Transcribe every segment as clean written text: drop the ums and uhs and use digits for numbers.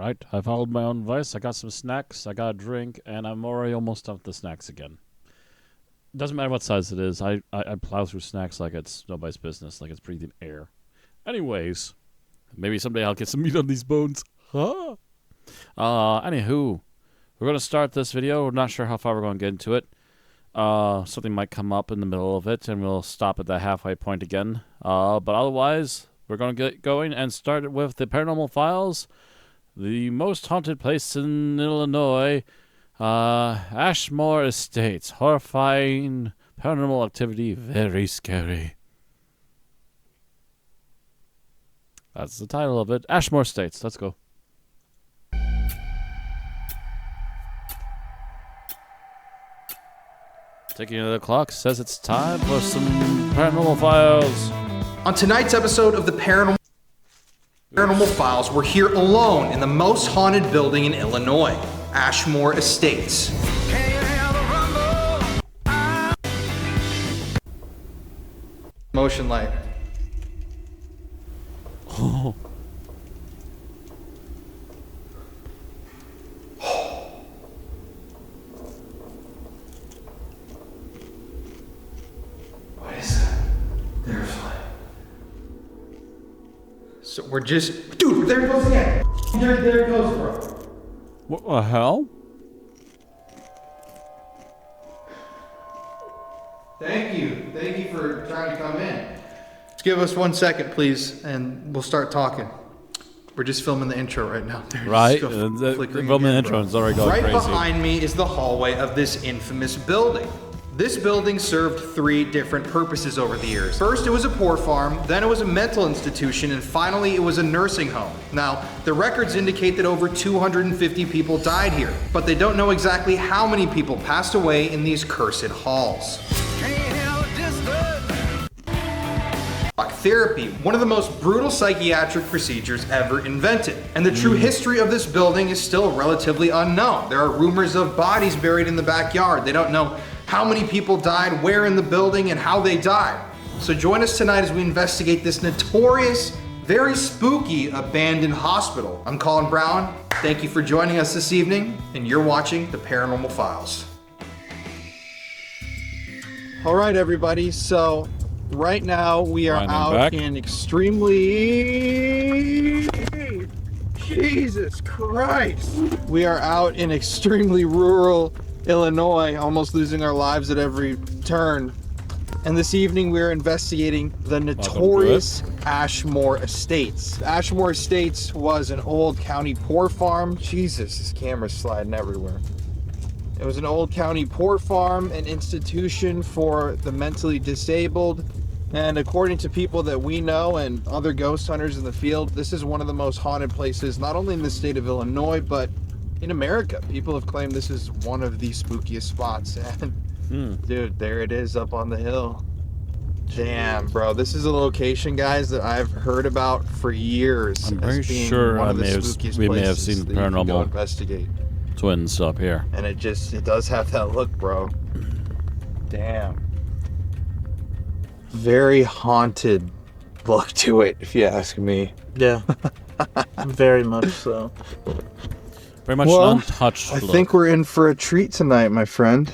Alright, I followed my own advice. I got some snacks, I got a drink, and I'm already almost done with the snacks again. Doesn't matter what size it is. I plow through snacks like it's nobody's business, like it's breathing air. Anyways, maybe someday I'll get some meat on these bones. Huh? Anywho, we're going to start this video. We're not sure how far we're going to get into it. Something might come up in the middle of it, and we'll stop at the halfway point again. But otherwise, we're going to get going and start it with the Paranormal Files, the most haunted place in Illinois, Ashmore Estates. Horrifying paranormal activity, very scary. That's the title of it. Ashmore Estates. Let's go. Ticking of the clock says it's time for some Paranormal Files. On tonight's episode of the Paranormal Files, we're here alone in the most haunted building in Illinois, Ashmore Estates. Motion light. Oh. What is that? There's light. So we're just... Dude, there it goes again. There it goes, bro. What the hell? Thank you. Thank you for trying to come in. Just give us 1 second, please, and we'll start talking. We're just filming the intro right now. Right? The filming the intro is already going crazy. Right behind me is the hallway of this infamous building. This building served 3 different purposes over the years. First, it was a poor farm, then it was a mental institution, and finally, it was a nursing home. Now, the records indicate that over 250 people died here, but they don't know exactly how many people passed away in these cursed halls. Therapy, one of the most brutal psychiatric procedures ever invented. And the true history of this building is still relatively unknown. There are rumors of bodies buried in the backyard. They don't know how many people died, where in the building, and how they died. So join us tonight as we investigate this notorious, very spooky abandoned hospital. I'm Colin Brown. Thank you for joining us this evening, and you're watching the Paranormal Files. All right, everybody. So right now we are out in extremely... Jesus Christ. We are out in extremely rural Illinois, almost losing our lives at every turn. And this evening we're investigating the notorious Ashmore Estates. Ashmore Estates was an old county poor farm. Jesus, this camera's sliding everywhere. It was an old county poor farm, an institution for the mentally disabled. And according to people that we know and other ghost hunters in the field, this is one of the most haunted places, not only in the state of Illinois, but in America. People have claimed this is one of the spookiest spots. And dude, there it is up on the hill. Damn, bro. This is a location, guys, that I've heard about for years. I'm pretty sure we may have seen Paranormal investigate. Twins up here. And it does have that look, bro. Damn. Very haunted look to it, if you ask me. Yeah. Very much so. Very much untouched I look. think we're in for a treat tonight, my friend.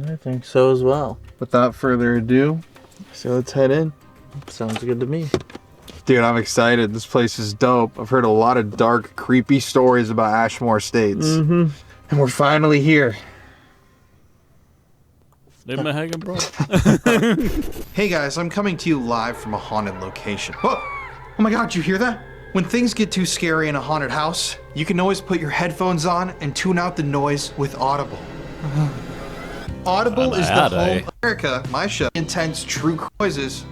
I think so as well. Without further ado, so let's head in. Sounds good to me. Dude, I'm excited. This place is dope. I've heard a lot of dark, creepy stories about Ashmore Estates. And we're finally here. Leave me hanging, bro. Hey guys, I'm coming to you live from a haunted location. Whoa! Oh my god, did you hear that? When things get too scary in a haunted house, you can always put your headphones on and tune out the noise with Audible. Audible is the home of America, my show, intense true noises.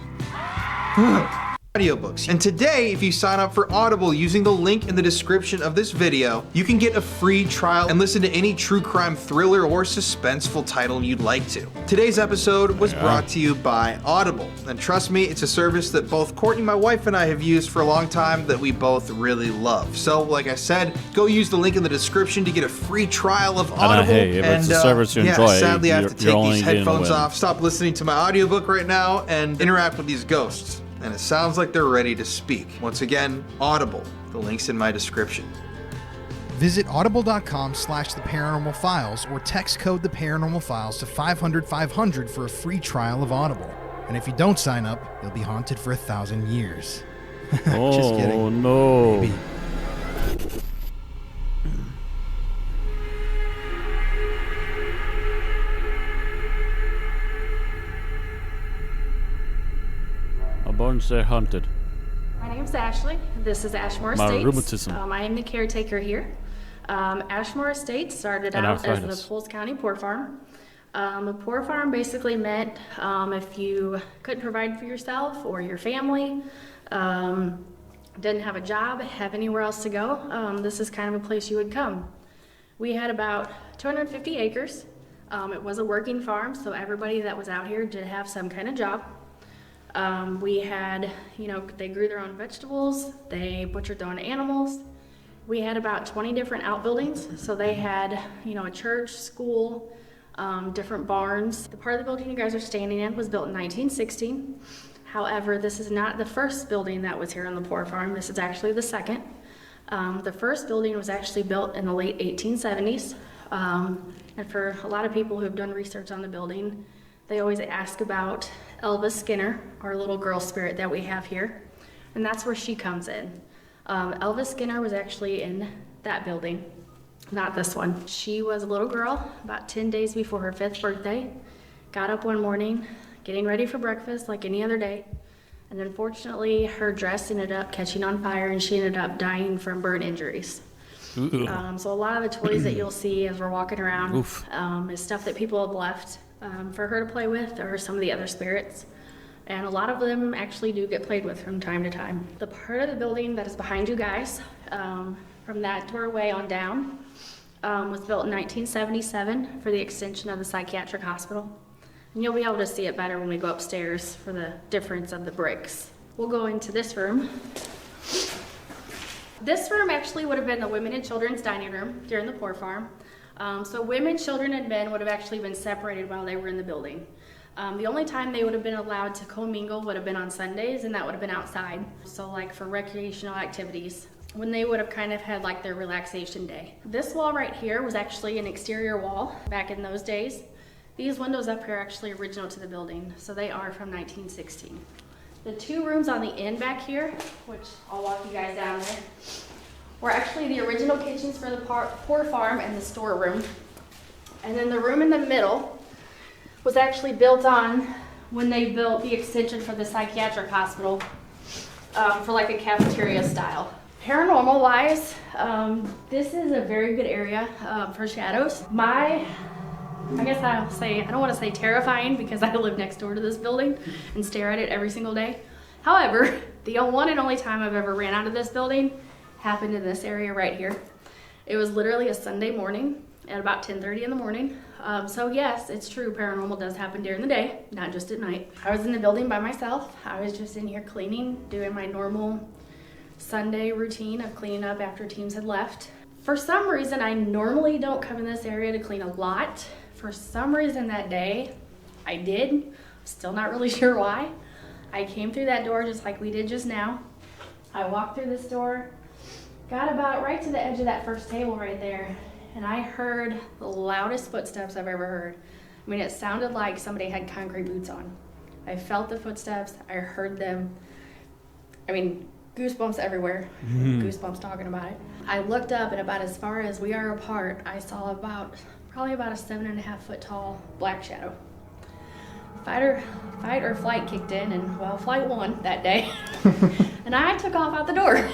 Audiobooks. And today, if you sign up for Audible using the link in the description of this video, you can get a free trial and listen to any true crime thriller or suspenseful title you'd like to. Today's episode was brought to you by Audible. And trust me, it's a service that both Courtney, my wife, and I have used for a long time that we both really love. So, like I said, go use the link in the description to get a free trial of Audible. Hey, if it's a service you enjoy, sadly, I have to take these headphones off, stop listening to my audiobook right now, and interact with these ghosts. And it sounds like they're ready to speak. Once again, Audible. The link's in my description. Visit audible.com/theparanormalfiles or text code the paranormal files to 500-500 for a free trial of Audible. And if you don't sign up, you'll be haunted for 1,000 years. Just kidding. Oh no. Maybe. My bones are haunted. My name's Ashley. This is Ashmore My Estates. rheumatism. I am the caretaker here. Ashmore Estates started And out as arthritis. the Pulse County Poor Farm. A poor farm basically meant if you couldn't provide for yourself or your family, didn't have a job, have anywhere else to go, this is kind of a place you would come. We had about 250 acres. It was a working farm, so everybody that was out here did have some kind of job. We had, they grew their own vegetables, they butchered their own animals. We had about 20 different outbuildings, so they had, a church, school, different barns. The part of the building you guys are standing in was built in 1916. However, this is not the first building that was here on the poor farm. This is actually the second. The first building was actually built in the late 1870s. And for a lot of people who have done research on the building, they always ask about Elva Skinner, our little girl spirit that we have here. And that's where she comes in. Elva Skinner was actually in that building, not this one. She was a little girl about 10 days before her 5th birthday, got up one morning, getting ready for breakfast like any other day. And unfortunately, her dress ended up catching on fire and she ended up dying from burn injuries. So a lot of the toys that you'll see as we're walking around is stuff that people have left for her to play with, or some of the other spirits. And a lot of them actually do get played with from time to time. The part of the building that is behind you guys, from that doorway on down, was built in 1977 for the extension of the psychiatric hospital. And you'll be able to see it better when we go upstairs for the difference of the bricks. We'll go into this room. This room actually would have been the women and children's dining room during the poor farm. So women, children, and men would have actually been separated while they were in the building. The only time they would have been allowed to commingle would have been on Sundays, and that would have been outside. So like for recreational activities, when they would have kind of had like their relaxation day. This wall right here was actually an exterior wall back in those days. These windows up here are actually original to the building, so they are from 1916. The two rooms on the end back here, which I'll walk you guys down there, were actually the original kitchens for the poor farm and the storeroom. And then the room in the middle was actually built on when they built the extension for the psychiatric hospital for like a cafeteria style. Paranormal wise, this is a very good area for shadows. I guess I'll say, I don't want to say terrifying because I live next door to this building and stare at it every single day. However, the one and only time I've ever ran out of this building happened in this area right here. It was literally a Sunday morning at about 10:30 in the morning. So yes, it's true, paranormal does happen during the day, not just at night. I was in the building by myself. I was just in here cleaning, doing my normal Sunday routine of cleaning up after teams had left. For some reason, I normally don't come in this area to clean a lot. For some reason that day, I did. Still not really sure why. I came through that door just like we did just now. I walked through this door, got about right to the edge of that first table right there, and I heard the loudest footsteps I've ever heard. I mean, it sounded like somebody had concrete boots on. I felt the footsteps, I heard them. I mean, goosebumps everywhere. Goosebumps talking about it. I looked up, and about as far as we are apart, I saw probably about a 7.5 foot tall black shadow. Fight or flight kicked in, and well, flight won that day. And I took off out the door.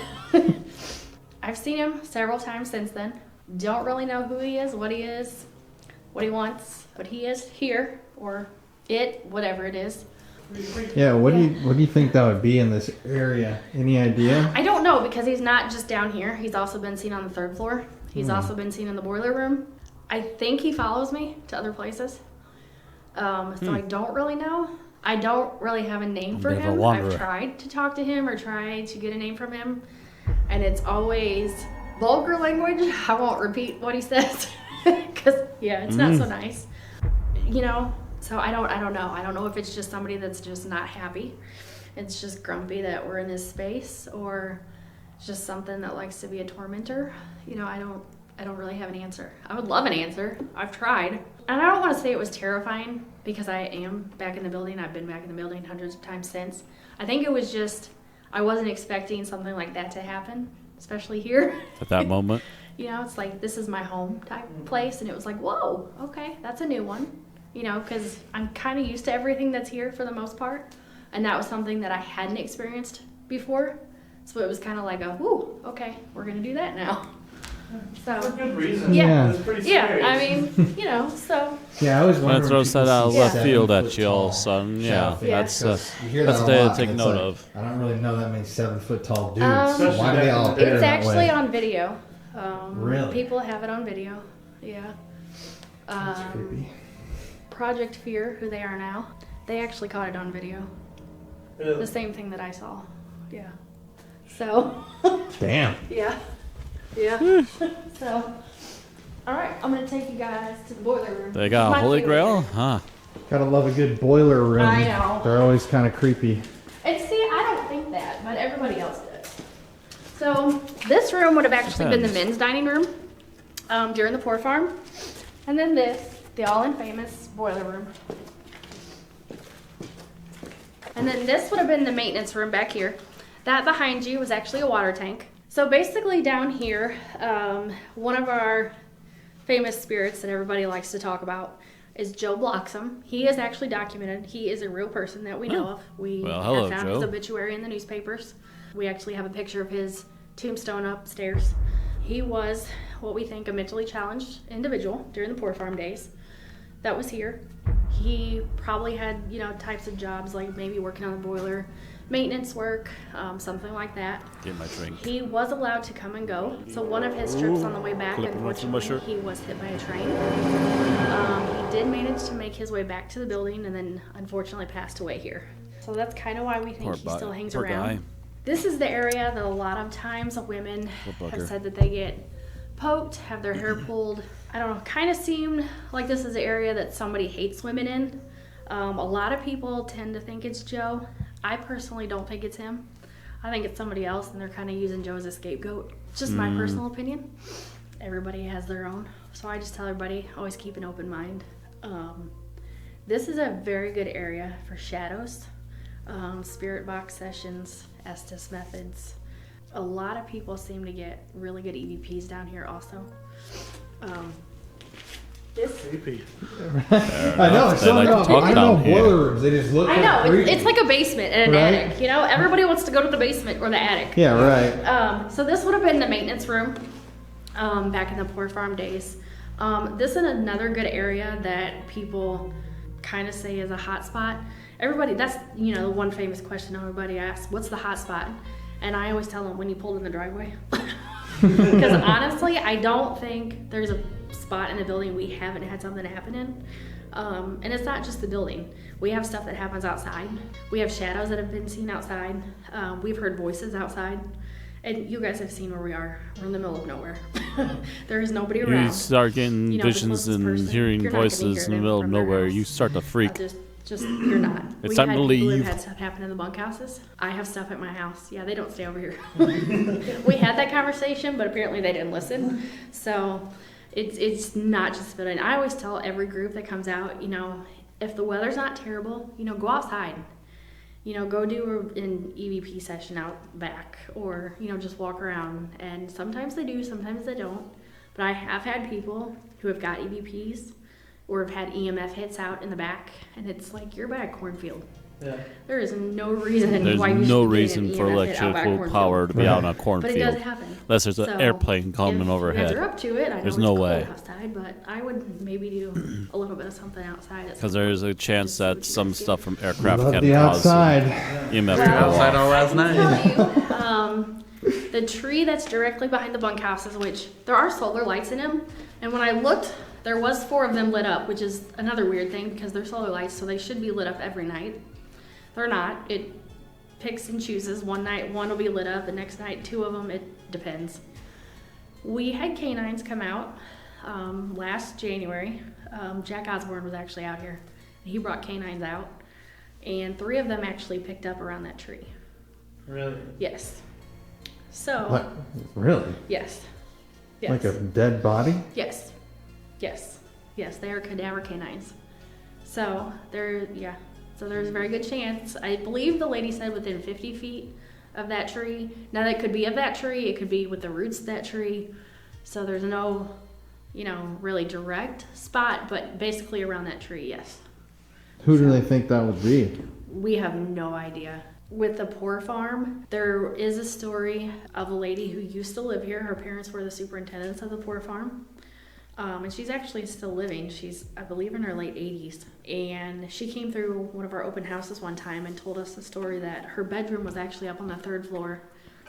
I've seen him several times since then. Don't really know who he is, what he wants, but he is here, or it, whatever it is. Yeah, what do you think that would be in this area? Any idea? I don't know, because he's not just down here. He's also been seen on the 3rd floor. He's also been seen in the boiler room. I think he follows me to other places. So I don't really know. I don't really have a name for him. I've tried to talk to him or try to get a name from him, and it's always vulgar language. I won't repeat what he says because it's not so nice. So I don't know. I don't know if it's just somebody that's just not happy. It's just grumpy that we're in this space, or It's just something that likes to be a tormentor. You know, I don't really have an answer. I would love an answer. I've tried. And I don't want to say it was terrifying because I am back in the building. I've been back in the building hundreds of times since. I think it was just, I wasn't expecting something like that to happen, especially here. At that moment? You know, it's like, this is my home type place. And it was like, whoa, okay, that's a new one. You know, because I'm kind of used to everything that's here for the most part. And that was something that I hadn't experienced before. So it was kind of like a, ooh, okay, we're going to do that now. So, For good reason. yeah, It's pretty yeah, scary. I mean, you know, so, Yeah, I was When wondering. it throws that out of Yeah. left field at you all of a sudden, yeah, Yeah. that's You hear that's that the a day lot, to take and it's note like, of. I don't really know that many 7 foot tall dudes. Um, Why do they all appear it's that actually way? on video. Really? People have it on video, yeah. That's creepy. Project Fear, who they are now, they actually caught it on video. The same thing that I saw, yeah. So, Damn. yeah, yeah. So, all right, I'm gonna take you guys to the boiler room. They got My a holy favorite grail, area. huh? Gotta love a good boiler room. I know. They're always kind of creepy. And see, I don't think that, but everybody else does. So this room would have actually been the men's dining room during the poor farm. And then this, the all infamous boiler room. And then this would have been the maintenance room back here. That behind you was actually a water tank. So basically down here, one of our famous spirits that everybody likes to talk about is Joe Bloxam. He is actually documented. He is a real person that we know of. We Well, hello, have found Joe. his obituary in the newspapers. We actually have a picture of his tombstone upstairs. He was what we think a mentally challenged individual during the poor farm days that was here. He probably had, you know, types of jobs like maybe working on the boiler, maintenance work, something like that. Get my drink. He was allowed to come and go. So one of his trips on the way back, Clipping off from my shirt. unfortunately, he was hit by a train. He did manage to make his way back to the building and then unfortunately passed away here. So that's kind of why we think he still hangs Poor around. guy. This is the area that a lot of times women Poor have bugger. said that they get poked, have their hair pulled. I don't know, kind of seemed like this is the area that somebody hates women in. A lot of people tend to think it's Joe. I personally don't think it's him. I think it's somebody else and they're kind of using Joe as a scapegoat. It's just my personal opinion. Everybody has their own. So I just tell everybody, always keep an open mind. This is a very good area for shadows, spirit box sessions, Estes methods. A lot of people seem to get really good EVPs down here also. This, Creepy. I know. They like to talk I don't know down here. boiler rooms. They just look. I know, creepy. it's like a basement and an Right? attic, you know? Everybody wants to go to the basement or the attic. Yeah. Right. So this would have been the maintenance room back in the poor farm days. This is another good area that people kind of say is a hot spot. Everybody, that's, you know, the one famous question everybody asks, what's the hot spot? And I always tell them when you pulled in the driveway. Because honestly, I don't think there's a spot in the building we haven't had something happen in. And it's not just the building. We have stuff that happens outside. We have shadows that have been seen outside. We've heard voices outside. And you guys have seen where we are. We're in the middle of nowhere. There is nobody You around. start getting You know, the visions closest and person, hearing you're not gonna voices hear in the them middle of from their nowhere. house. You start to freak. Just you're not. It's We've time had to people who leave. have had stuff happen in the bunkhouses. I have stuff at my house. Yeah, they don't stay over here. We had that conversation, but apparently they didn't listen. So it's not just building. I always tell every group that comes out, you know, if the weather's not terrible, you know, go outside. You know, go do an EVP session out back, or, you know, just walk around. And sometimes they do, sometimes they don't. But I have had people who have got EVPs or have had EMF hits out in the back, and it's like, you're by a cornfield. Yeah. There is no reason There's why you no should be reason getting for an EMF hit out by a electrical cornfield. power to be out on a But it cornfield. does happen. Unless there's an So, airplane coming if you overhead. guys are up to it, I know There's it's no cold way. outside, but I would maybe do a little bit of something outside. Because there's a chance that some stuff from aircraft Love can the cause outside. EMF to go Outside off. all last night. Tell you, the tree that's directly behind the bunkhouses, which there are solar lights in them, and when I looked, there was 4 of them lit up, which is another weird thing because they're solar lights, so they should be lit up every night. They're not. It picks and chooses. One night, one will be lit up. The next night, 2 of them. It depends. We had canines come out last January. Jack Osborne was actually out here. He brought canines out, and 3 of them actually picked up around that tree. Really? Yes. So, What? Really? yes. Yes. Like a dead body? Yes. Yes. Yes, they are cadaver canines. So, So there's a very good chance. I believe the lady said within 50 feet of that tree. Now, that could be of that tree. It could be with the roots of that tree. So there's no, really direct spot, but basically around that tree, yes. Who do they think that would be? We have no idea. With the poor farm, there is a story of a lady who used to live here. Her parents were the superintendents of the poor farm. And she's actually still living. She's, I believe, in her late 80s. And she came through one of our open houses one time and told us the story that her bedroom was actually up on the 3rd floor.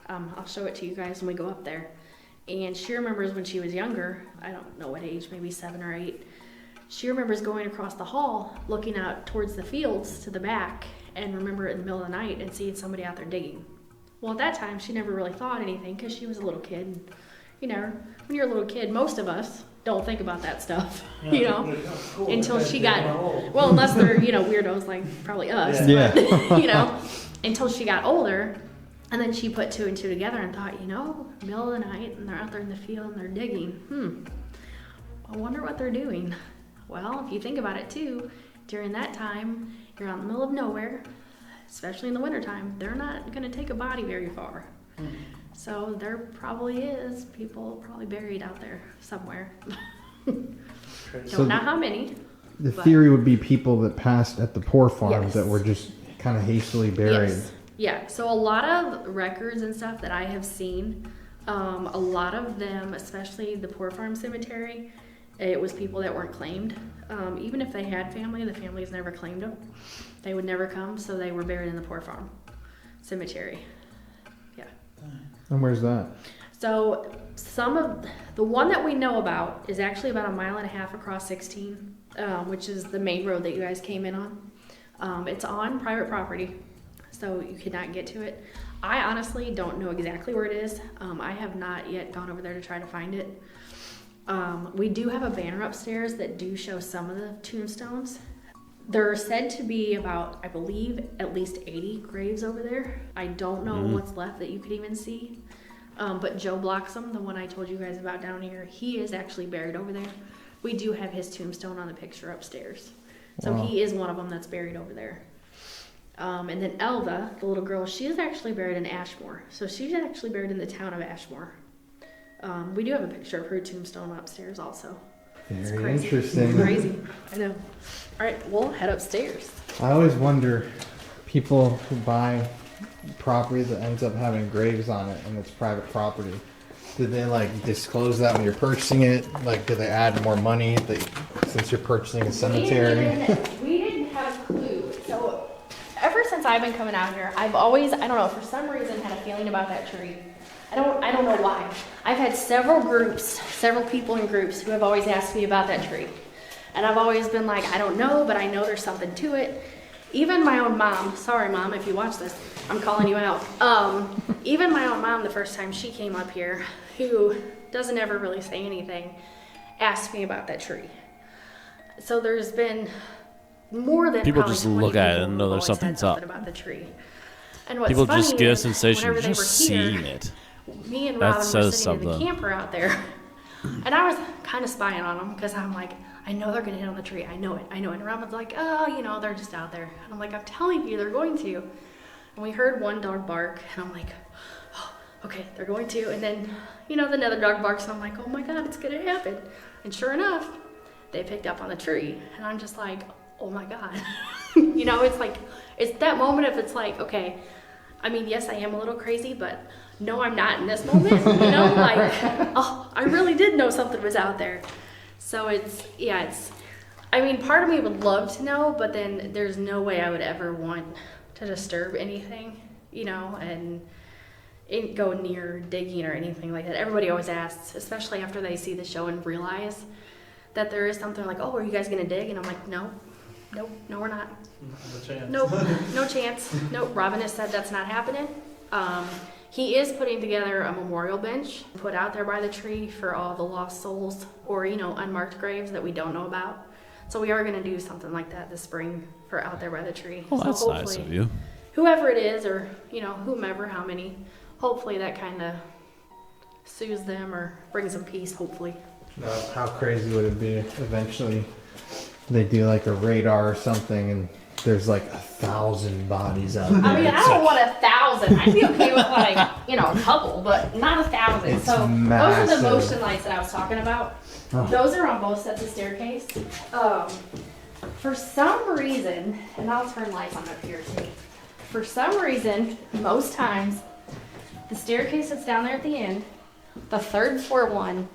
I'll show it to you guys when we go up there. And she remembers when she was younger, I don't know what age, maybe 7 or 8, she remembers going across the hall, looking out towards the fields to the back, and remember it in the middle of the night and seeing somebody out there digging. Well, at that time, she never really thought anything because she was a little kid. When you're a little kid, most of us don't think about that stuff, until she got, well, unless they're, weirdos like probably us, Yeah. but, until she got older. And then she put 2 and 2 together and thought, middle of the night and they're out there in the field and they're digging. I wonder what they're doing. Well, if you think about it too, during that time, you're out in the middle of nowhere, especially in the wintertime. They're not going to take a body very far. So there probably is people probably buried out there somewhere. Don't know how many. The but- theory would be people that passed at the poor farm Yes. that were just kind of hastily buried. Yes. Yeah, so a lot of records and stuff that I have seen, a lot of them, especially the Poor Farm Cemetery, it was people that weren't claimed. Even if they had family, the families never claimed them. They would never come, so they were buried in the Poor Farm Cemetery. Yeah. And where's that? So some of the one that we know about is actually about 1.5 miles across 16, which is the main road that you guys came in on. It's on private property, so you cannot get to it. I honestly don't know exactly where it is. I have not yet gone over there to try to find it. We do have a banner upstairs that do show some of the tombstones. There are said to be about, I believe, at least 80 graves over there. I don't know what's left that you could even see. But Joe Bloxam, the one I told you guys about down here, he is actually buried over there. We do have his tombstone on the picture upstairs. So Wow. he is one of them that's buried over there. And then Elva, the little girl, she is actually buried in Ashmore. So she's actually buried in the town of Ashmore. We do have a picture of her tombstone upstairs also. It's Very crazy. interesting. Crazy. I know. All right, we'll head upstairs. I always wonder, people who buy property that ends up having graves on it and it's private property, did they disclose that when you're purchasing it? Do they add more money since you're purchasing a cemetery? We didn't have a clue. So ever since I've been coming out here, I've always, I don't know, for some reason had a feeling about that tree. I don't know why. I've had several people in groups who have always asked me about that tree. And I've always been like, I don't know, but I know there's something to it. Even my own mom, sorry mom if you watch this, I'm calling you out. Even my own mom, the first time she came up here, who doesn't ever really say anything, asked me about that tree. So there's been more than People probably just 20 look at it people and who've know there's always said something's up. something about the tree. And what's People funny just get a is, sensation whenever of they just were here, seeing it. me and That Robin were says sitting in the something. camper out there, and I was kind of spying on them because I'm like, I know they're gonna hit on the tree. I know it. And Robin's like, oh, they're just out there. And I'm like, I'm telling you, they're going to. And we heard one dog bark, and I'm like, oh, okay, they're going to. And then, another dog barks, and I'm like, oh my God, it's gonna happen. And sure enough, they picked up on the tree, and I'm just like, oh my God. It's that moment if it's like, okay, I mean, yes, I am a little crazy, but no, I'm not in this moment, I really did know something was out there. So part of me would love to know, but then there's no way I would ever want to disturb anything, and go near digging or anything like that. Everybody always asks, especially after they see the show and realize that there is something like, oh, are you guys gonna dig? And I'm like, no, we're not. Nope, no chance. Nope, Robin has said that's not happening. He is putting together a memorial bench put out there by the tree for all the lost souls or, unmarked graves that we don't know about. So we are going to do something like that this spring for out there by the tree. Oh, so that's nice of you. Whoever it is or, whomever, how many, hopefully that kind of soothes them or brings them peace, hopefully. How crazy would it be if eventually they do like a radar or something and there's like 1,000 bodies out there? I mean, I don't want 1,000. I'd be okay with like, a couple, but not 1,000. It's so massive. those are the motion lights that I was talking about. Oh. Those are on both sets of staircase. For some reason, and I'll turn lights on up here too. For some reason, most times, the staircase that's down there at the end, the third floor one,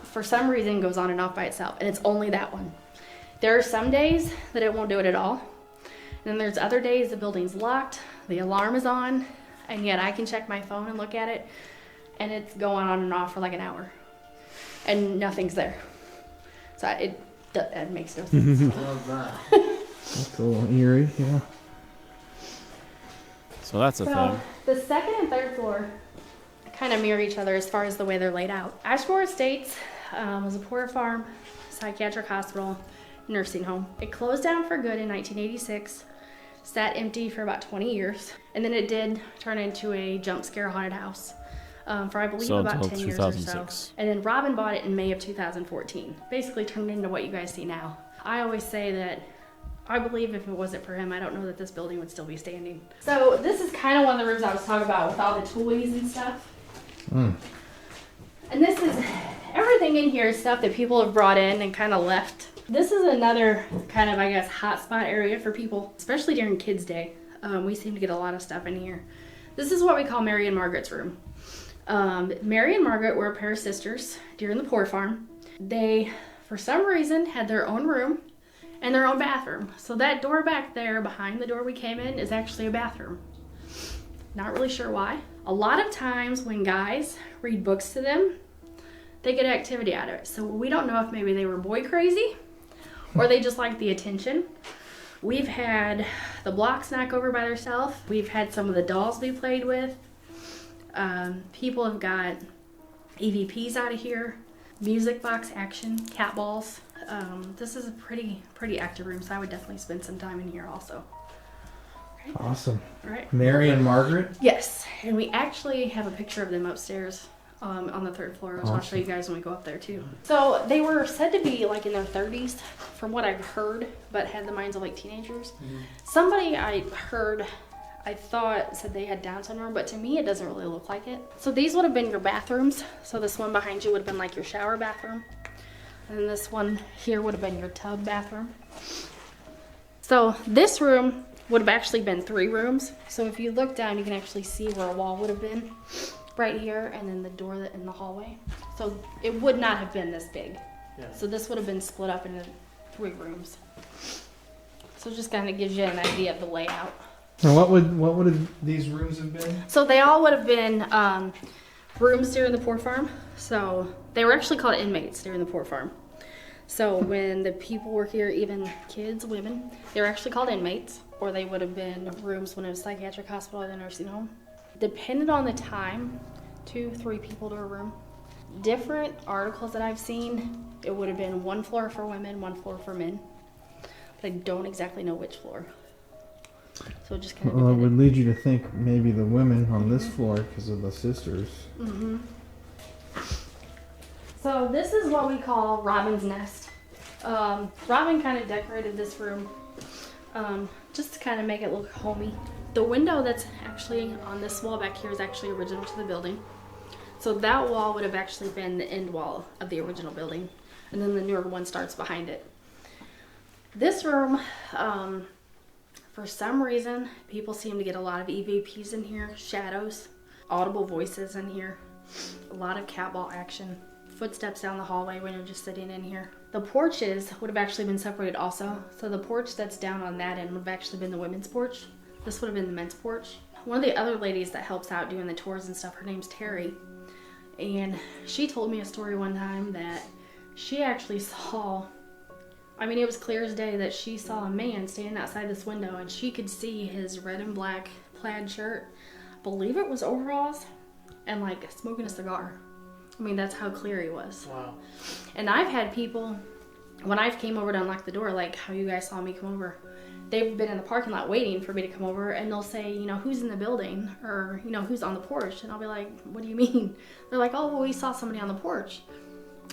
for some reason goes on and off by itself, and it's only that one. There are some days that it won't do it at all. And then there's other days the building's locked, the alarm is on, and yet I can check my phone and look at it, and it's going on and off for like an hour, and nothing's there. So it makes no sense. I love that. That's a little eerie, yeah. So that's a thing. The second and third floor kind of mirror each other as far as the way they're laid out. Ashmore Estates was a poor farm, psychiatric hospital, nursing home. It closed down for good in 1986, sat empty for about 20 years, and then it did turn into a jump scare haunted house for I believe about until 10 years or so. 2006. And then Robin bought it in May of 2014. Basically turned into what you guys see now. I always say that I believe if it wasn't for him, I don't know that this building would still be standing. So this is kind of one of the rooms I was talking about with all the toys and stuff. And this is, everything in here is stuff that people have brought in and kind of left. This is another kind of, I guess, hotspot area for people, especially during Kids Day. We seem to get a lot of stuff in here. This is what we call Mary and Margaret's room. Mary and Margaret were a pair of sisters during the poor farm. They, for some reason, had their own room and their own bathroom. So that door back there behind the door we came in is actually a bathroom. Not really sure why. A lot of times when guys read books to them, they get activity out of it. So we don't know if maybe they were boy crazy or they just like the attention. We've had the blocks knock over by themselves. We've had some of the dolls be played with. People have got EVPs out of here, music box action, cat balls. This is a pretty active room, so I would definitely spend some time in here also. Okay. Awesome. All right. Mary and Margaret? Yes, and we actually have a picture of them upstairs on the third floor, which I'll show you guys when we go up there too. So they were said to be like in their 30s, from what I've heard, but had the minds of like teenagers. Somebody I heard, I thought said they had Down syndrome, but to me it doesn't really look like it. So these would have been your bathrooms. So this one behind you would have been like your shower bathroom. And then this one here would have been your tub bathroom. So this room would have actually been 3 rooms. So if you look down, you can actually see where a wall would have been right here, and then the door in the hallway. So it would not have been this big. Yeah. So this would have been split up into 3 rooms. So it just kind of gives you an idea of the layout. And what would these rooms have been? So they all would have been rooms during the poor farm. So they were actually called inmates during the poor farm. So when the people were here, even kids, women, they were actually called inmates, or they would have been rooms when it was a psychiatric hospital or the nursing home. Depended on the time, 2-3 people to a room. Different articles that I've seen, it would have been 1 floor for women, 1 floor for men. But I don't exactly know which floor. So it just kind of Well, it depended. would lead you to think maybe the women on this floor because of the sisters. So this is what we call Robin's nest. Robin kind of decorated this room just to kind of make it look homey. The window that's actually on this wall back here is actually original to the building. So that wall would have actually been the end wall of the original building, and then the newer one starts behind it. This room, for some reason, people seem to get a lot of EVPs in here, shadows, audible voices in here, a lot of cat ball action, footsteps down the hallway when you're just sitting in here. The porches would have actually been separated also. So the porch that's down on that end would have actually been the women's porch. This would have been the men's porch. One of the other ladies that helps out doing the tours and stuff, her name's Terry. And she told me a story one time that she actually saw, I mean, it was clear as day that she saw a man standing outside this window and she could see his red and black plaid shirt, I believe it was overalls, and like smoking a cigar. I mean, that's how clear he was. Wow. And I've had people, when I've came over to unlock the door, like how you guys saw me come over, they've been in the parking lot waiting for me to come over, and they'll say, you know, who's in the building, or, you know, who's on the porch, and I'll be like, what do you mean? They're like, oh, well, we saw somebody on the porch.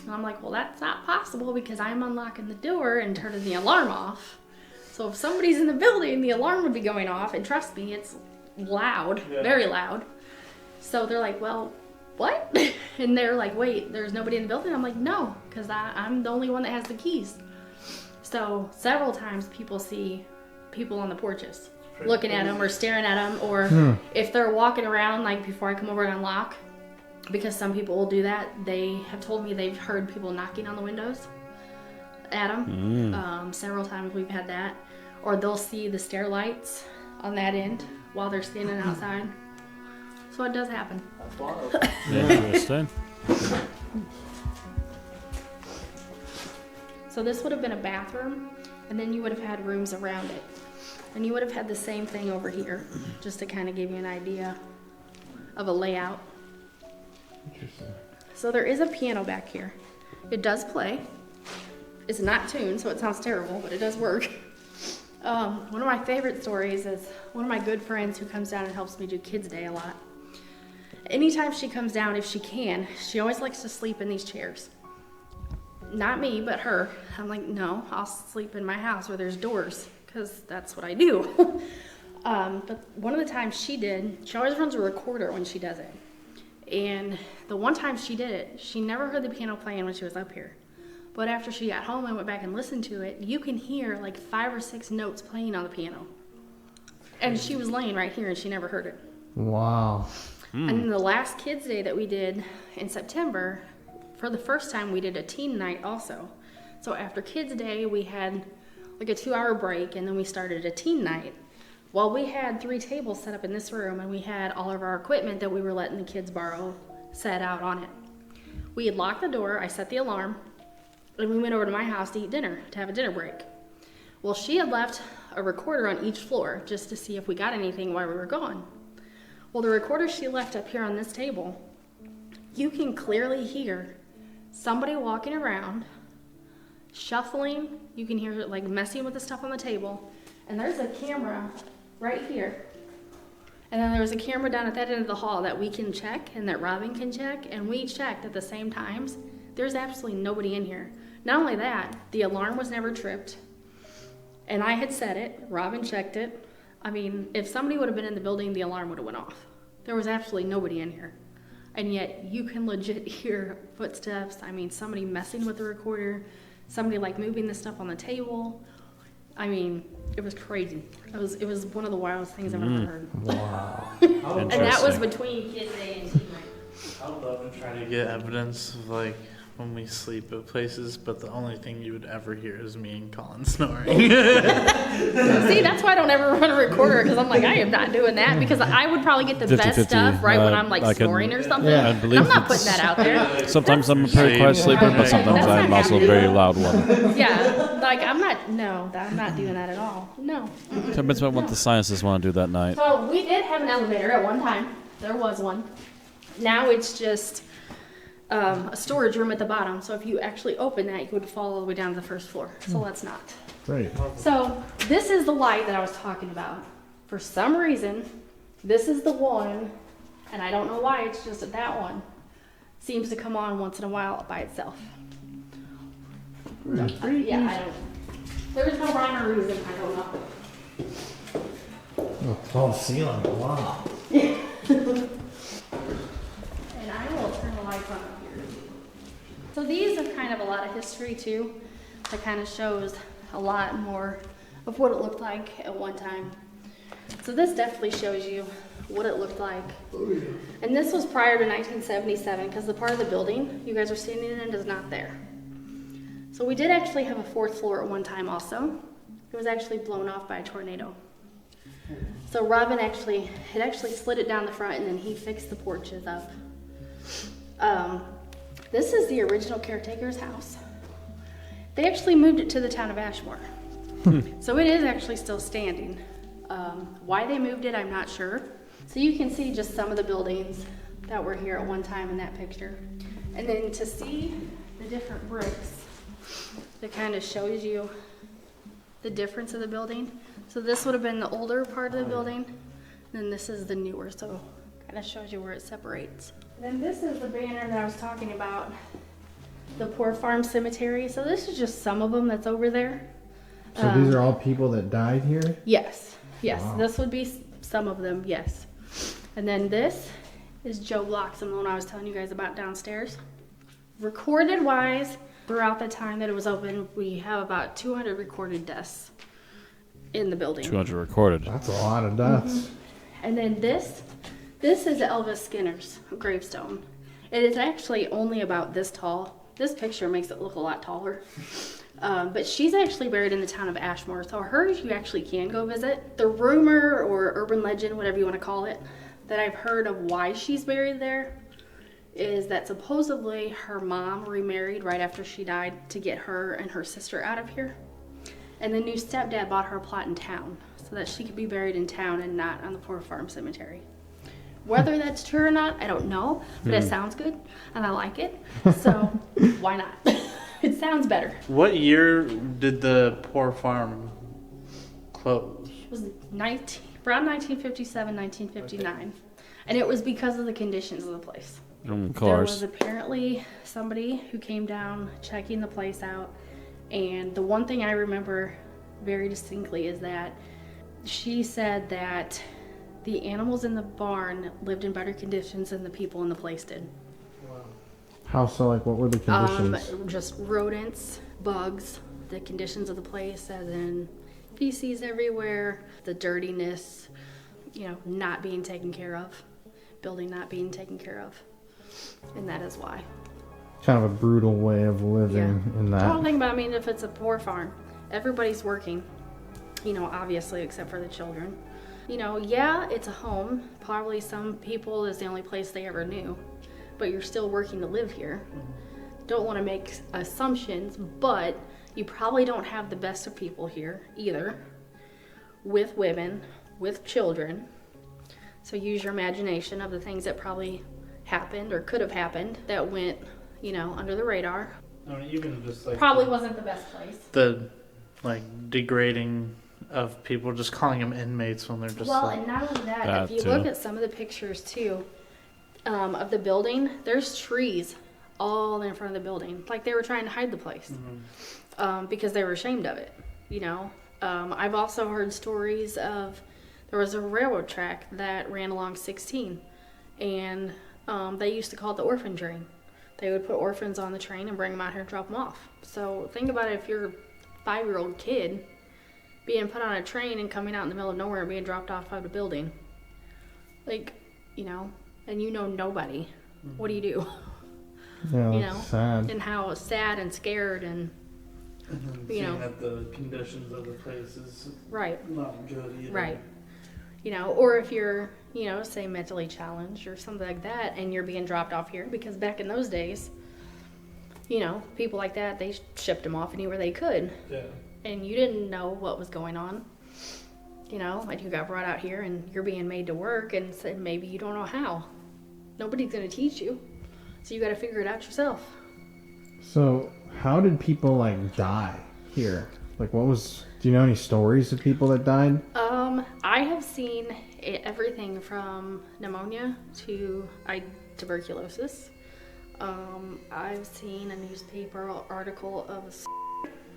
And I'm like, well, that's not possible because I'm unlocking the door and turning the alarm off. So if somebody's in the building, the alarm would be going off, and trust me, it's loud, very loud. So they're like, well, what? And they're like, wait, there's nobody in the building? I'm like, no, because I'm the only one that has the keys. So several times people see people on the porches looking at them or staring at them, or if they're walking around, like before I come over and unlock, because some people will do that, they have told me they've heard people knocking on the windows at them. Several times we've had that. Or they'll see the stair lights on that end while they're standing outside. So it does happen. Interesting. So this would have been a bathroom, and then you would have had rooms around it. And you would have had the same thing over here, just to kind of give you an idea of a layout. Interesting. So there is a piano back here. It does play. It's not tuned, so it sounds terrible, but it does work. One of my favorite stories is one of my good friends who comes down and helps me do Kids Day a lot. Anytime she comes down, if she can, she always likes to sleep in these chairs. Not me, but her. I'm like, no, I'll sleep in my house where there's doors, because that's what I do. But one of the times she did, she always runs a recorder when she does it. And the one time she did it, she never heard the piano playing when she was up here. But after she got home and went back and listened to it, you can hear like 5 or 6 notes playing on the piano. And she was laying right here and she never heard it. Wow. And then the last Kids Day that we did in September, for the first time we did a teen night also. So after Kids Day, we had like a 2-hour break, and then we started a teen night. Well, we had 3 tables set up in this room, and we had all of our equipment that we were letting the kids borrow set out on it. We had locked the door, I set the alarm, and we went over to my house to eat dinner, to have a dinner break. Well, she had left a recorder on each floor just to see if we got anything while we were gone. Well, the recorder she left up here on this table, you can clearly hear somebody walking around, shuffling. You can hear it like messing with the stuff on the table. And there's a camera right here. And then there was a camera down at that end of the hall that we can check and that Robin can check. And we checked at the same times. There's absolutely nobody in here. Not only that, the alarm was never tripped. And I had set it. Robin checked it. I mean, if somebody would have been in the building, the alarm would have went off. There was absolutely nobody in here. And yet you can legit hear footsteps. I mean, somebody messing with the recorder, somebody like moving the stuff on the table. I mean, it was crazy. It was one of the wildest things I've ever heard. Wow. And that was between Kids Day and Teen Night. I would love to try to get evidence of like when we sleep at places, but the only thing you would ever hear is me and Colin snoring. See, that's why I don't ever run a recorder, because I'm like, I am not doing that, because I would probably get the 50-50, best stuff right when I'm like I can- snoring or something. Yeah. I And believe I'm not it's- putting that out there. Sometimes I'm a very quiet sleeper, but sometimes That's not I'm also a very loud one. Yeah, like I'm not doing that at all. No. Depends on what the scientists want to do that night. So we did have an elevator at one time. There was one. Now it's just a storage room at the bottom. So if you actually open that, you would fall all the way down to the first floor. So let's not. Great. So this is the light that I was talking about. For some reason, this is the one, and I don't know why, it's just that one seems to come on once in a while by itself. Yeah, I don't. There's no rhyme or reason, I don't know. Oh, tall ceiling. Wow. And I will turn the lights on up here. So these are kind of a lot of history too. That kind of shows a lot more of what it looked like at one time. So this definitely shows you what it looked like. And this was prior to 1977, because the part of the building you guys are standing in is not there. So we did actually have a 4th floor at one time also. It was actually blown off by a tornado. So Robin had actually slid it down the front, and then he fixed the porches up. This is the original caretaker's house. They actually moved it to the town of Ashmore. So it is actually still standing. Why they moved it, I'm not sure. So you can see just some of the buildings that were here at one time in that picture. And then to see the different bricks, that kind of shows you the difference of the building. So this would have been the older part of the building, then this is the newer, so kind of shows you where it separates. Then this is the banner that I was talking about, the Poor Farm Cemetery. So this is just some of them that's over there. So these are all people that died here? Yes, yes, Wow. this would be some of them, yes. And then this is Joe Block's, the one I was telling you guys about downstairs. Recorded wise, throughout the time that it was open, we have about 200 recorded deaths in the building. 200 recorded. That's a lot of deaths. And then this is Elvis Skinner's gravestone. It is actually only about this tall. This picture makes it look a lot taller. But she's actually buried in the town of Ashmore. So hers you actually can go visit. The rumor or urban legend, whatever you want to call it, that I've heard of why she's buried there is that supposedly her mom remarried right after she died to get her and her sister out of here. And the new stepdad bought her a plot in town so that she could be buried in town and not on the Poor Farm Cemetery. Whether that's true or not, I don't know, but it sounds good and I like it. So why not? It sounds better. What year did the Poor Farm close? It was around 1957, 1959. And it was because of the conditions of the place. Of There was course. apparently somebody who came down checking the place out. And the one thing I remember very distinctly is that she said that the animals in the barn lived in better conditions than the people in the place did. How so? Like, what were the conditions? Just rodents, bugs, the conditions of the place, as in feces everywhere, the dirtiness, not being taken care of, building not being taken care of. And that is why. Kind of a brutal way of living in that. Well, think about, if it's a poor farm, everybody's working, obviously, except for the children. It's a home. Probably some people is the only place they ever knew, but you're still working to live here. Don't want to make assumptions, but you probably don't have the best of people here either, with women, with children. So use your imagination of the things that probably happened or could have happened that went, under the radar. Even just Probably wasn't the best place. the degrading of people, just calling them inmates when they're just And not only that, That if you too. look at some of the pictures too, of the building, there's trees all in front of the building. Like they were trying to hide the place because they were ashamed of it, I've also heard stories of there was a railroad track that ran along 16 and they used to call it the orphan train. They would put orphans on the train and bring them out here and drop them off. So think about it, if you're a 5-year-old kid being put on a train and coming out in the middle of nowhere and being dropped off of a building. And nobody. What do you do? Yeah, you that's know, sad. And how sad and scared and, seeing that the conditions of the place is right, not good either. right. Or if you're, say mentally challenged or something like that and you're being dropped off here, because back in those days, people like that, they shipped them off anywhere they could. Yeah. And you didn't know what was going on, and you got brought out here and you're being made to work and said maybe you don't know how. Nobody's going to teach you. So you got to figure it out yourself. So, how did people die here? Do you know any stories of people that died? I have seen everything from pneumonia to tuberculosis. I've seen a newspaper article of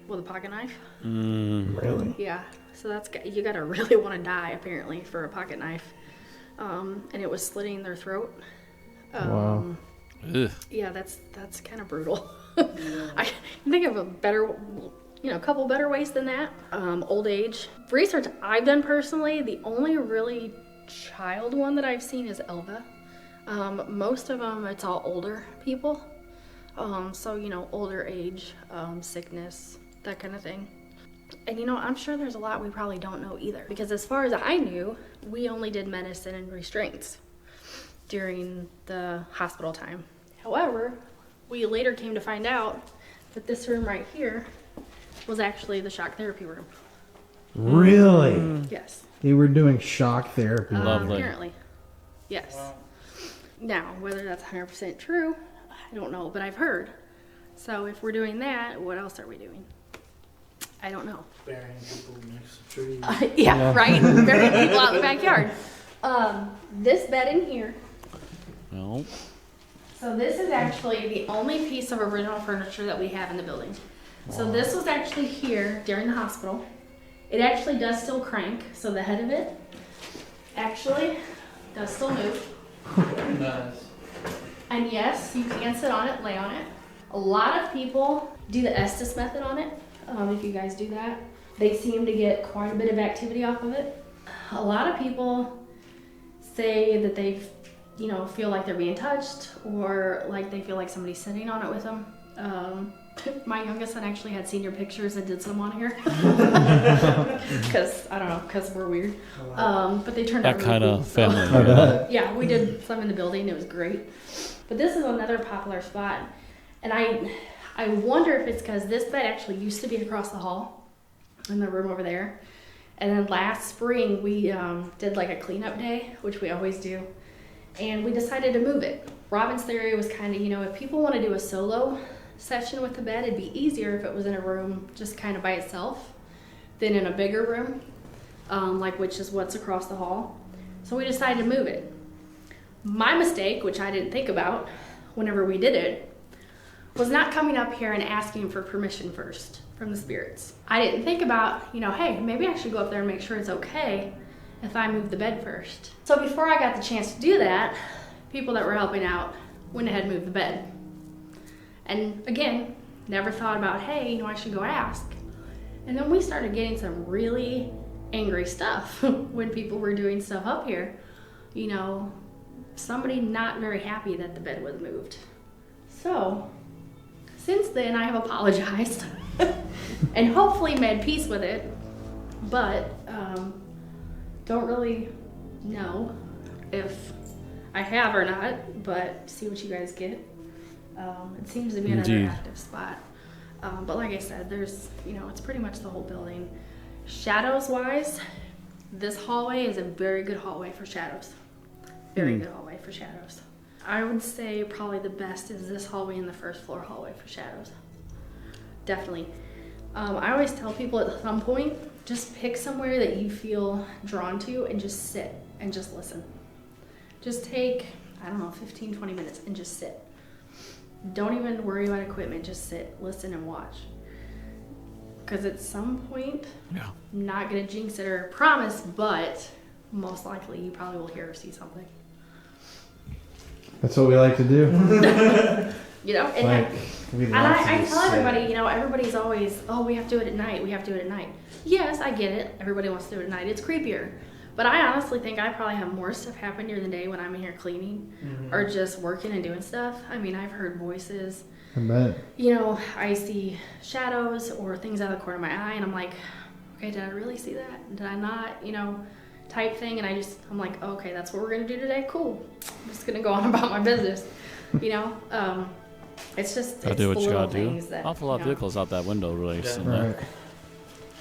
with a pocket knife. Really? Yeah, so you gotta really want to die apparently for a pocket knife. And it was slitting their throat. Wow. Ugh. Yeah, that's kind of brutal. I can think of a couple better ways than that. Old age. Research I've done personally, the only really child one that I've seen is Elva. Most of them, it's all older people. So, older age, sickness, that kind of thing. And, I'm sure there's a lot we probably don't know either. Because as far as I knew, we only did medicine and restraints during the hospital time. However, we later came to find out that this room right here was actually the shock therapy room. Really? Yes. They were doing shock therapy. Lovely. Apparently. Yes. Now, whether that's 100% true, I don't know, but I've heard. So if we're doing that, what else are we doing? I don't know. Burying people next to trees. Yeah, right? Burying people out in the backyard. This bed in here. No. So this is actually the only piece of original furniture that we have in the building. So this was actually here during the hospital. It actually does still crank, so the head of it actually does still move. Nice. And yes, you can sit on it, lay on it. A lot of people do the Estes method on it. If you guys do that, they seem to get quite a bit of activity off of it. A lot of people say that they, feel like they're being touched, or like they feel like somebody's sitting on it with them. My youngest son actually had senior pictures and did some on here. Because, I don't know, because we're weird. But they turned out That really kind cool, of so. family. Yeah, we did some in the building. It was great. But this is another popular spot. And I wonder if it's because this bed actually used to be across the hall in the room over there. And then last spring, we did like a cleanup day, which we always do. And we decided to move it. Robin's theory was kind of, if people want to do a solo session with the bed, it'd be easier if it was in a room just kind of by itself than in a bigger room, which is what's across the hall. So we decided to move it. My mistake, which I didn't think about whenever we did it, was not coming up here and asking for permission first from the spirits. I didn't think about, hey, maybe I should go up there and make sure it's okay if I move the bed first. So before I got the chance to do that, people that were helping out went ahead and moved the bed. And again, never thought about, hey, I should go ask. And then we started getting some really angry stuff when people were doing stuff up here. Somebody not very happy that the bed was moved. So, since then I have apologized and hopefully made peace with it, but don't really know if I have or not, but see what you guys get. It seems to be another Indeed. active spot. But like I said, there's, it's pretty much the whole building. Shadows wise, this hallway is a very good hallway for shadows. Very good hallway for shadows. I would say probably the best is this hallway and the first floor hallway for shadows. Definitely. I always tell people at some point, just pick somewhere that you feel drawn to and just sit and just listen. Just take, 15, 20 minutes and just sit. Don't even worry about equipment, just sit, listen, and watch. Because at some point, Yeah. I'm not gonna jinx it or promise, but most likely you probably will hear or see something. That's what we like to do. And We And I tell everybody, everybody's always, we have to do it at night. We have to do it at night. Yes, I get it. Everybody wants to do it at night. It's creepier. But I honestly think I probably have more stuff happen during the day when I'm in here cleaning or just working and doing stuff. I mean, I've heard voices. I bet. I see shadows or things out of the corner of my eye, and I'm like, okay, did I really see that? Did I not? Type thing. And I'm like, okay, that's what we're going to do today. Cool. I'm just going to go on about my business. It's just Gotta it's do what the you little gotta do. things that, Awful lot of vehicles out that window really. Yeah. Right.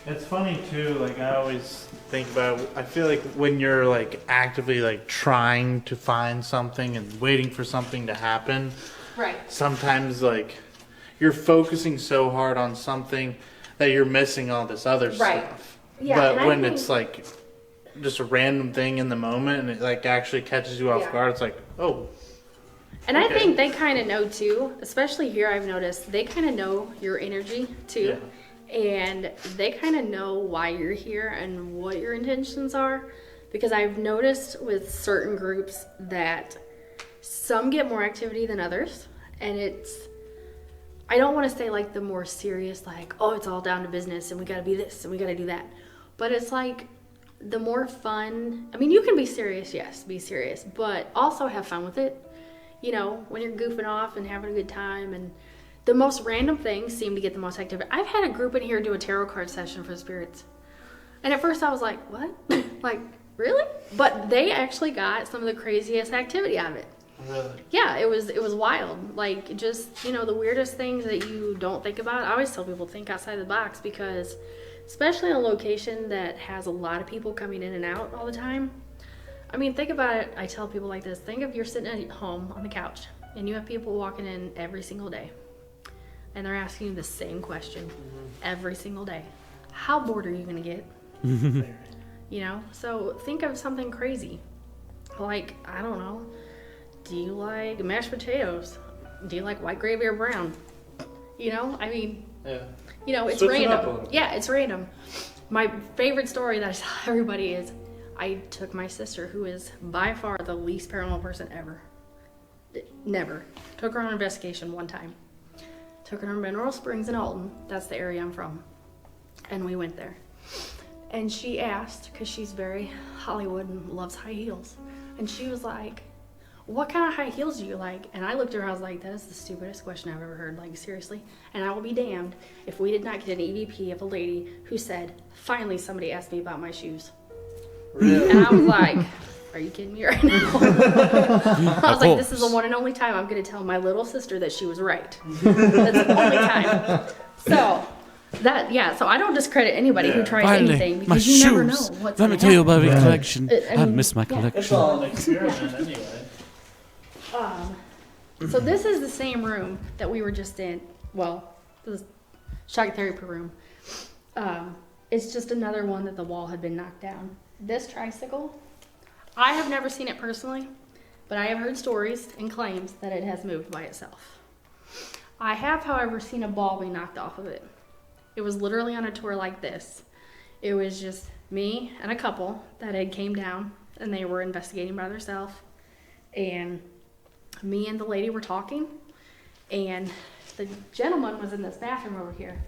It's funny too, I always think about, I feel like when you're actively trying to find something and waiting for something to happen, Right. sometimes you're focusing so hard on something that you're missing all this other Right. stuff. Yeah, But and I when think- it's just a random thing in the moment and it actually catches you off Yeah. guard, it's like, oh, And I Okay. think they kind of know too, especially here I've noticed, they kind of know your energy too. And they kind of know why you're here and what your intentions are. Because I've noticed with certain groups that some get more activity than others. And I don't want to say the more serious, it's all down to business and we got to be this and we got to do that. But it's the more fun, you can be serious, yes, be serious, but also have fun with it. When you're goofing off and having a good time, and the most random things seem to get the most activity. I've had a group in here do a tarot card session for spirits. And at first I was like, what? Really? But they actually got some of the craziest activity out of it. really? Yeah, it was wild. The weirdest things that you don't think about. I always tell people think outside the box because especially in a location that has a lot of people coming in and out all the time. Think about it. I tell people like this. Think if you're sitting at home on the couch and you have people walking in every single day and they're asking you the same question every single day. how bored are you gonna get? You know, so think of something crazy. Like, I don't know, do you like mashed potatoes? Do you like white gravy or brown? You know, I mean, Yeah. you know, it's Switch it up a random. little. Yeah, it's random. My favorite story that I tell everybody is I took my sister, who is by far the least paranormal person ever. Never. Took her on an investigation one time. Took her to Mineral Springs in Alton. That's the area I'm from. And we went there. And she asked, because she's very Hollywood and loves high heels. And she was like, what kind of high heels do you like? And I looked at her, I was like, that is the stupidest question I've ever heard. Like, seriously? And I will be damned if we did not get an EVP of a lady who said, finally somebody asked me about my shoes. Really? And I was like, are you kidding me right now? I was like, this is the one and only time I'm going to tell my little sister that she was right. That's the only time. So, so I don't discredit anybody who tries anything because you never know what's Let going me to tell you happen. about my collection. I I mean, miss my yeah. It's collection. all an experiment anyway. So this is the same room that we were just in. Well, the shock therapy room. It's just another one that the wall had been knocked down. This tricycle, I have never seen it personally, but I have heard stories and claims that it has moved by itself. I have, however, seen a ball be knocked off of it. It was literally on a tour like this. It was just me and a couple that had came down and they were investigating by themselves. And me and the lady were talking, and the gentleman was in this bathroom over here.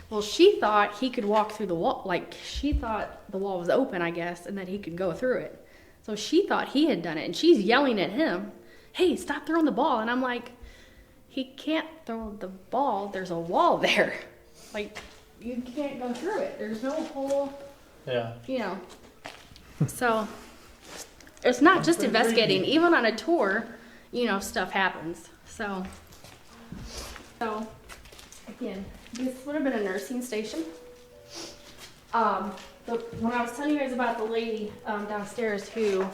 Well, she thought he could walk through the wall, like she thought the wall was open, I guess, and that he could go through it. So she thought he had done it, and she's yelling at him, hey, stop throwing the ball. And I'm like, he can't throw the ball, there's a wall there. Like, you can't go through it. There's no hole, Yeah. you know. So it's not just investigating, even on a tour, you know, stuff happens. So again, this would have been a nursing station. When I was telling you guys about the lady downstairs who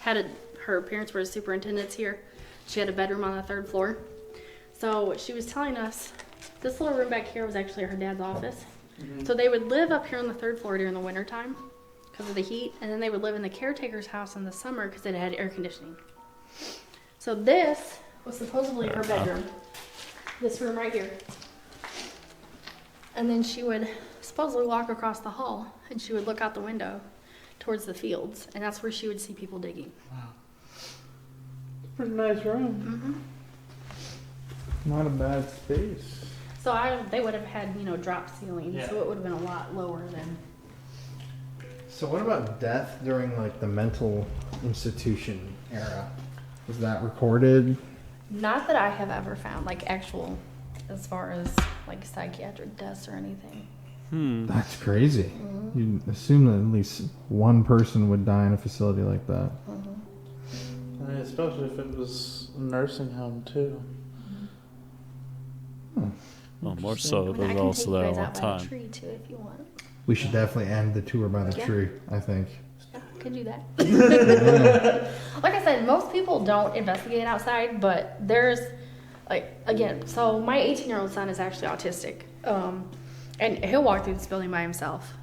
had her parents were superintendents here, she had a bedroom on the 3rd floor. So she was telling us this little room back here was actually her dad's office. So they would live up here on the 3rd floor during the winter time because of the heat, and then they would live in the caretaker's house in the summer because it had air conditioning. So this was supposedly her bedroom, this room right here. And then she would supposedly walk across the hall and she would look out the window towards the fields, and that's where she would see people digging. Pretty nice room. Not a bad space. So they would have had, you know, drop ceilings, Yeah. so it would have been a lot lower than. So what about death during like the mental institution era? Was that recorded? Not that I have ever found, like actual, as far as like psychiatric deaths or anything. That's crazy. You'd assume that at least one person would die in a facility like that. I mean, especially if it was a nursing home too. Well, more so, I mean, I there's can also take there you all guys the out by the time. tree too if you want. We should definitely end the tour by the Yeah. tree, I think. Yeah, could do that. Like I said, most people don't investigate outside, but there's, like, again, so my 18-year-old son is actually autistic. And he'll walk through this building by himself,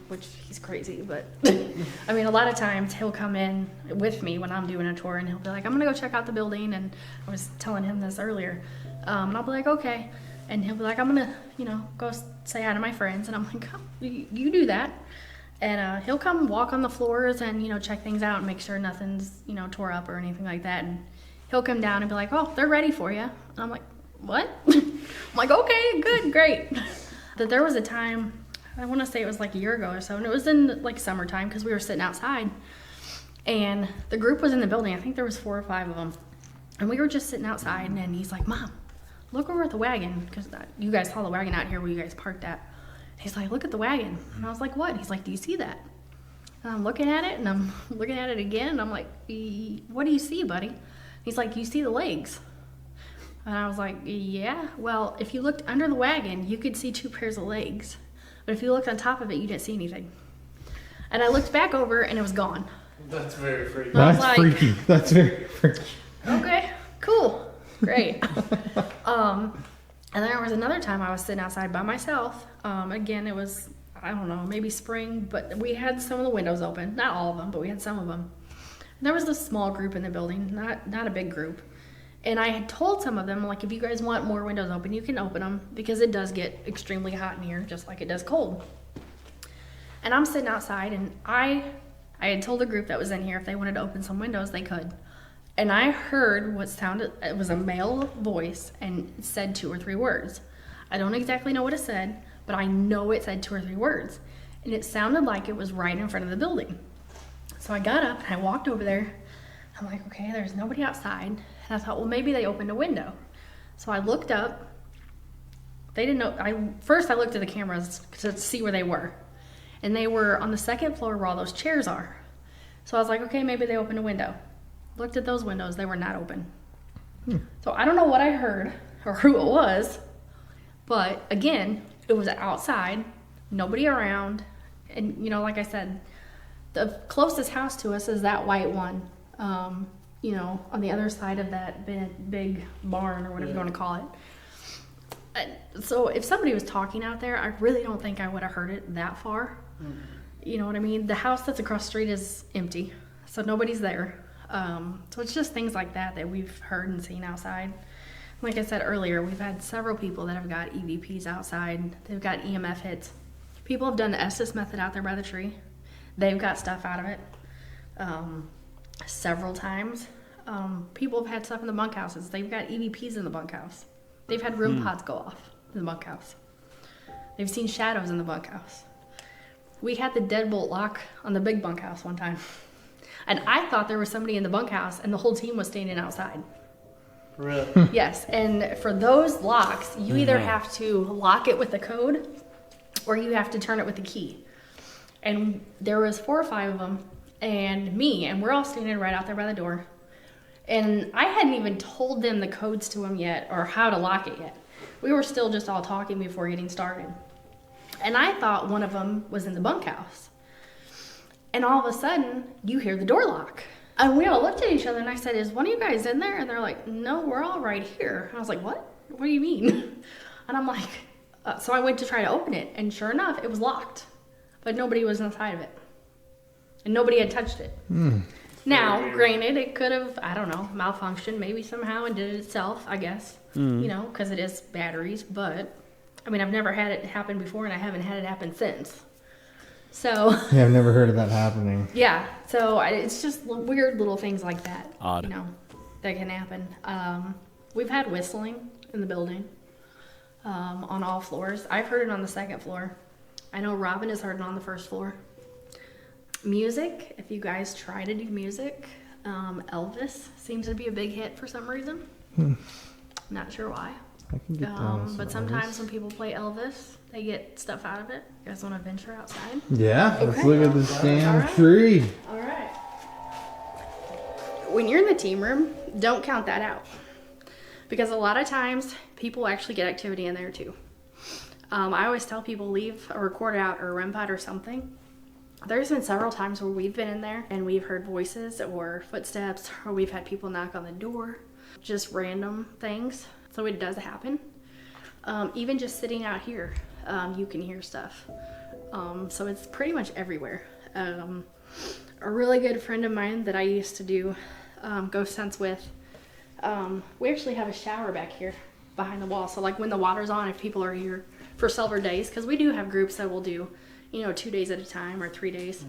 which he's crazy, but I mean, a lot of times he'll come in with me when I'm doing a tour and he'll be like, I'm gonna go check out the building. And I was telling him this earlier. And I'll be like, okay. And he'll be like, I'm gonna, you know, go say hi to my friends. And I'm like, oh, you do that. And he'll come walk on the floors and, you know, check things out and make sure nothing's, you know, tore up or anything like that. And he'll come down and be like, oh, they're ready for you. And I'm like, what? I'm like, okay, good, great. That there was a time, I want to say it was like a year ago or so, and it was in like summertime because we were sitting outside. And the group was in the building. I think there was 4 or 5 of them. And we were just sitting outside, and he's like, Mom, look over at the wagon, because you guys saw the wagon out here where you guys parked at. He's like, look at the wagon. And I was like, what? He's like, do you see that? And I'm looking at it, and I'm looking at it again, and I'm like, what do you see, buddy? He's like, you see the legs? And I was like, yeah. Well, if you looked under the wagon, you could see 2 pairs of legs. But if you looked on top of it, you didn't see anything. And I looked back over, and it was gone. That's very freaky. I was That's like, freaky. That's very freaky. okay, cool, great. And then there was another time I was sitting outside by myself. Again, it was I don't know, maybe spring, but we had some of the windows open. Not all of them, but we had some of them. There was a small group in the building, not a big group. And I had told some of them, like, if you guys want more windows open, you can open them because it does get extremely hot in here, just like it does cold. And I'm sitting outside, and I had told the group that was in here if they wanted to open some windows, they could. And I heard what sounded, it was a male voice, and it said 2 or 3 words. I don't exactly know what it said, but I know it said 2 or 3 words. And it sounded like it was right in front of the building. So I got up and I walked over there. I'm like, okay, there's nobody outside. And I thought, well, maybe they opened a window. So I looked up. They didn't know. First I looked at the cameras to see where they were. And they were on the 2nd floor where all those chairs are. So I was like, okay, maybe they opened a window. Looked at those windows, they were not open. So I don't know what I heard or who it was, but again, it was outside, nobody around, and you know, like I said, the closest house to us is that white one, you know, on the other side of that big barn or whatever you want to call it. So if somebody was talking out there, I really don't think I would have heard it that far. You know what I mean? The house that's across the street is empty, so nobody's there. So it's just things like that we've heard and seen outside. Like I said earlier, we've had several people that have got EVPs outside. They've got EMF hits. People have done the Estes method out there by the tree. They've got stuff out of it several times. People have had stuff in the bunkhouses. They've got EVPs in the bunkhouse. They've had room pods go off in the bunkhouse. They've seen shadows in the bunkhouse. We had the deadbolt lock on the big bunkhouse one time. And I thought there was somebody in the bunkhouse and the whole team was standing outside. Really? Yes, and for those locks, you either have to lock it with the code or you have to turn it with the key. And there was 4 or 5 of them and me, and we're all standing right out there by the door. And I hadn't even told them the codes to them yet or how to lock it yet. We were still just all talking before getting started. And I thought one of them was in the bunkhouse. And all of a sudden, you hear the door lock. And we all looked at each other and I said, is one of you guys in there? And they're like, no, we're all right here. And I was like, what? What do you mean? And I'm like, so I went to try to open it. And sure enough, it was locked. But nobody was inside of it. And nobody had touched it. Now, granted, it could have, I don't know, malfunctioned maybe somehow and did it itself, I guess. You know, because it is batteries. But, I mean, I've never had it happen before and I haven't had it happen since. So Yeah, I've never heard of that happening. yeah, so it's just weird little things like that. Odd. You know, that can happen. We've had whistling in the building on all floors. I've heard it on the 2nd floor. I know Robin has heard it on the 1st floor. Music, if you guys try to do music, Elvis seems to be a big hit for some reason. Not sure why. I can get down with But some sometimes when people play Elvis, they get stuff out of it. You guys want to venture outside? Yeah, let's Okay. look at this damn Alright. tree. All right. When you're in the team room, don't count that out. Because a lot of times, people actually get activity in there too. I always tell people leave a recorder out or a REM pod or something. There's been several times where we've been in there and we've heard voices or footsteps, or we've had people knock on the door. Just random things. So it does happen. Even just sitting out here, you can hear stuff. So it's pretty much everywhere. A really good friend of mine that I used to do ghost hunts with, we actually have a shower back here behind the wall. So like when the water's on, if people are here for several days, because we do have groups that will do, you know, 2 days at a time or 3 days.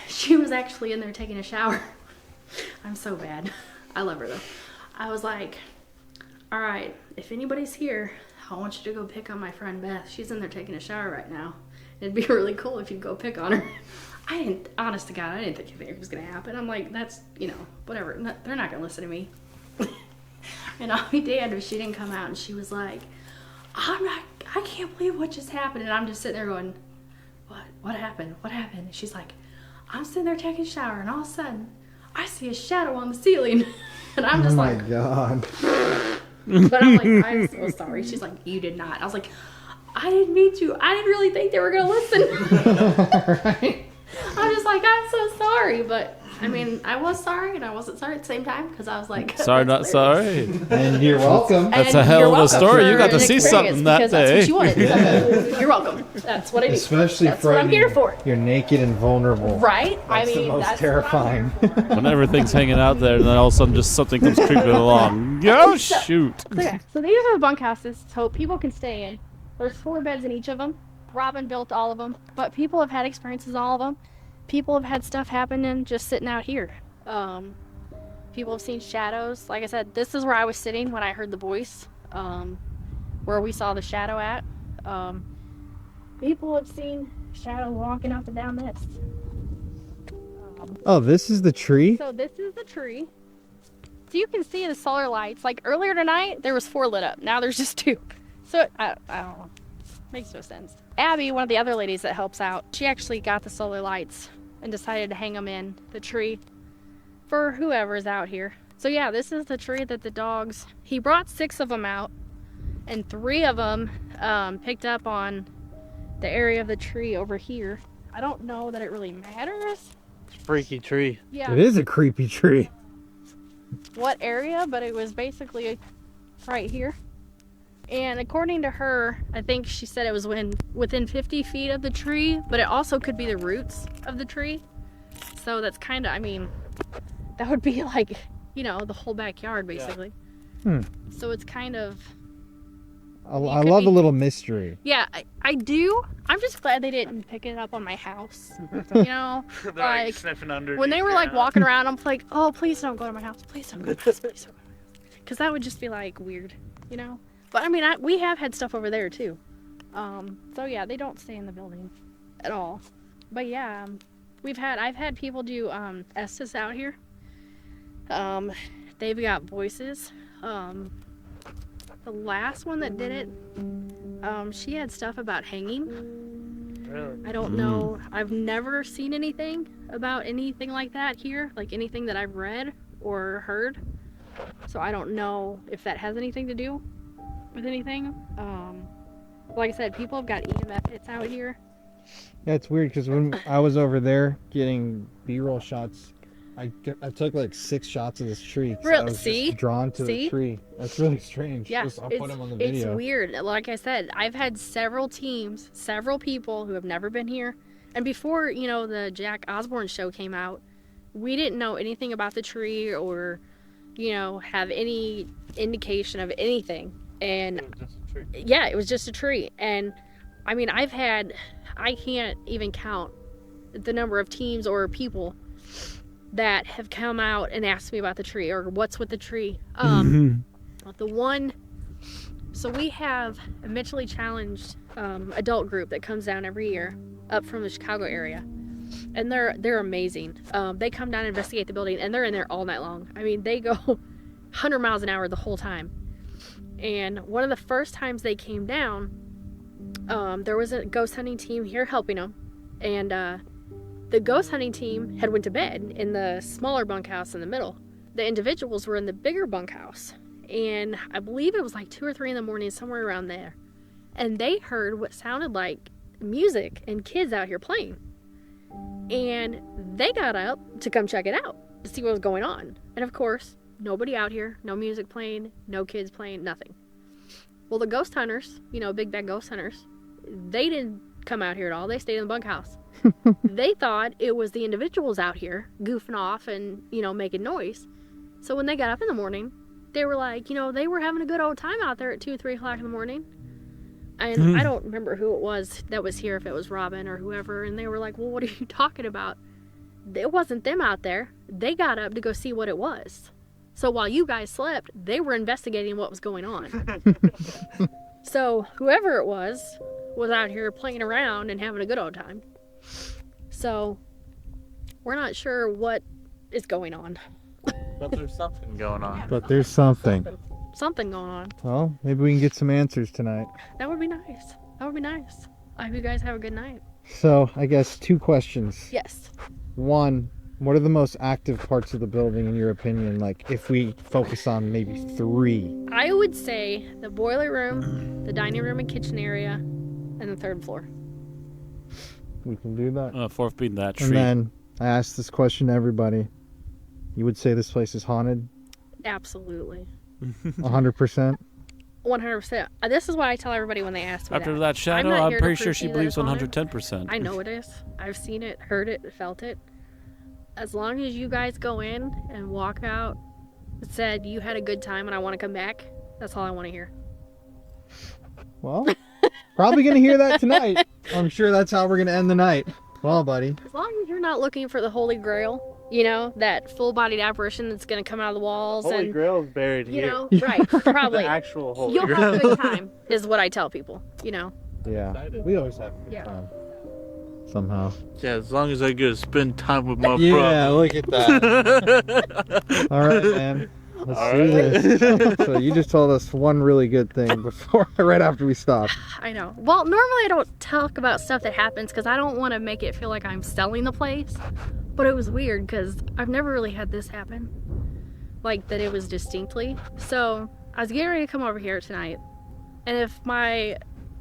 She was actually in there taking a shower. I'm so bad. I love her though. I was like, all right, if anybody's here, I want you to go pick on my friend Beth. She's in there taking a shower right now. It'd be really cool if you'd go pick on her. I didn't, honest to God, I didn't think it was going to happen. I'm like, that's, you know, whatever. No, they're not going to listen to me. And all we did was she didn't come out and she was like, I can't believe what just happened. And I'm just sitting there going, what happened? What happened? And she's like, I'm sitting there taking a shower and all of a sudden I see a shadow on the ceiling. And I'm just like, Oh my god. but I'm like, I'm so sorry. She's like, you did not. I was like, I didn't mean to. I didn't really think they were going to listen. Right. I'm just like, I'm so sorry. But I mean, I was sorry and I wasn't sorry at the same time because I was like, Sorry, not "That's sorry. And you're welcome. That's And a hell you're of a welcome story. for You got to an see something experience that because day. That's what you wanted. So, you're welcome. That's what I do. Especially That's what I'm here for. You're naked and vulnerable. Right? That's the most that's terrifying. When everything's hanging out there, and then all of a sudden just something comes creeping along. Oh, shoot. Okay, so these are the bunkhouses, so people can stay in. There's 4 beds in each of them. Robin built all of them, but people have had experiences in all of them. People have had stuff happening just sitting out here. People have seen shadows. Like I said, this is where I was sitting when I heard the voice, where we saw the shadow at. People have seen shadows walking up and down this. Oh, this is the tree? So this is the tree. So you can see the solar lights. Like earlier tonight, there was 4 lit up. Now there's just 2. So I don't know. Makes no sense. Abby, one of the other ladies that helps out, she actually got the solar lights and decided to hang them in the tree for whoever's out here. So yeah, this is the tree that the dogs, he brought 6 of them out and 3 of them picked up on the area of the tree over here. I don't know that it really matters. Freaky tree. Yeah. It is a creepy tree. What area, but it was basically right here. And according to her, I think she said it was within 50 feet of the tree, but it also could be the roots of the tree. So that's kind of, I mean, that would be like, you know, the whole backyard basically. Yeah. So it's kind of... I love a little mystery. Yeah, I do. I'm just glad they didn't pick it up on my house. You know? like sniffing under. when they were like walking around, I'm like, oh, please don't go to my house. Please don't go to my house. Please don't go to my house. Because that would just be like weird, you know? But I mean, we have had stuff over there too. So yeah, they don't stay in the building at all. But yeah, I've had people do Estes out here. They've got voices. The last one that did it, she had stuff about hanging. Really? I don't know. I've never seen anything about anything like that here, like anything that I've read or heard. So I don't know if that has anything to do with anything. Like I said, people have got EMF hits out here. Yeah, it's weird because when I was over there getting B-roll shots, I took like 6 shots of this tree. So Really? I was See? just drawn to the tree. That's really strange. Yeah, I'll put them on the video. It's weird. Like I said, I've had several teams, several people who have never been here. And before, you know, the Jack Osborne show came out, we didn't know anything about the tree or, you know, have any indication of anything. And yeah, it was just a tree. And I mean, I can't even count the number of teams or people that have come out and asked me about the tree or what's with the tree. So we have a mentally challenged adult group that comes down every year up from the Chicago area, and they're amazing. They come down and investigate the building, and they're in there all night long. I mean, they go 100 miles an hour the whole time. And one of the first times they came down, there was a ghost hunting team here helping them, and the ghost hunting team had went to bed in the smaller bunkhouse in the middle. The individuals were in the bigger bunkhouse, and I believe it was like 2 or 3 in the morning, somewhere around there. And they heard what sounded like music and kids out here playing. And they got up to come check it out to see what was going on. And of course, nobody out here, no music playing, no kids playing, nothing. Well, the ghost hunters, you know, big bad ghost hunters, they didn't come out here at all. They stayed in the bunkhouse. They thought it was the individuals out here goofing off and, you know, making noise. So when they got up in the morning, they were like, you know, they were having a good old time out there at 2, 3 o'clock in the morning. And I don't remember who it was that was here, if it was Robin or whoever. And they were like, well, what are you talking about? It wasn't them out there. They got up to go see what it was. So while you guys slept, they were investigating what was going on. So whoever it was out here playing around and having a good old time. So we're not sure what is going on. But there's something going on. But there's something. Something going on. Well, maybe we can get some answers tonight. That would be nice. That would be nice. I hope you guys have a good night. So, I guess 2 questions. Yes. 1, what are the most active parts of the building in your opinion? Like, if we focus on maybe 3. I would say the boiler room, the dining room and kitchen area, and the 3rd floor. We can do that. 4th being that tree. And then I asked this question to everybody. You would say this place is haunted? Absolutely. 100%? 100%. This is what I tell everybody when they ask me After that shadow, not I'm here to pretty prove sure to she you that believes it's haunted. 110%. I know it is. I've seen it, heard it, felt it. As long as you guys go in and walk out and said you had a good time and I want to come back, that's all I want to hear. Well, probably going to hear that tonight. I'm sure that's how we're going to end the night. Well, buddy. As long as you're not looking for the Holy Grail, you know, that full-bodied apparition that's going to come out of the walls Holy and, Grail is buried you here. know, right, probably. The actual Holy You'll Grail. have a good time, is what I tell people, you know. Yeah, we always have a good Yeah. time. Somehow. Yeah, as long as I get to spend time with my Yeah, brother. look at that. All right, man. Let's do this. So you just told us one really good thing before, right after we stopped. I know. Well, normally I don't talk about stuff that happens because I don't want to make it feel like I'm selling the place. But it was weird because I've never really had this happen. Like that it was distinctly. So I was getting ready to come over here tonight. And if my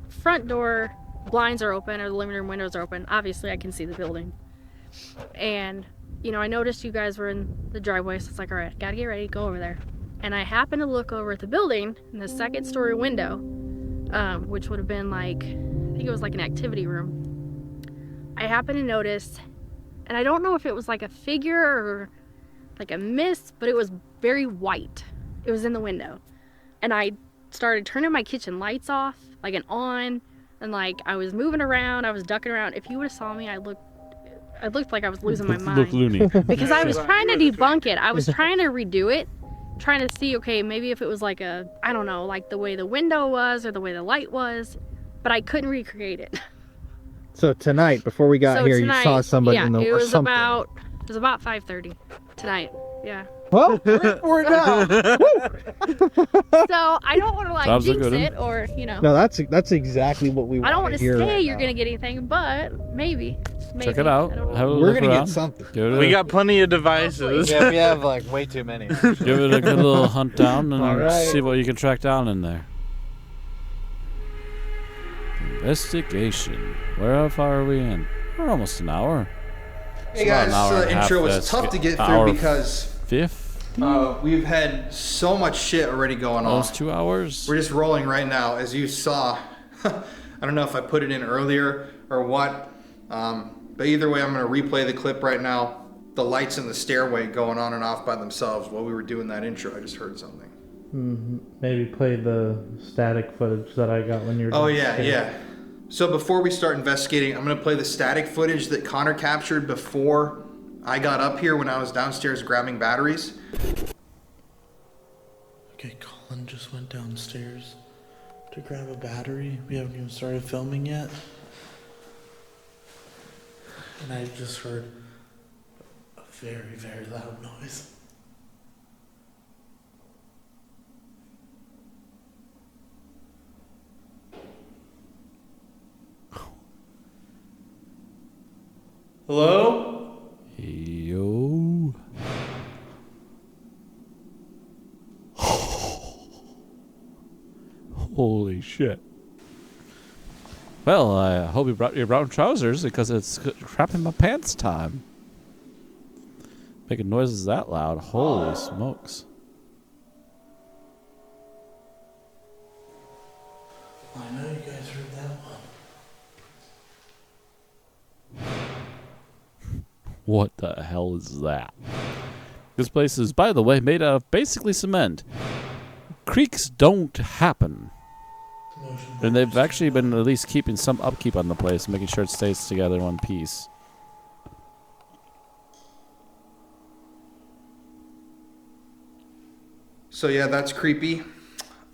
front door blinds are open or the living room windows are open, obviously I can see the building. And, you know, I noticed you guys were in the driveway, so it's like, all right, gotta get ready, go over there. And I happened to look over at the building in the second story window, which would have been like, I think it was like an activity room. I happened to notice, and I don't know if it was like a figure or like a mist, but it was very white. It was in the window. And I started turning my kitchen lights off, like an on, and like I was moving around, I was ducking around. If you would have saw me, I looked like I was losing my mind. Look loony. Because I was trying to debunk it. I was trying to redo it, trying to see, okay, maybe if it was like a, I don't know, like the way the window was or the way the light was, but I couldn't recreate it. So tonight, before we got So here, tonight, you saw somebody yeah, in the it or was something. about 5:30 tonight. Yeah. Well, we're now. So I don't want to like Jobs are jinx good, huh? it or, you know. No, that's exactly what we want I don't want to hear say right you're now. gonna get anything, but maybe. Check it out. I don't know. Have a We're look gonna around. get something. Give it We a, got plenty of devices. Yeah, we have like way too many. give it a good little hunt down and All right. see what you can track down in there. Investigation. Where far are we in? We're almost an hour. Hey It's about guys, an hour and a the half. intro was That's tough to get hour through because Fifth? we've had so much shit already going on. Almost 2 hours. We're just rolling right now, as you saw. I don't know if I put it in earlier or what, but either way, I'm going to replay the clip right now. The lights in the stairway going on and off by themselves while we were doing that intro. I just heard something. Maybe play the static footage that I got when you were Oh doing yeah, the yeah. So before we start investigating, I'm going to play the static footage that Connor captured before I got up here when I was downstairs grabbing batteries. Okay, Colin just went downstairs to grab a battery. We haven't even started filming yet. And I just heard a very, very loud noise. Hello? Yo. Holy shit. Well, I hope you brought your brown trousers because it's crap in my pants time. Making noises that loud. Holy smokes. I know you guys heard that one. What the hell is that? This place is, by the way, made out of basically cement. Creeks don't happen. And they've actually been at least keeping some upkeep on the place, making sure it stays together in one piece. So yeah, that's creepy.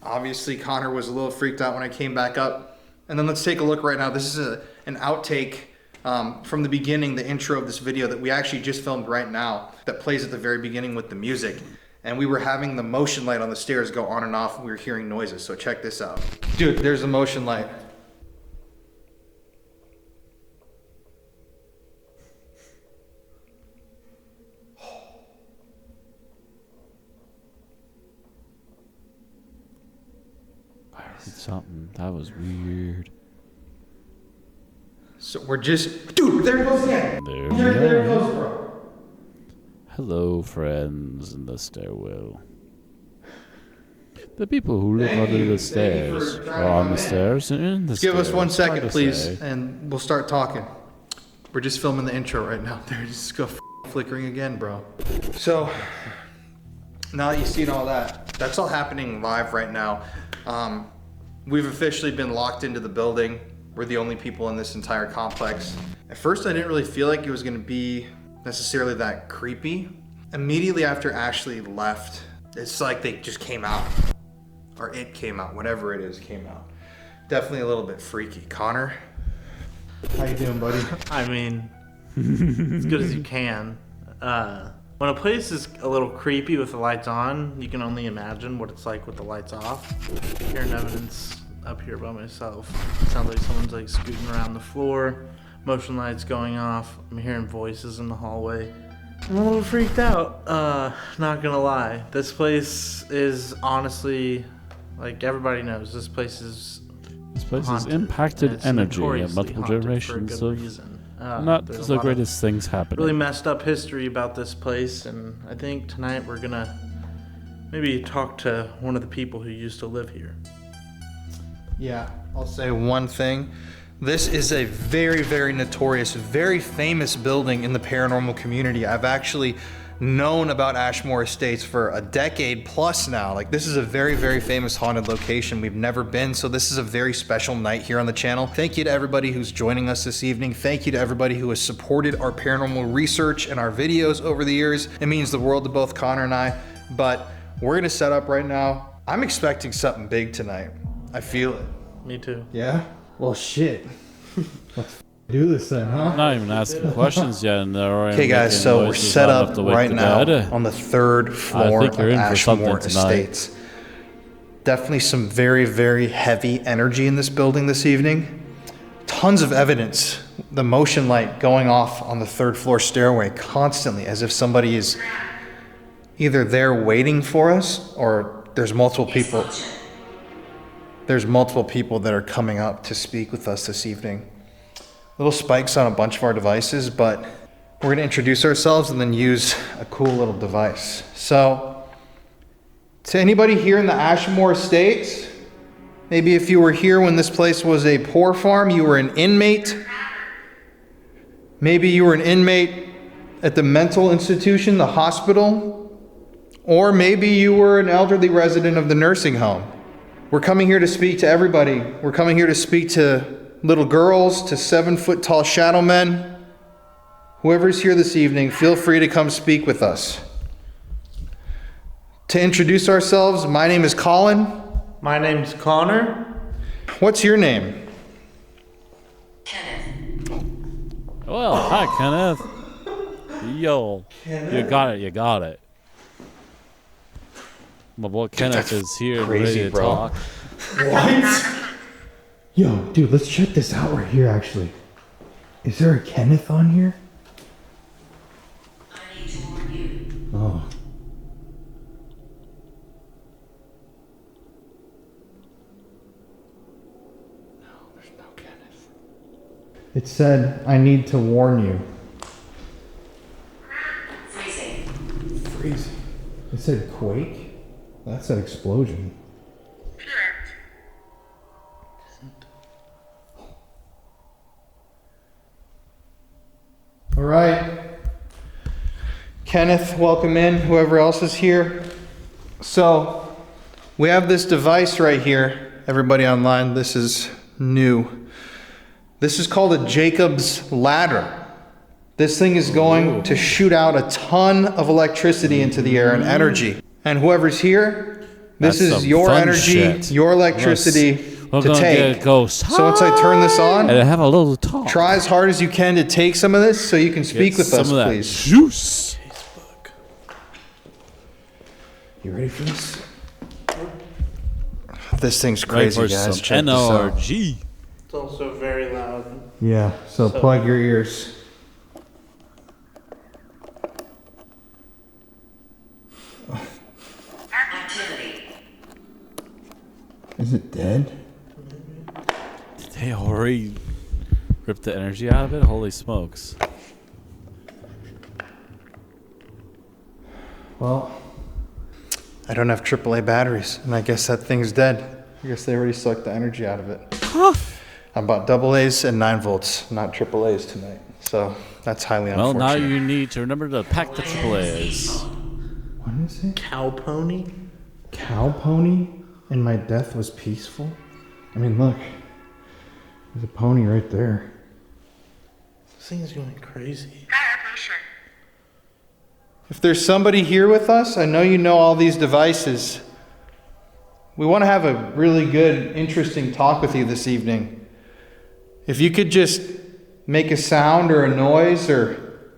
Obviously, Connor was a little freaked out when I came back up. And then let's take a look right now. This is an outtake from the beginning, the intro of this video that we actually just filmed right now that plays at the very beginning with the music. And we were having the motion light on the stairs go on and off, and we were hearing noises. So check this out. Dude, there's the motion light. I heard something. That was weird. So we're just... Dude, there it goes again. There it goes, bro. Hello, friends in the stairwell. The people who live under the stairs, or on the stairs, and in the stairs. Give us 1 second, hard to please, say. and we'll start talking. We're just filming the intro right now. There, just go flickering again, bro. So, now that you've seen all that, that's all happening live right now. We've officially been locked into the building. We're the only people in this entire complex. At first, I didn't really feel like it was gonna be necessarily that creepy. Immediately after Ashley left, it's like they just came out. Or it came out, whatever it is came out. Definitely a little bit freaky. Connor, how you doing, buddy? I mean, as good as you can. When a place is a little creepy with the lights on, you can only imagine what it's like with the lights off. Hearing evidence up here by myself. It sounds like someone's like scooting around the floor, motion lights going off. I'm hearing voices in the hallway. I'm a little freaked out, not gonna lie. This place is honestly, like everybody knows, this place has impacted It's energy and notoriously multiple haunted generations for a of good reason. not There's a the lot of greatest things happening. really messed up history about this place, and I think tonight we're gonna maybe talk to one of the people who used to live here. Yeah, I'll say one thing. This is a very, very notorious, very famous building in the paranormal community. I've actually known about Ashmore Estates for a decade plus now. Like, this is a very, very famous haunted location. We've never been, so this is a very special night here on the channel. Thank you to everybody who's joining us this evening. Thank you to everybody who has supported our paranormal research and our videos over the years. It means the world to both Connor and I, but we're gonna set up right now. I'm expecting something big tonight. I feel it. Me too. Yeah? Well, shit. Let's do this then, huh? I'm not even asking questions yet, and they're already Okay, guys, making so we're noises set loud enough up to wake right the now dead. on the 3rd floor think of you're in for something Ashmore tonight. Estates. Definitely some very, very heavy energy in this building this evening. Tons of evidence. The motion light going off on the 3rd floor stairway constantly, as if somebody is either there waiting for us, or there's multiple people. There's multiple people that are coming up to speak with us this evening. Little spikes on a bunch of our devices, but we're gonna introduce ourselves and then use a cool little device. So, to anybody here in the Ashmore Estates, maybe if you were here when this place was a poor farm, you were an inmate. Maybe you were an inmate at the mental institution, the hospital, or maybe you were an elderly resident of the nursing home. We're coming here to speak to everybody. We're coming here to speak to little girls, to 7-foot tall shadow men. Whoever's here this evening, feel free to come speak with us. To introduce ourselves, my name is Colin. My name's Connor. What's your name? Well, hi, Kenneth. Yo, you got it. My boy Kenneth is here and crazy, ready to bro. talk. What? Yo, dude, let's check this out right here, actually. Is there a Kenneth on here? I need to warn you. Oh. No, there's no Kenneth. It said, I need to warn you. Freezing. Freezing. It said quake? That said explosion. Correct. All right. Kenneth, welcome in. Whoever else is here. So, we have this device right here. Everybody online, this is new. This is called a Jacob's ladder. This thing is going to shoot out a ton of electricity into the air and energy. And whoever's here, this That's is some your fun energy, shit. your electricity We're to gonna take. get ghost. So once I turn this on, And have a little talk. try as hard as you can to take some of this so you can speak Get with some us, of that please. juice. You ready for this? This thing's Ready crazy, for guys. some Check this out. NRG. It's also very loud. Yeah, so plug your ears. Activity. Is it dead? They already Rip the energy out of it? Holy smokes. Well, I don't have AAA batteries, and I guess that thing's dead. I guess they already sucked the energy out of it. I bought AA's and 9 volts, not AAA's tonight. So that's highly Well, unfortunate. now you need to remember to pack the AAAs. What is it? Cow pony? Cow pony? And my death was peaceful? I mean, look. There's a pony right there. This thing's going crazy. If there's somebody here with us, I know you know all these devices. We want to have a really good, interesting talk with you this evening. If you could just make a sound or a noise or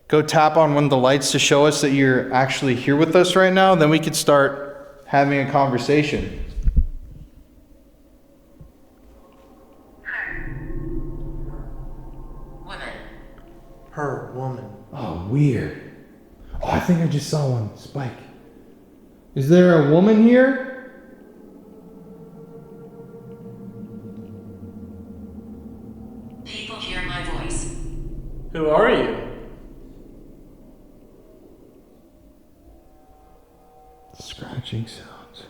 go tap on one of the lights to show us that you're actually here with us right now, then we could start having a conversation. Woman. Her woman. Oh, weird. Oh, I think I just saw one. Spike. Is there a woman here? People hear my voice. Who are you? Scratching sounds.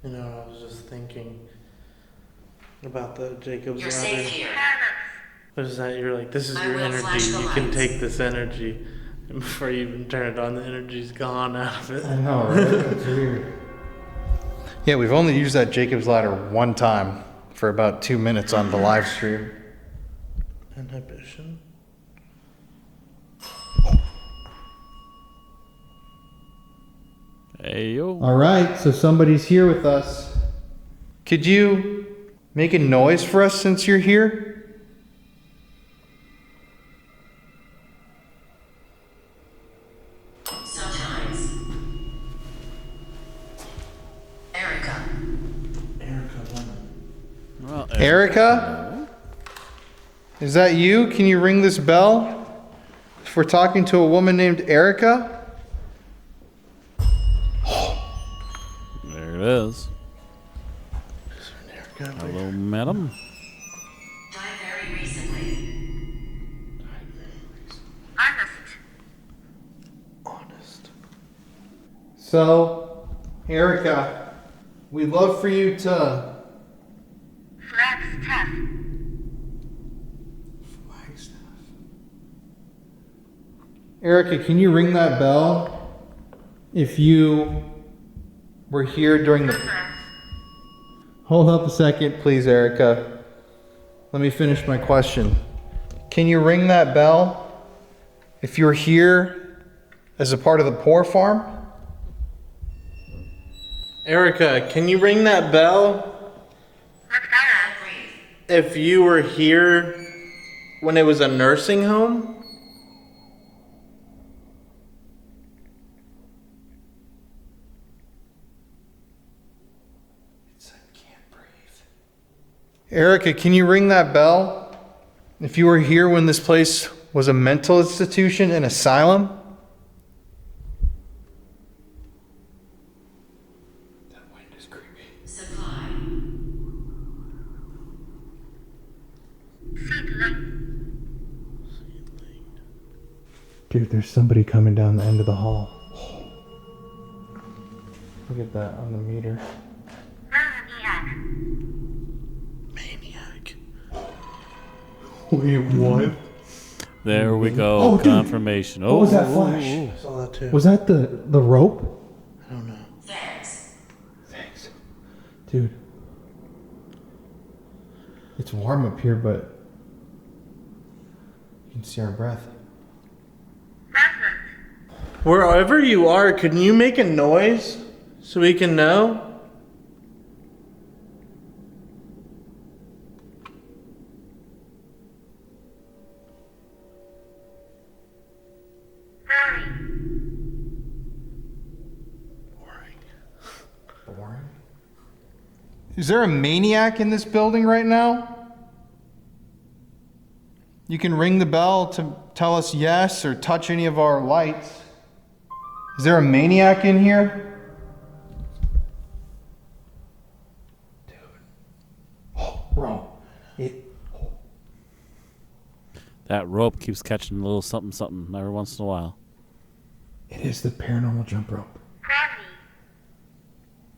You know, I was just thinking about the Jacob's You're ladder. safe here. What is that? You're like, this is I your will flash energy. the You can lights. take this energy. And before you even turn it on, the energy's gone out of it. I know, right? That's weird. Yeah, we've only used that Jacob's ladder one time for about 2 minutes on the live stream. Inhibition? Hey, yo. All right, so somebody's here with us. Could you make a noise for us since you're here? Sometimes. Erica. Erica woman. Well, Erica? Is that you? Can you ring this bell? If we're talking to a woman named Erica? There it is. Erica. Hello, madam. Died very recently. Honest. So, Erica, we'd love for you to... Erica, can you ring that bell if you were here during the... Hold up a second, please, Erica. Let me finish my question. Can you ring that bell if you're here as a part of the poor farm? Erica, can you ring that bell if you were here when it was a nursing home? Erica, can you ring that bell if you were here when this place was a mental institution, an asylum? That wind is creepy. Supply. Dude, there's somebody coming down the end of the hall. Look at that on the meter. Maniac. Wait, what? There we go. Oh, dude. Confirmation. Oh, What was that flash? I saw that too. Was that the rope? I don't know. Thanks. Thanks. Dude. It's warm up here, but you can see our breath. Wherever you are, can you make a noise so we can know? Boring. Is there a maniac in this building right now? You can ring the bell to tell us yes or touch any of our lights. Is there a maniac in here? Bro, it. That rope keeps catching a little something something every once in a while. It is the paranormal jump rope.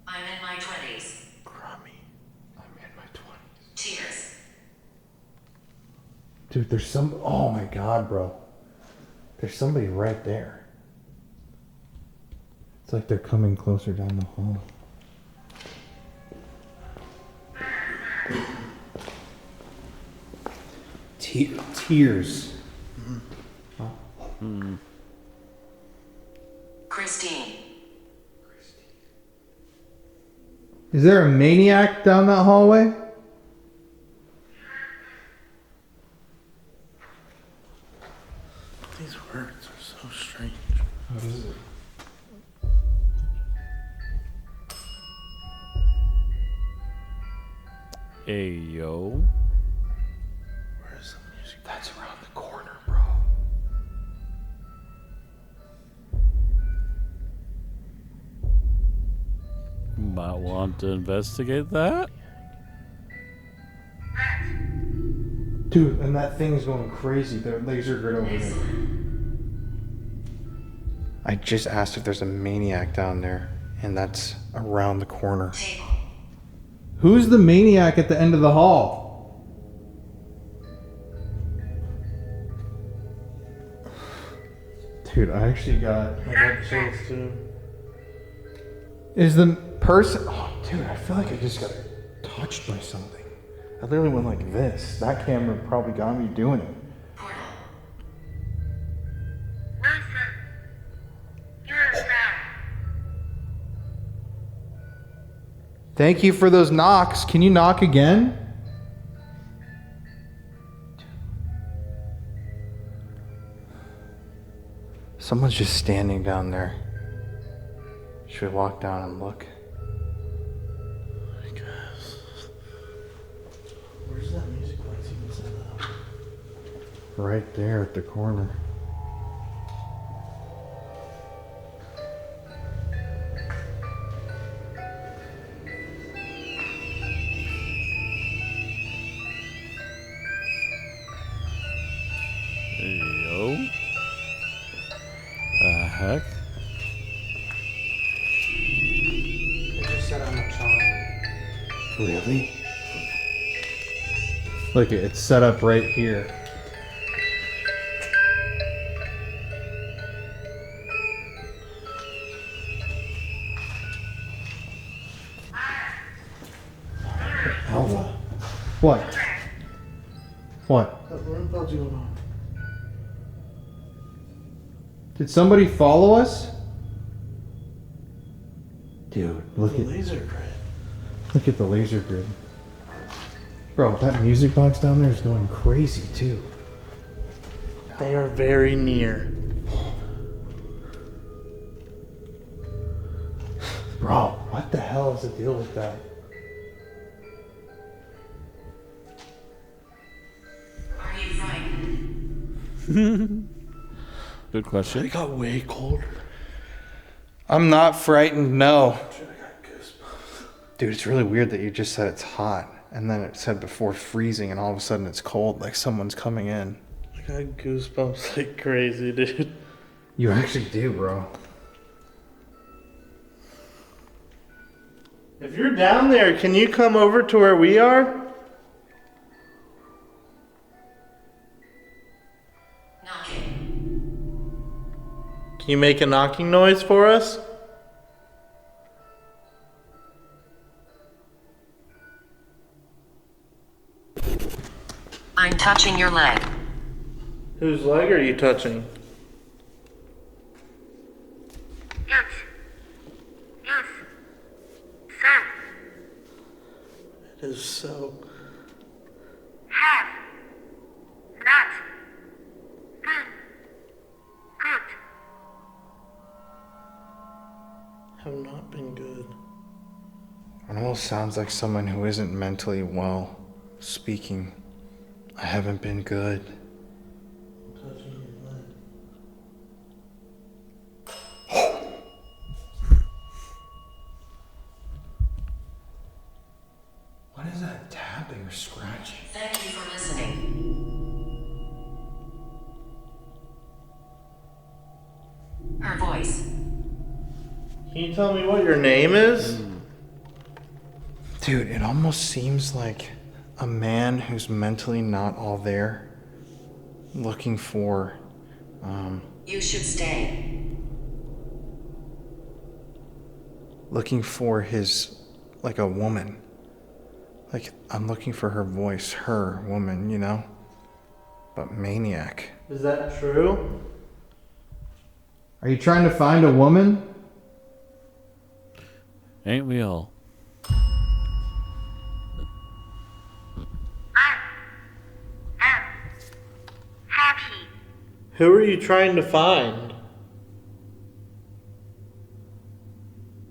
I'm in my 20s. Crummy. I'm in my 20s. Cheers. Dude, there's some. Oh my god, bro. There's somebody right there. It's like they're coming closer down the hall. Tears. Christine. Is there a maniac down that hallway? These words are so strange. What is it? Ayo. Where's the music? That's around the corner, bro. Might want to investigate that. Dude, and that thing's going crazy. The laser grid over there. I just asked if there's a maniac down there, and that's around the corner. Table. Who's the maniac at the end of the hall? Dude, I actually got. I got chills too. Is the person. Oh, dude, I feel like I just got touched by something. I literally went like this. That camera probably got me doing it. Portal. Thank you for those knocks. Can you knock again? Someone's just standing down there. Should we walk down and look? I guess. Where's that music box even set up? Right there at the corner. Ayo. The heck? It just said I'm a child. Really? Look, it's set up right here. Alva. What? What? What the hell's going on? Did somebody follow us? Dude, look The at laser grid. look at the laser grid. Bro, that music box down there is going crazy too. They are very near. Bro, what the hell is the deal with that? Are you frightened? Good question. It got way colder. I'm not frightened, no. Dude, I got goosebumps. Dude, it's really weird that you just said it's hot and then it said before freezing and all of a sudden it's cold, like someone's coming in. I got goosebumps like crazy, dude. You actually do, bro. If you're down there, can you come over to where we are? Knocking. Can you make a knocking noise for us? I'm touching your leg. Whose leg are you touching? Yes. Yes. Sir. It is so. Have. Not. Been. Good. Have not been good. It almost sounds like someone who isn't mentally well speaking. I haven't been good. Touching your leg. What is that tap? they were scratching. Thank you for listening. Her voice. Can you tell me what your name is? Dude, it almost seems like a man who's mentally not all there, looking for, You should stay. looking for his, like a woman. Like, I'm looking for her voice, her woman, you know? But maniac. Is that true? Are you trying to find a woman? Ain't we all? am happy. Who are you trying to find?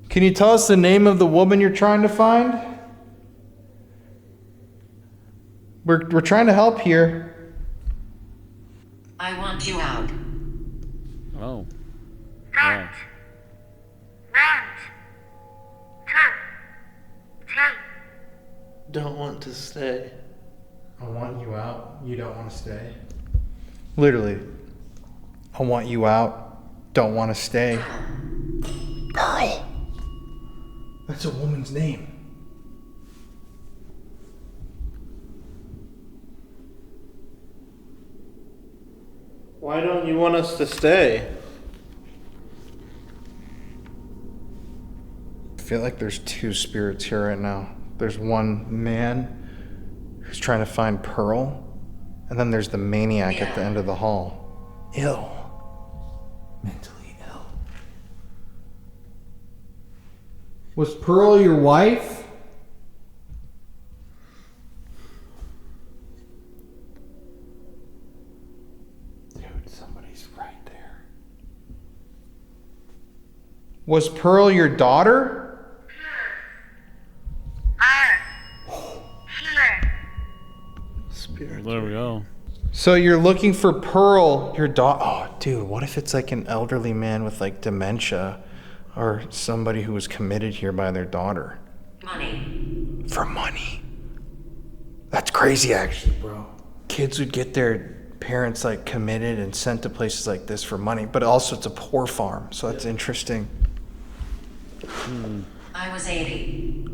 Can you tell us the name of the woman you're trying to find? We're trying to help here. I want you out. Oh. Want. Want. To. Take. Don't want to stay. I want you out. You don't want to stay. Literally. I want you out. Don't want to stay. Pearl. That's a woman's name. Why don't you want us to stay? I feel like there's two spirits here right now. There's one man who's trying to find Pearl, and then there's the maniac at the end of the hall. Ill. Mentally ill. Was Pearl your wife? Dude, somebody's right there. Was Pearl your daughter? Here. Spirit. There we go. So you're looking for Pearl, Your daughter. Oh, dude, what if it's like an elderly man with like dementia or somebody who was committed here by their daughter? Money. For money. That's crazy, actually, bro. Kids would get their parents like committed and sent to places like this for money, but also it's a poor farm, so that's interesting. I was 80.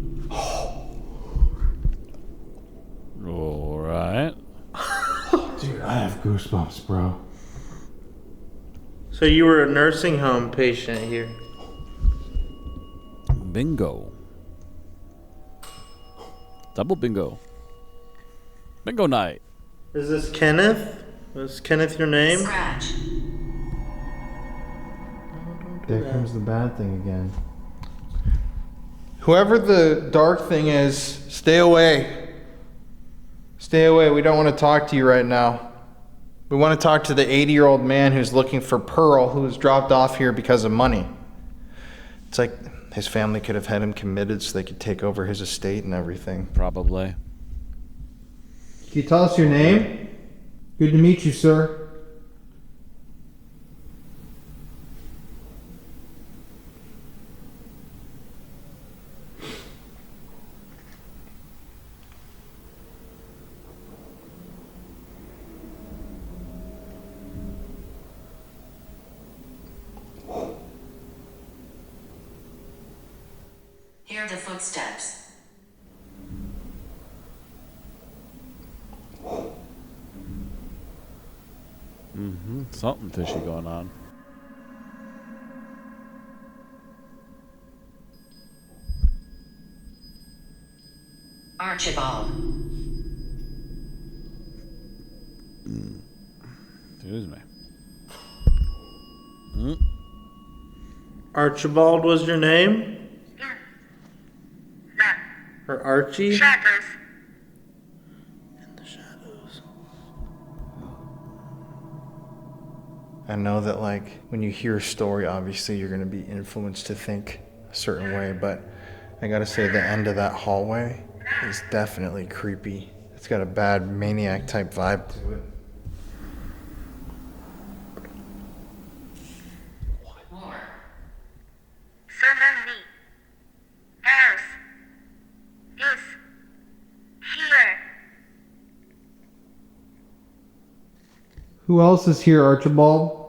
All right. Dude, I have goosebumps, bro. So you were a nursing home patient here. Bingo. Double bingo. Bingo night. Is this Kenneth? Is Kenneth your name? Scratch. There comes the bad thing again. Whoever the dark thing is, stay away. Stay away. We don't want to talk to you right now. We want to talk to the 80-year-old man who's looking for Pearl, who was dropped off here because of money. It's like his family could have had him committed so they could take over his estate and everything. Probably. Can you tell us your name? Good to meet you, sir. Hear the footsteps. Something fishy going on. Archibald. Excuse me. Archibald was your name? No. Or Archie? Shadows. In the shadows. I know that, like, when you hear a story, obviously you're going to be influenced to think a certain way, but I gotta say, the end of that hallway is definitely creepy. It's got a bad maniac type vibe to it. More. Someone else is here. Who else is here, Archibald?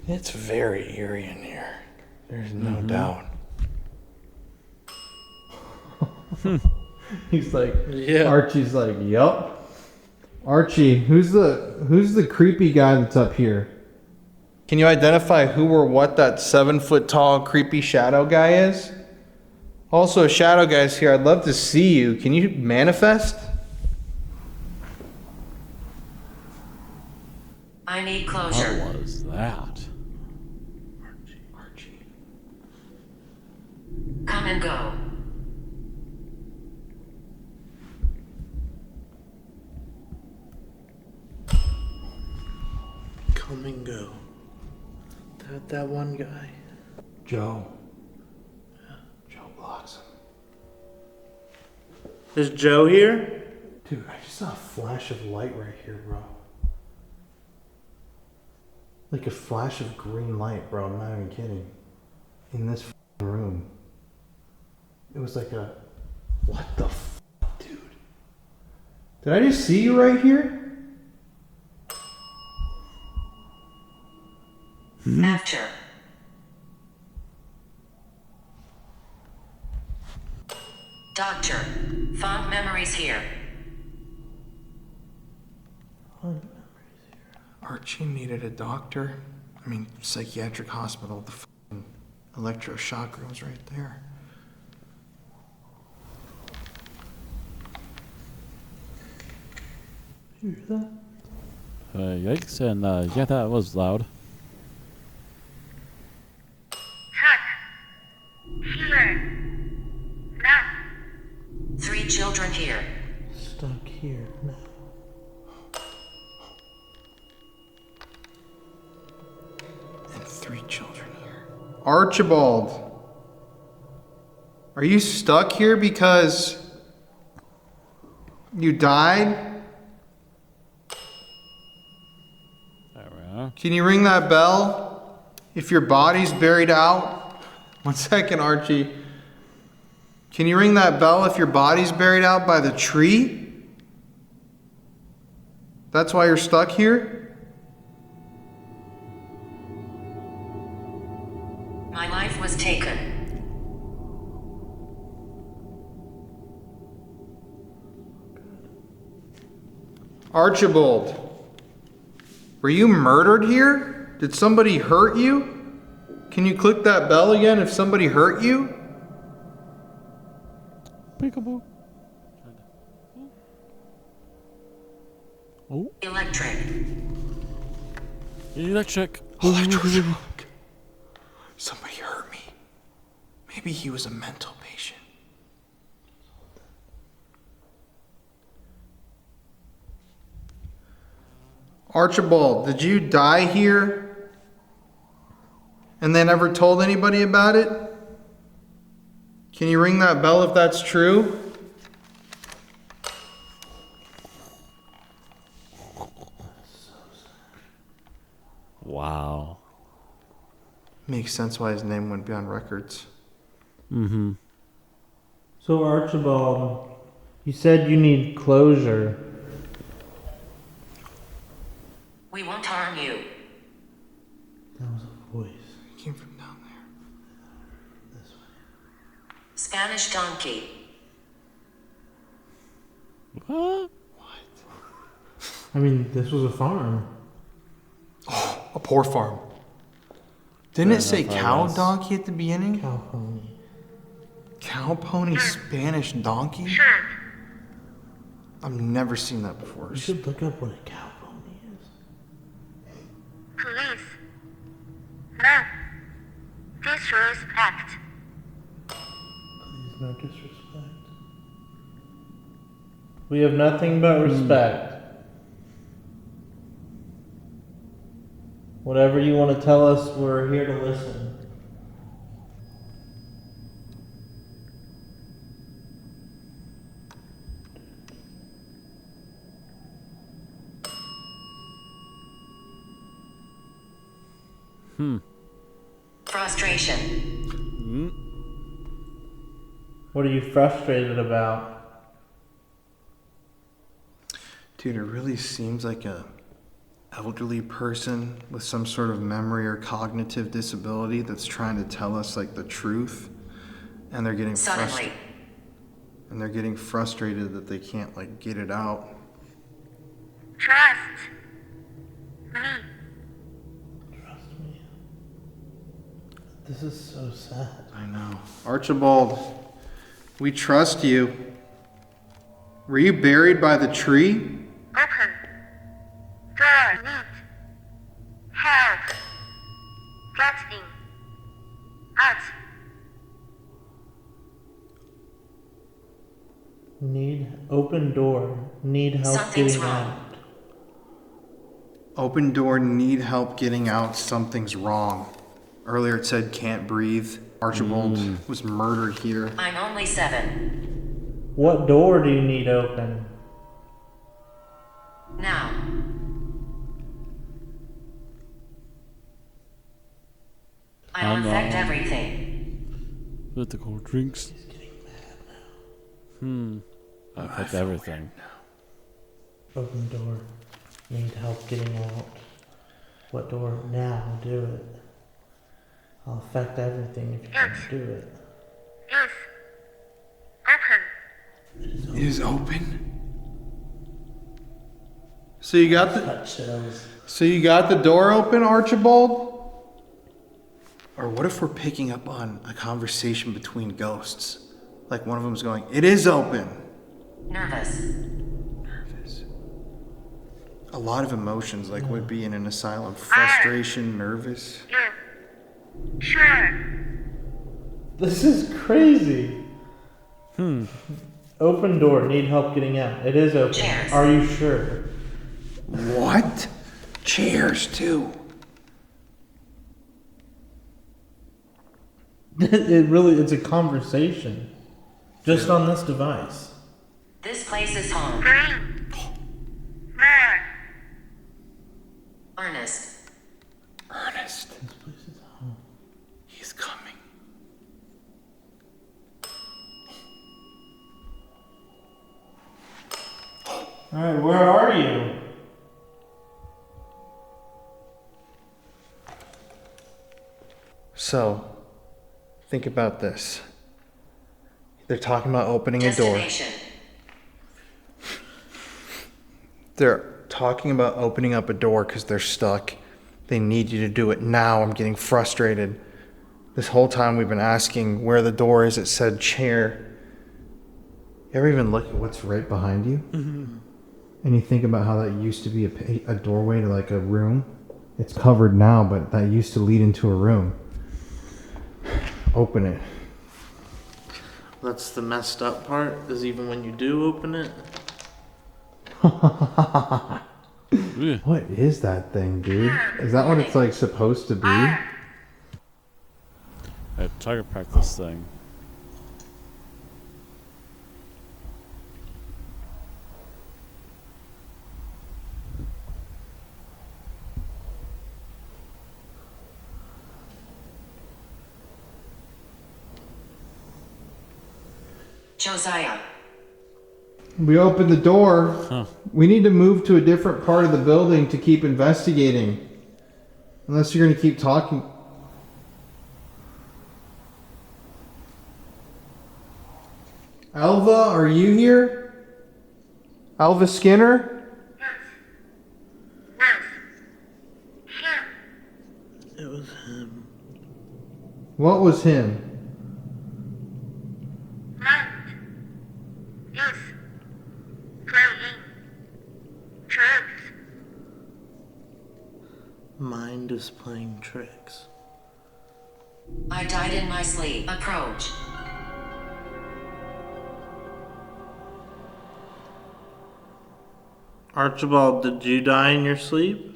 It's very eerie in here. There's no doubt. He's like, Yeah. Archie's like, yup. Archie, who's the creepy guy that's up here? Can you identify who or what that 7-foot tall creepy shadow guy is? Also, a shadow guy's here. I'd love to see you. Can you manifest? I need What closure. was that? Archie. Come and go. Come and go. That one guy. Joe. Joe blocks him. Is Joe here? Dude, I just saw a flash of light right here, bro. Like a flash of green light, bro. I'm not even kidding. In this room. It was like a... What the dude? Did I just see you right here? After. Doctor. Fond memories here. Archie needed a doctor. I mean, psychiatric hospital. The f***ing electroshock room's right there. Yikes, and yeah, that was loud. Tuck. Here. No. 3 children here. Stuck here. No. And 3 children here. Archibald. Are you stuck here because you died? There we are. Can you ring that bell? If your body's buried out? 1 second, Archie. Can you ring that bell if your body's buried out by the tree? That's why you're stuck here? My life was taken. Archibald. Were you murdered here? Did somebody hurt you? Can you click that bell again if somebody hurt you? Peekaboo. Oh, Electric. electric. Somebody hurt me. Maybe he was a mental patient. Archibald, did you die here? And they never told anybody about it? Can you ring that bell if that's true? Wow. Makes sense why his name wouldn't be on records. Mm-hmm. So Archibald, you said you need closure. We won't harm you. That was a voice. He came from down there. This way. Spanish donkey. What? I mean, this was a farm. A poor farm. Didn't Fair it say enough, I cow guess. donkey at the beginning? Cow pony. Cow pony Spanish donkey? Sure. I've never seen that before. You should look up what a cow pony is. Police. No. Disrespect. Please, no disrespect. We have nothing but respect. Whatever you want to tell us, we're here to listen. Frustration. What are you frustrated about? Dude, it really seems like a elderly person with some sort of memory or cognitive disability that's trying to tell us like the truth, and they're getting Suddenly. frustrated that they can't like get it out. Trust me. Trust me. This is so sad. I know. Archibald, we trust you. Were you buried by the tree? Open. Door. Need. Help. Get in. Out. Need open door. Need help Something's getting wrong. out. Open door, need help getting out, something's wrong. Earlier it said can't breathe. Archibald was murdered here. I'm only 7. What door do you need open? Now. I'll affect everything. Let the cold drinks. Affect everything. Open door. Need help getting out. What door? Now. Do it. I'll affect everything if you don't do it. Is. Open. It is open. So you got the That shows. door open, Archibald? Or what if we're picking up on a conversation between ghosts? Like one of them's going, "It is open." Nervous. Nervous. A lot of emotions, like would be in an asylum. Frustration, nervous. You. Sure. This is crazy. Open door. Need help getting out. It is open. Chairs. Are you sure? What? Chairs too. It's a conversation. Just on this device. This place is home. Green. Red. Ernest. Ernest, This place is home. he's coming. Alright, where are you? So, think about this. They're talking about opening a door. Destination. They're talking about opening up a door because they're stuck. They need you to do it now. I'm getting frustrated. This whole time we've been asking where the door is. It said chair. You ever even look at what's right behind you? And you think about how that used to be a doorway to like a room. It's covered now, but that used to lead into a room. Open it. That's the messed up part, is even when you do open it. Yeah. What is that thing, dude? Is that what it's like supposed to be? I target practice thing. Josiah. We opened the door. Huh. We need to move to a different part of the building to keep investigating. Unless you're going to keep talking. Alva, are you here? Alva Skinner? It was him. What was him? Mind is playing tricks. I died in my sleep. Approach. Archibald, did you die in your sleep?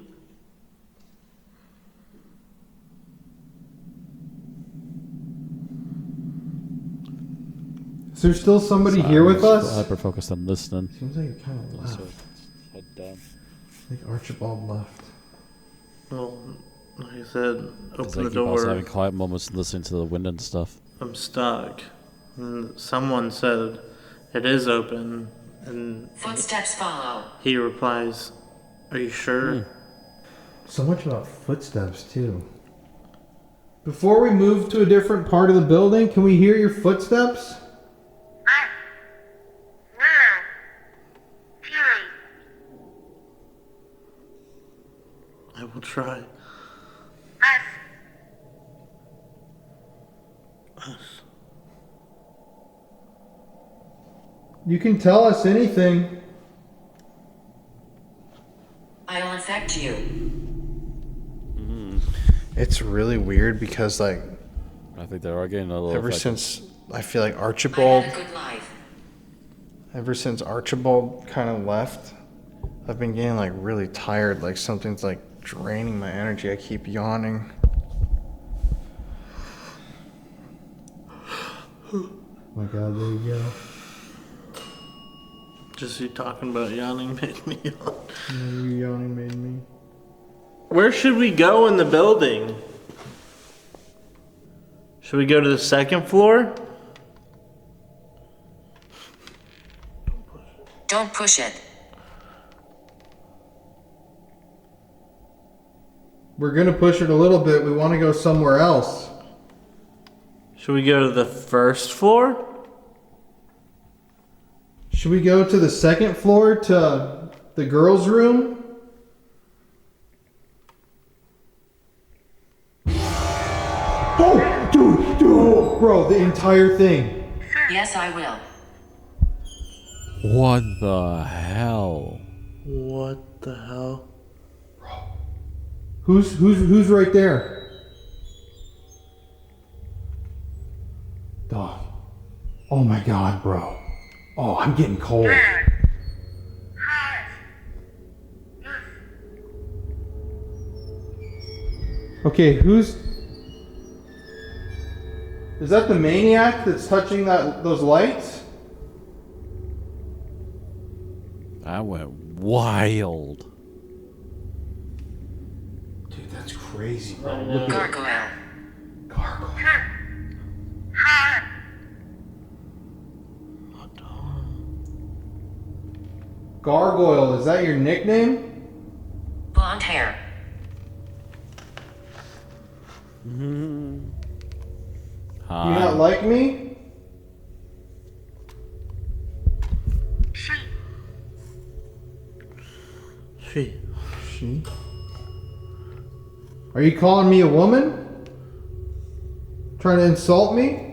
Is there still somebody Sorry, here with I'm us? hyper focused on listening. Seems like it kind of left. So, head down. Like Archibald left. Well, Like I said, Because open I the keep also door. having quiet moments and listening to the wind and stuff. I'm stuck. And someone said, it is open. And Footsteps follow. he replies, are you sure? So much about footsteps, too. Before we move to a different part of the building, can we hear your footsteps? I will try. You can tell us anything. I'll affect you. It's really weird because, like, I think they are getting a little. ever affected. since I feel like I Archibald, had a good life. ever since Archibald kind of left, I've been getting like really tired. Like something's like draining my energy. I keep yawning. Oh my god, there you go. Just you talking about yawning made me yawn. You yawning made me. Where should we go in the building? Should we go to the second floor? Don't push it. We're gonna push it a little bit. We want to go somewhere else. Should we go to the first floor? Should we go to the second floor to the girls' room? Oh, dude, bro, the entire thing. Yes, I will. What the hell? What the hell? Who's right there? Dog. Oh my god, bro. Oh, I'm getting cold. Okay, is that the maniac that's touching those lights? That went wild. Dude, that's crazy, bro. Look at Gargoyle. Gargoyle. Gargoyle, is that your nickname? Blonde hair. Do Hi. you not like me? She. She? Are you calling me a woman? Trying to insult me?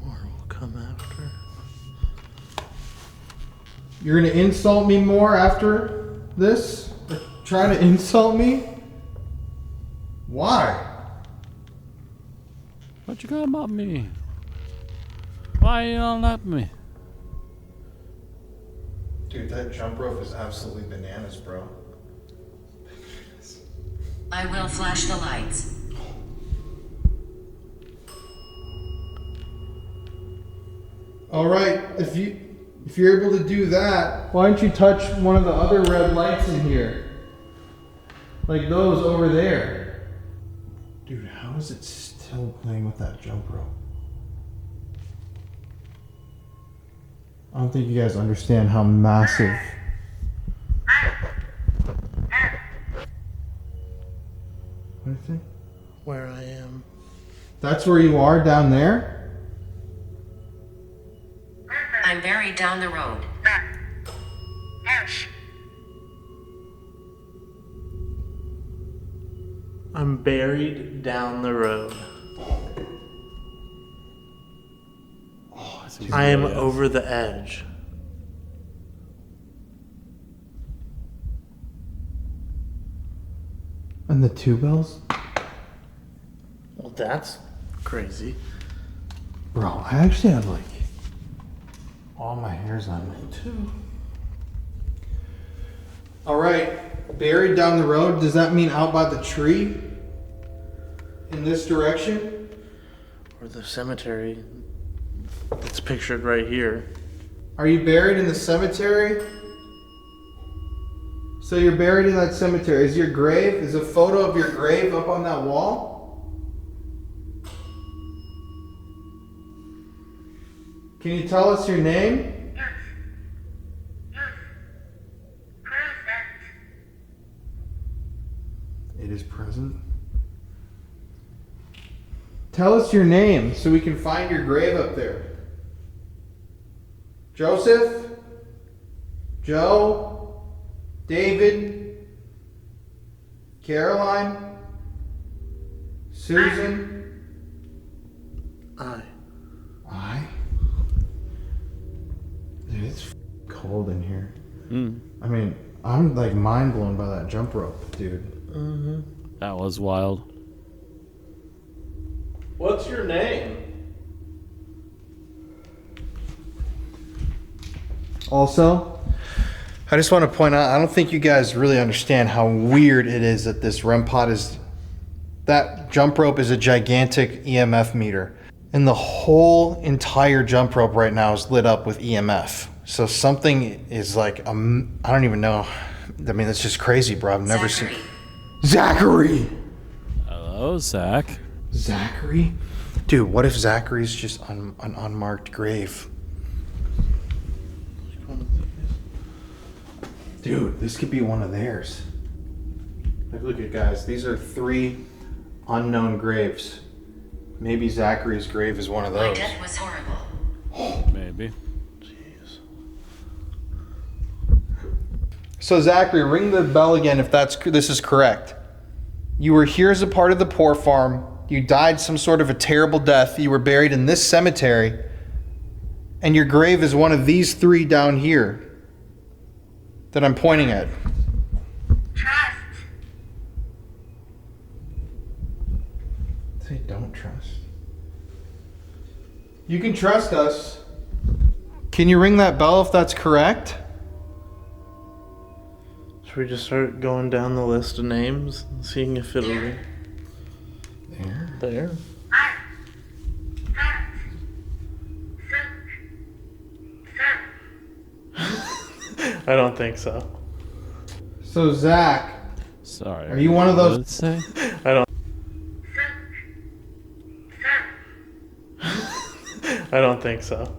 More will come after. You're gonna insult me more after this? Trying to insult me? Why? What you got about me? Why you yelling at me? Dude, that jump rope is absolutely bananas, bro. I will flash the lights. Alright, if you're able to do that, why don't you touch one of the other red lights in here? Like those over there. Dude, how is it still playing with that jump rope? I don't think you guys understand how massive. What do you think? Where I am. That's where you are down there? I'm buried down the road. I'm buried down the road. I am over the edge. And the two bells? Well, that's crazy. Bro, I actually have like all my hairs on me too. Alright, buried down the road, does that mean out by the tree? In this direction? Or the cemetery. It's pictured right here. Are you buried in the cemetery? So you're buried in that cemetery. Is your grave, is a photo of your grave up on that wall? Can you tell us your name? Yes. Yes. Present. It is present. Tell us your name so we can find your grave up there. Joseph? Joe? David? Caroline? Susan? I. Dude, it's cold in here. Mm. I mean, I'm like mind blown by that jump rope, dude. That was wild. What's your name? Also, I just want to point out, I don't think you guys really understand how weird it is that this REM pod is. That jump rope is a gigantic EMF meter. And the whole entire jump rope right now is lit up with EMF. So something is like, I don't even know. I mean, it's just crazy, bro. I've never seen. Zachary! Hello, Zach. Zachary? Dude, what if Zachary's just on an unmarked grave? Dude, this could be one of theirs. Like, look at guys. These are 3 unknown graves. Maybe Zachary's grave is one of My those. death was horrible. Maybe. Jeez. So Zachary, ring the bell again if this is correct. You were here as a part of the poor farm. You died some sort of a terrible death. You were buried in this cemetery. And your grave is one of these 3 down here that I'm pointing at. Trust. Say don't trust. You can trust us. Can you ring that bell if that's correct? Should we just start going down the list of names and seeing if it'll ring? There. There. I. That. Sir. I don't think so. So Zach, Sorry. Are you one of those- What did it say? I don't. I don't think so.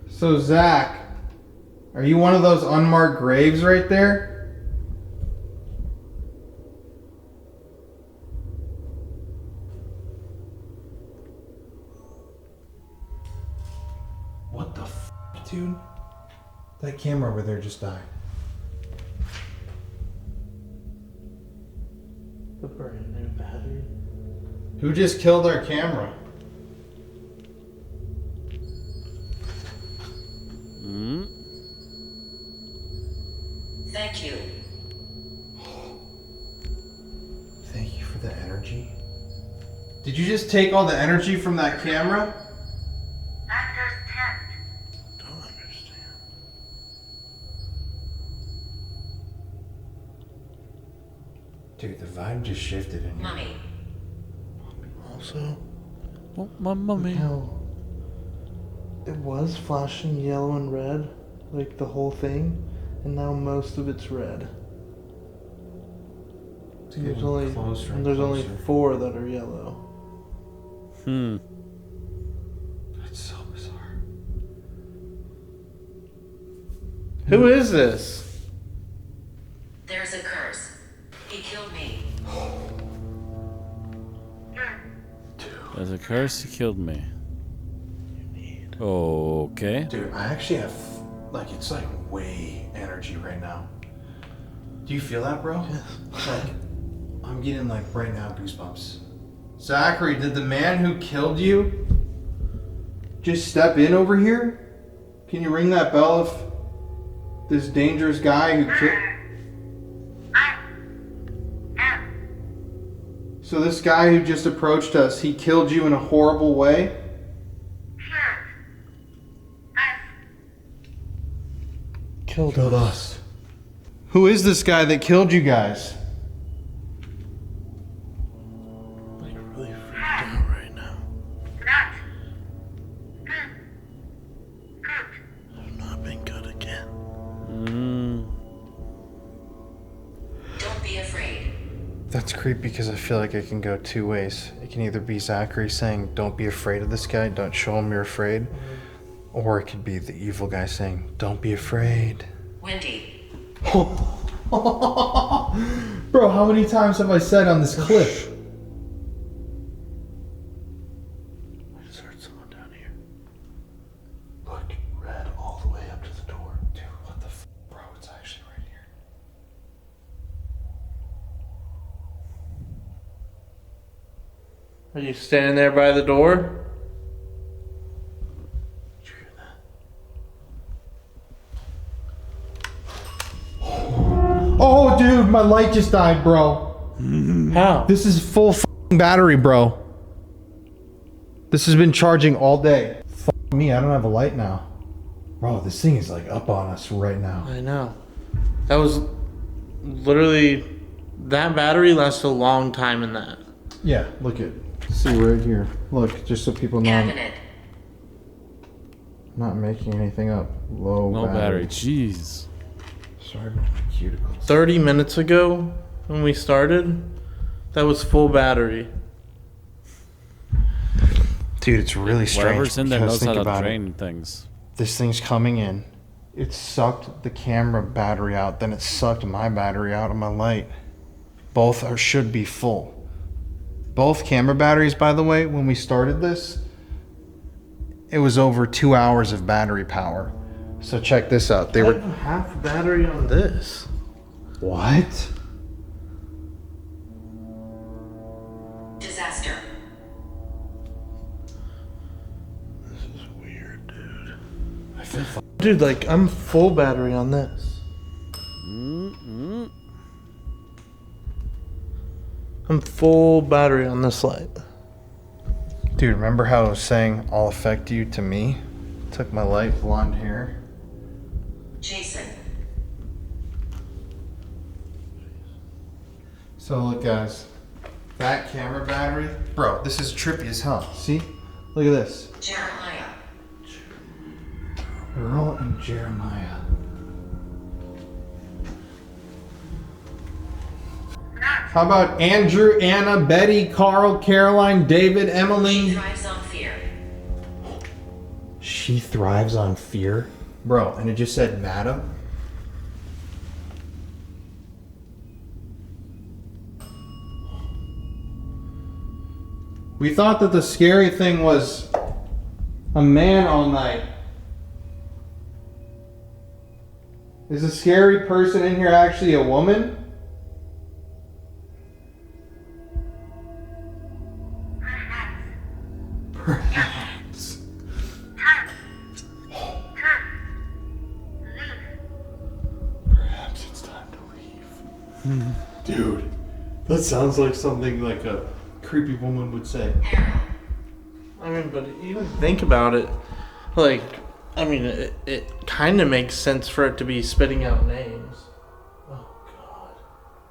so Zach, are you one of those unmarked graves right there? What the f, dude? That camera over there just died. The brand new battery. Who just killed our camera? Mm. Thank you. Thank you for the energy. Did you just take all the energy from that camera? Understand. Don't understand. Dude, the vibe just shifted in here. Mummy. Also, Oh, my mummy. how it was flashing yellow and red, like the whole thing, and now most of it's red. There's only closer and there's only closer. 4 that are yellow. Hmm. That's so bizarre. Who is this? There's a curse. He killed me. There's a curse. He killed me. Okay. Dude, I actually have, like, it's like way energy right now. Do you feel that, bro? Yes. Like, I'm getting, like, right now goosebumps. Zachary, did the man who killed you just step in over here? Can you ring that bell if this dangerous guy who killed... So this guy who just approached us, he killed you in a horrible way? Killed us. Who is this guy that killed you guys? Like really freaked out right now. I have That's creepy because I feel like it can go two ways. It can either be Zachary saying, don't be afraid of this guy, don't show him you're afraid. Or it could be the evil guy saying, don't be afraid. Wendy. Bro, how many times have I said on this clip? I just heard someone down here. Look, red all the way up to the door. Dude, what the bro, it's actually right here. Are you standing there by the door? Did you hear that? Oh, dude, my light just died, bro. How? This is full f***ing battery, bro. This has been charging all day. F*** me, I don't have a light now. Bro, this thing is like up on us right now. I know. That was literally, that battery lasted a long time in that. Yeah, look at. See right here. Look, just so people know I'm Cabinet. not making anything up. Low No battery. battery. Jeez. Sorry about my cuticles. 30 minutes ago, when we started, that was full battery. Dude, it's really strange. Whatever's in there because knows think how to about it. drain things. This thing's coming in. It sucked the camera battery out, then it sucked my battery out of my light. Both should be full. Both camera batteries, by the way, when we started this, it was over 2 hours of battery power. So check this out. They were half battery on this. What? Disaster. This is weird, dude. Dude, like, I'm full battery on this. I'm full battery on this light. Dude, remember how I was saying I'll affect you to me? Took my light blonde hair. Jason. So look, guys. That camera battery, bro. This is trippy as hell. See? Look at this. Jeremiah. Earl and Jeremiah. How about Andrew, Anna, Betty, Carl, Caroline, David, She Emily? thrives on fear. She thrives on fear. Bro, and it just said madam. We thought that the scary thing was a man all night. Is a scary person in here actually a woman? Perhaps. Perhaps it's time to leave. Dude, that sounds like something like a creepy woman would say. Harold. I mean, but even think about it. Like, I mean, it kind of makes sense for it to be spitting out names. Oh, God.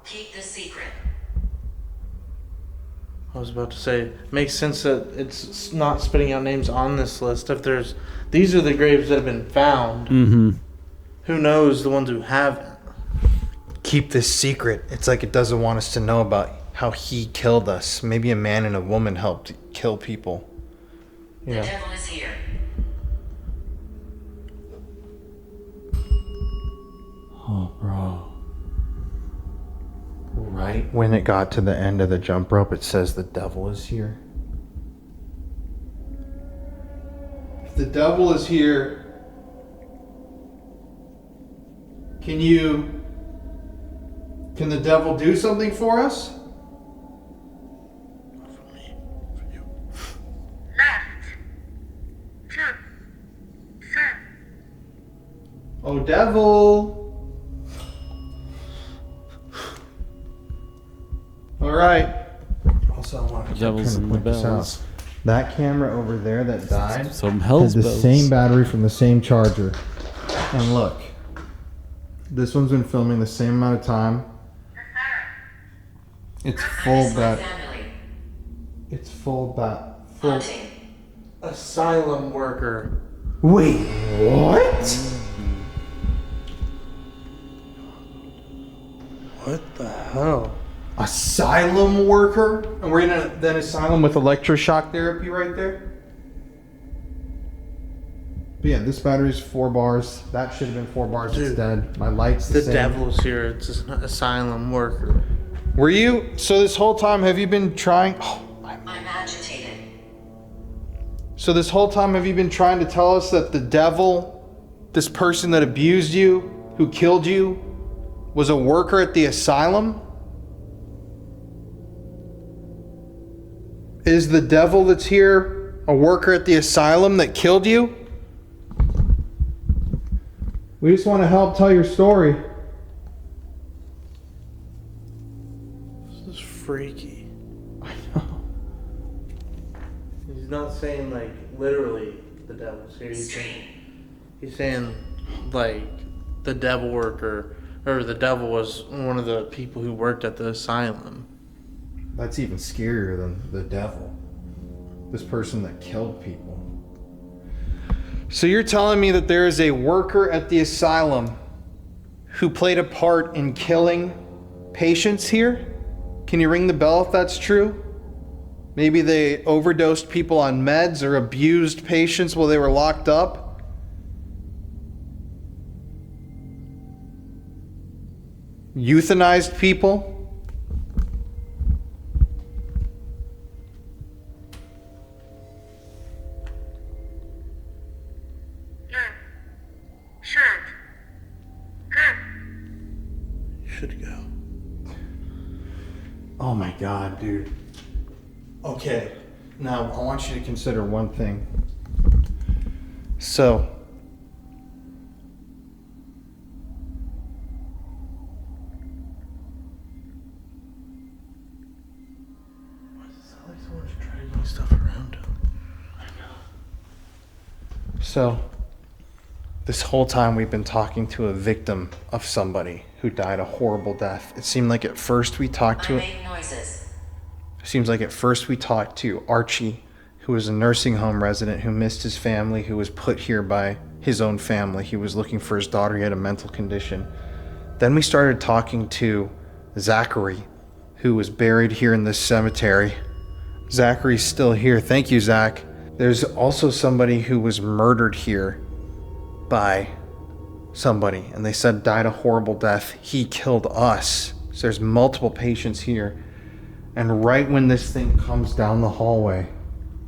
Keep the secret. I was about to say, it makes sense that it's not spitting out names on this list. If there's, these are the graves that have been found. Mm-hmm. Who knows the ones who haven't? Keep this secret. It's like it doesn't want us to know about how he killed us. Maybe a man and a woman helped kill people. The devil is here. Oh, bro. Right when it got to the end of the jump rope, it says the devil is here. If the devil is here, can the devil do something for us? Left. 2. 3. Oh, devil. All right. Also, I want to Devils and the bells. That camera over there that died Some has hell's the bells. same battery from the same charger. And look, this one's been filming the same amount of time. It's full This my bat. family. It's full bat. Full. Hunting. Asylum worker. Wait, what? What the hell? Asylum worker? And we're in an asylum with electroshock therapy right there? But yeah, this battery's 4 bars. That should have been 4 bars. Dude, it's dead. My light's the The same. devil's here. It's an asylum worker. Were you... So this whole time, have you been trying... Oh, I'm agitated. so this whole time, have you been trying to tell us that the devil, this person that abused you, who killed you, was a worker at the asylum? Is the devil that's here a worker at the asylum that killed you? We just want to help tell your story. This is freaky. I know. He's not saying like literally the devil's here. He's saying like the devil worker, or the devil was one of the people who worked at the asylum. That's even scarier than the devil. This person that killed people. So you're telling me that there is a worker at the asylum who played a part in killing patients here? Can you ring the bell if that's true? Maybe they overdosed people on meds or abused patients while they were locked up? Euthanized people? You should go. Oh my God, dude. Okay, now I want you to consider one thing. So, Why does it sound like someone's dragging stuff around him? So, this whole time we've been talking to a victim of somebody who died a horrible death. It seemed like at first we talked I to make noises. Seems like at first we talked to Archie, who was a nursing home resident who missed his family, who was put here by his own family. He was looking for his daughter. He had a mental condition. Then we started talking to Zachary, who was buried here in this cemetery. Zachary's still here. Thank you, Zach. There's also somebody who was murdered here by somebody, and they said died a horrible death. He killed us. So there's multiple patients here. And right when this thing comes down the hallway,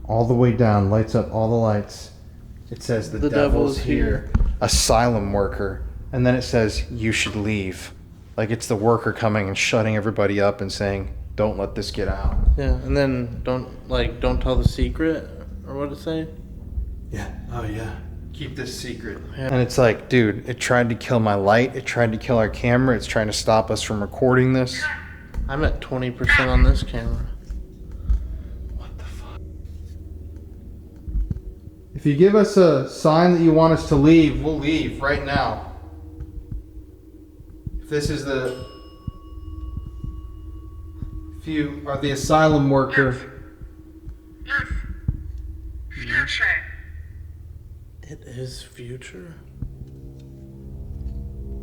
all the way down, lights up all the lights, it says the devil's here. Asylum worker. And then it says you should leave. Like it's the worker coming and shutting everybody up and saying, don't let this get out. Yeah, and then don't tell the secret, or what it say? Yeah. Oh yeah. Keep this secret. Yeah. And it's like, dude, it tried to kill my light. It tried to kill our camera. It's trying to stop us from recording this. I'm at 20% on this camera. What the fuck? If you give us a sign that you want us to leave, we'll leave right now. If this is the... If you are the asylum worker... Yes. Future. It is future.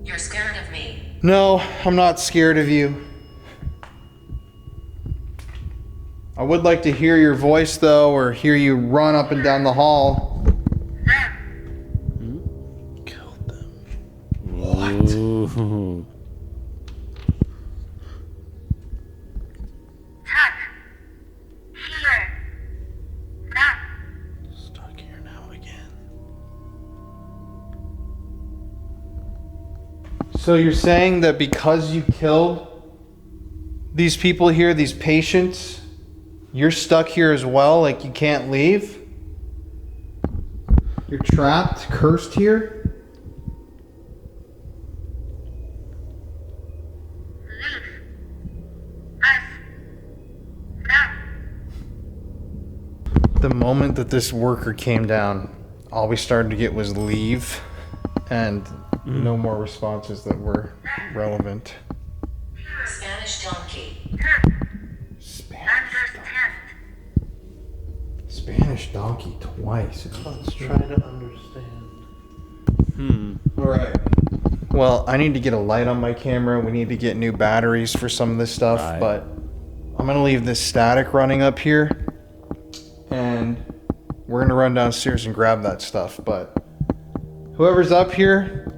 You're scared of me. No, I'm not scared of you. I would like to hear your voice, though, or hear you run up and down the hall. Killed them. What? Ooh. Tuck. Here. Now. Stuck here now again. So you're saying that because you killed these people here, these patients, you're stuck here as well, like you can't leave? You're trapped, cursed here? Leave. Us. Now. The moment that this worker came down, all we started to get was leave and no more responses that were relevant. Spanish donkey. Understand. Spanish donkey twice. Let's try to understand. Alright. Well, I need to get a light on my camera. We need to get new batteries for some of this stuff, Right. but I'm gonna leave this static running up here, and we're gonna run downstairs and grab that stuff. But whoever's up here,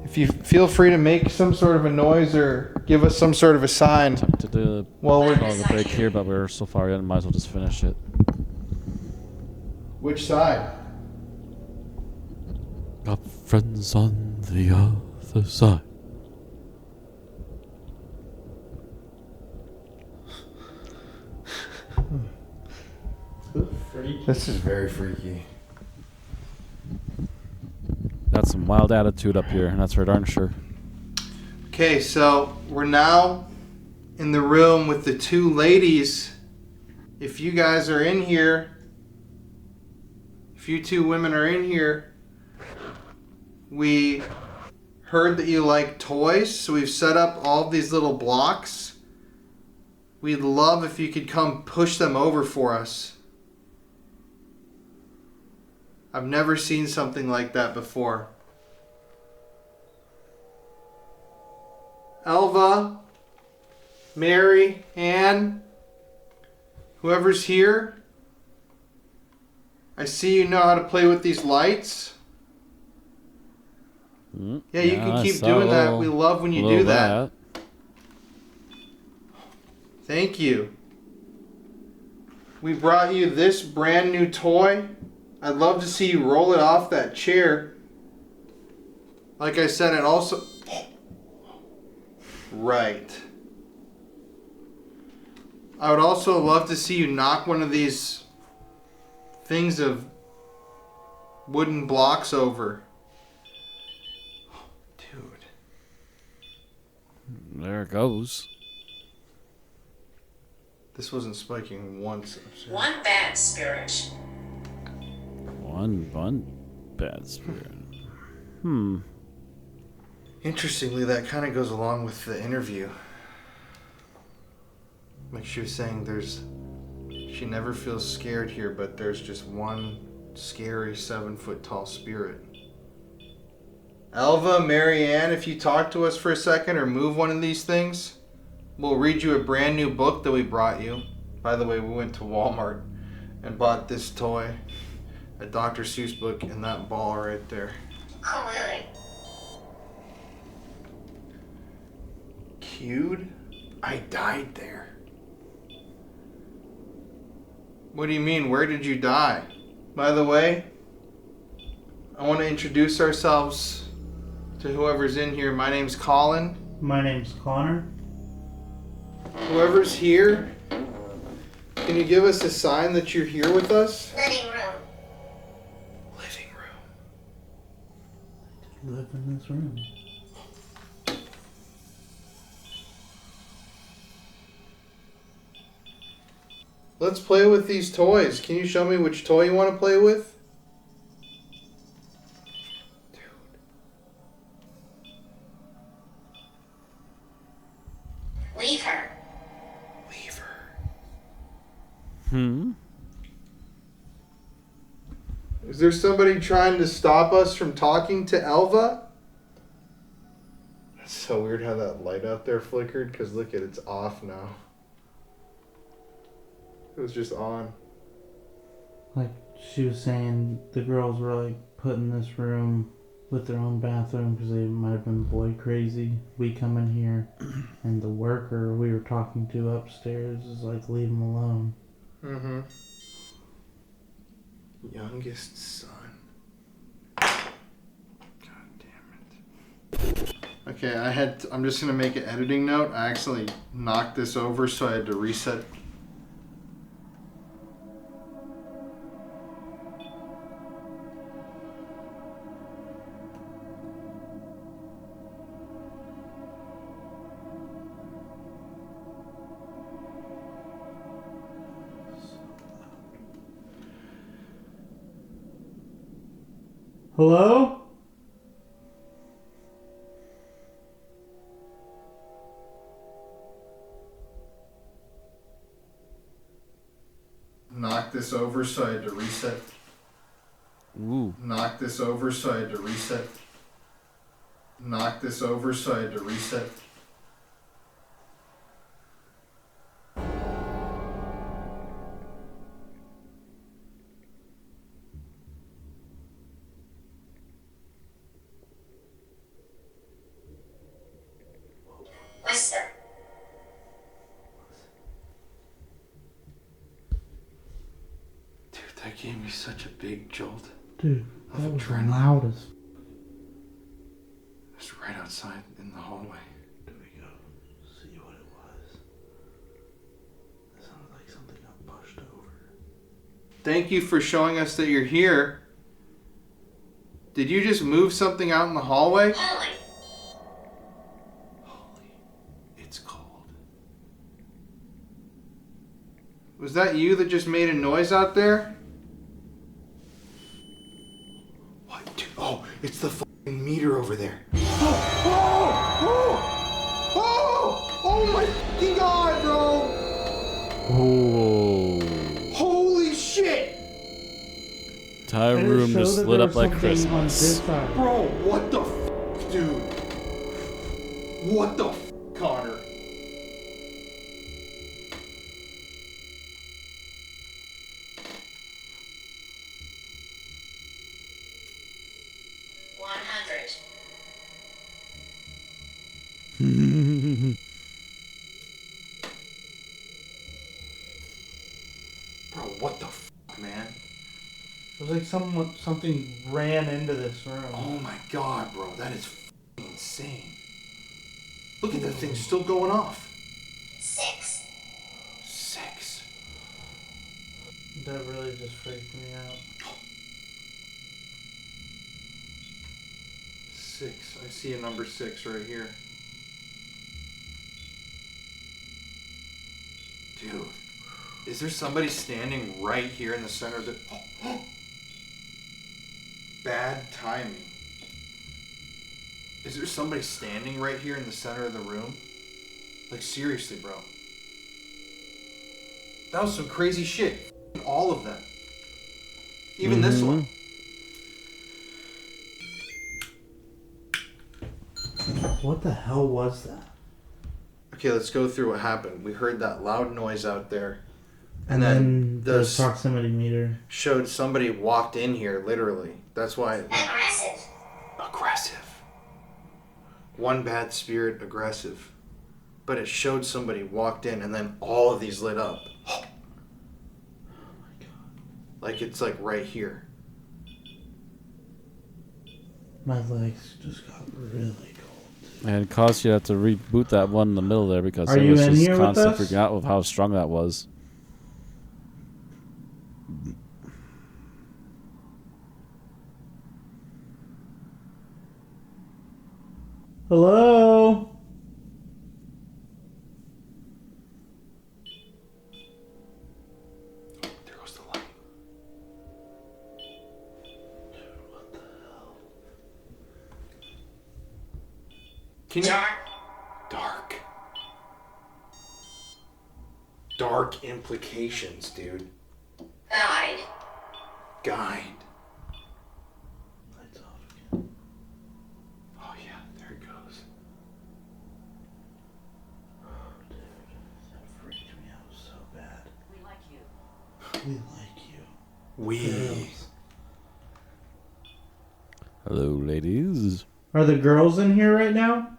if you feel free to make some sort of a noise or give us some sort of a sign. Tempted to Well, we're call the break here, but we're so far in, might as well just finish it. which side? Got friends on the other side. This is very freaky. Got some wild attitude up here, and that's for darn sure. Okay, so we're now in the room with the two ladies. If you guys are in here, if you two women are in here, we heard that you like toys, so we've set up all of these little blocks. We'd love if you could come push them over for us. I've never seen something like that before. Elva, Mary, Ann, whoever's here, I see you know how to play with these lights. Yeah, you can I keep saw doing a that. little- We love when you little do that. Thank you. We brought you this brand new toy. I'd love to see you roll it off that chair. Like I said, it also... Right. I would also love to see you knock one of these things of wooden blocks over. Dude. There it goes. This wasn't spiking once. One bad spirit. One bad spirit. Interestingly, that kind of goes along with the interview. Like she was saying, she never feels scared here, but there's just one scary 7-foot tall spirit. Elva, Marianne, if you talk to us for a second or move one of these things, we'll read you a brand new book that we brought you. By the way, we went to Walmart and bought this toy, a Dr. Seuss book, and that ball right there. Oh, really? Cued? I died there. What do you mean? Where did you die? By the way, I want to introduce ourselves to whoever's in here. My name's Colin. My name's Connor. Whoever's here, can you give us a sign that you're here with us? Living room. Living room. Live in this room. Let's play with these toys. Can you show me which toy you want to play with? Leave her. Leave her. Is there somebody trying to stop us from talking to Elva? That's so weird how that light out there flickered, because look at it's off now. It was just on. Like she was saying, the girls were like put in this room with their own bathroom because they might have been boy crazy. We come in here, and the worker we were talking to upstairs is like, leave them alone. Mm-hmm. Youngest son. God damn it. Okay, I'm just gonna make an editing note. I actually knocked this over, so I had to reset. Hello? Knocked this over, so I had to reset. Ooh. Knocked this over, so I had to reset. knock this over so I had to reset. Whisper. Dude, that gave me such a big jolt. Dude, that was loud as. It's right outside in the hallway. Do we go see what it was? It sounded like something got pushed over. Thank you for showing us that you're here. Did you just move something out in the hallway? Holy. Holy, it's cold. Was that you that just made a noise out there? What, dude? Oh, it's the fucking meter over there. Oh my fucking god, bro! Oh. Holy shit! Entire room just lit up like Christmas. Bro, what the dude? What the Connor? Bro, what the man? It was like something ran into this room. Oh my god, bro, that is insane. Look at that thing still going off. 6. 6. That really just freaked me out. 6. I see a number 6 right here. Dude, is there somebody standing right here in the center of the... Bad timing. Is there somebody standing right here in the center of the room? Like, seriously, bro. That was some crazy shit. All of them. Even this one. What the hell was that? Okay, let's go through what happened. We heard that loud noise out there. And then the proximity meter showed somebody walked in here, literally. That's why. Aggressive. Aggressive. One bad spirit, aggressive. But it showed somebody walked in, and then all of these lit up. Oh my god. Like it's like right here. My legs just got really cold. And it caused you to have to reboot that one in the middle there because Are it you was in just here with constant us? freaking out with how strong that was. Hello? There goes the light. Can you? Dark. Dark implications, dude. Guide. Guide. Lights off again. Oh yeah, there it goes. Dude, that freaked me out so bad. We like you. We like you. We. Girls. Hello, ladies. Are the girls in here right now?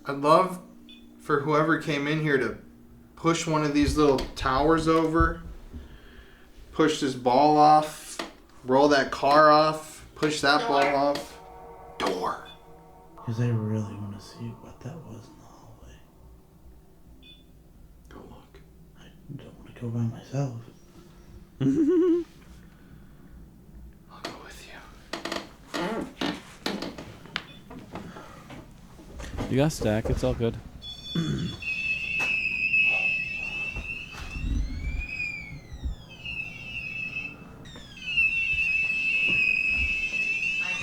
I'd love for whoever came in here to push one of these little towers over, push this ball off, roll that car off, push that ball off. Door. Because I really want to see what that was in the hallway. Go look. I don't want to go by myself. I'll go with you. You got stack. It's all good. I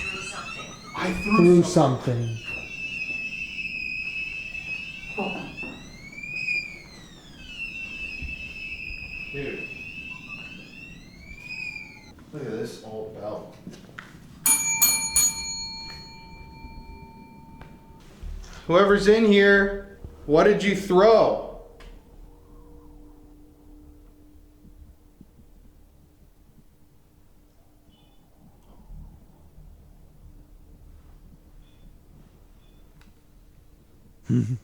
drew something. I Through something. Look at this old belt. Whoever's in here, what did you throw? It's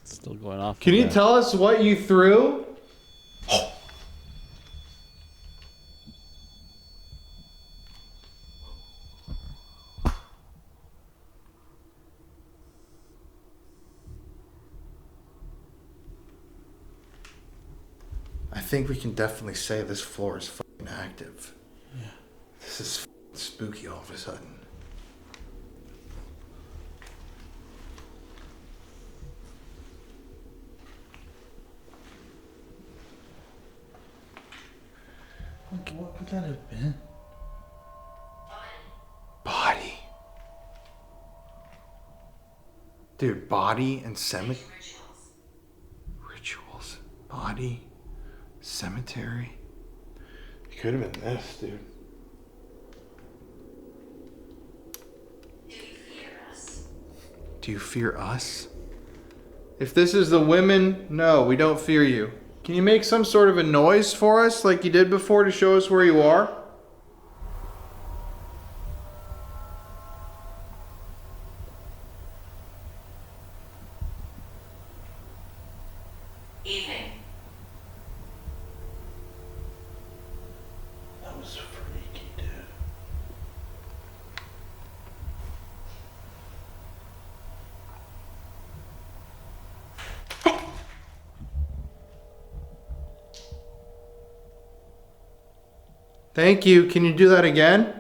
still going off. Can you there. tell us what you threw? I think we can definitely say this floor is fucking active. Yeah. This is fucking spooky all of a sudden. What could that have been? Body. Dude, body and cemetery. Rituals. Body. Cemetery. It could have been this, dude. Do you fear us? Do you fear us? If this is the women, no, we don't fear you. Can you make some sort of a noise for us like you did before to show us where you are? Evening. That was freaky, dude. Thank you. Can you do that again?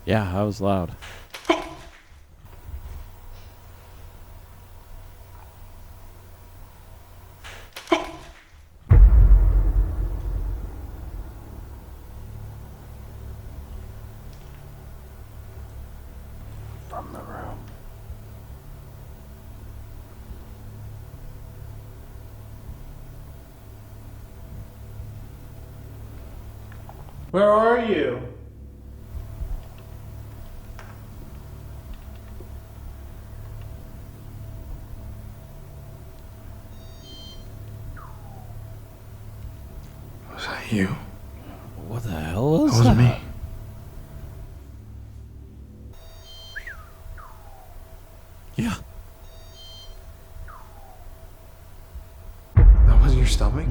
Yeah, that was loud. From the room. Where are you? Was that you? What the hell was That wasn't me. Yeah. That wasn't your stomach?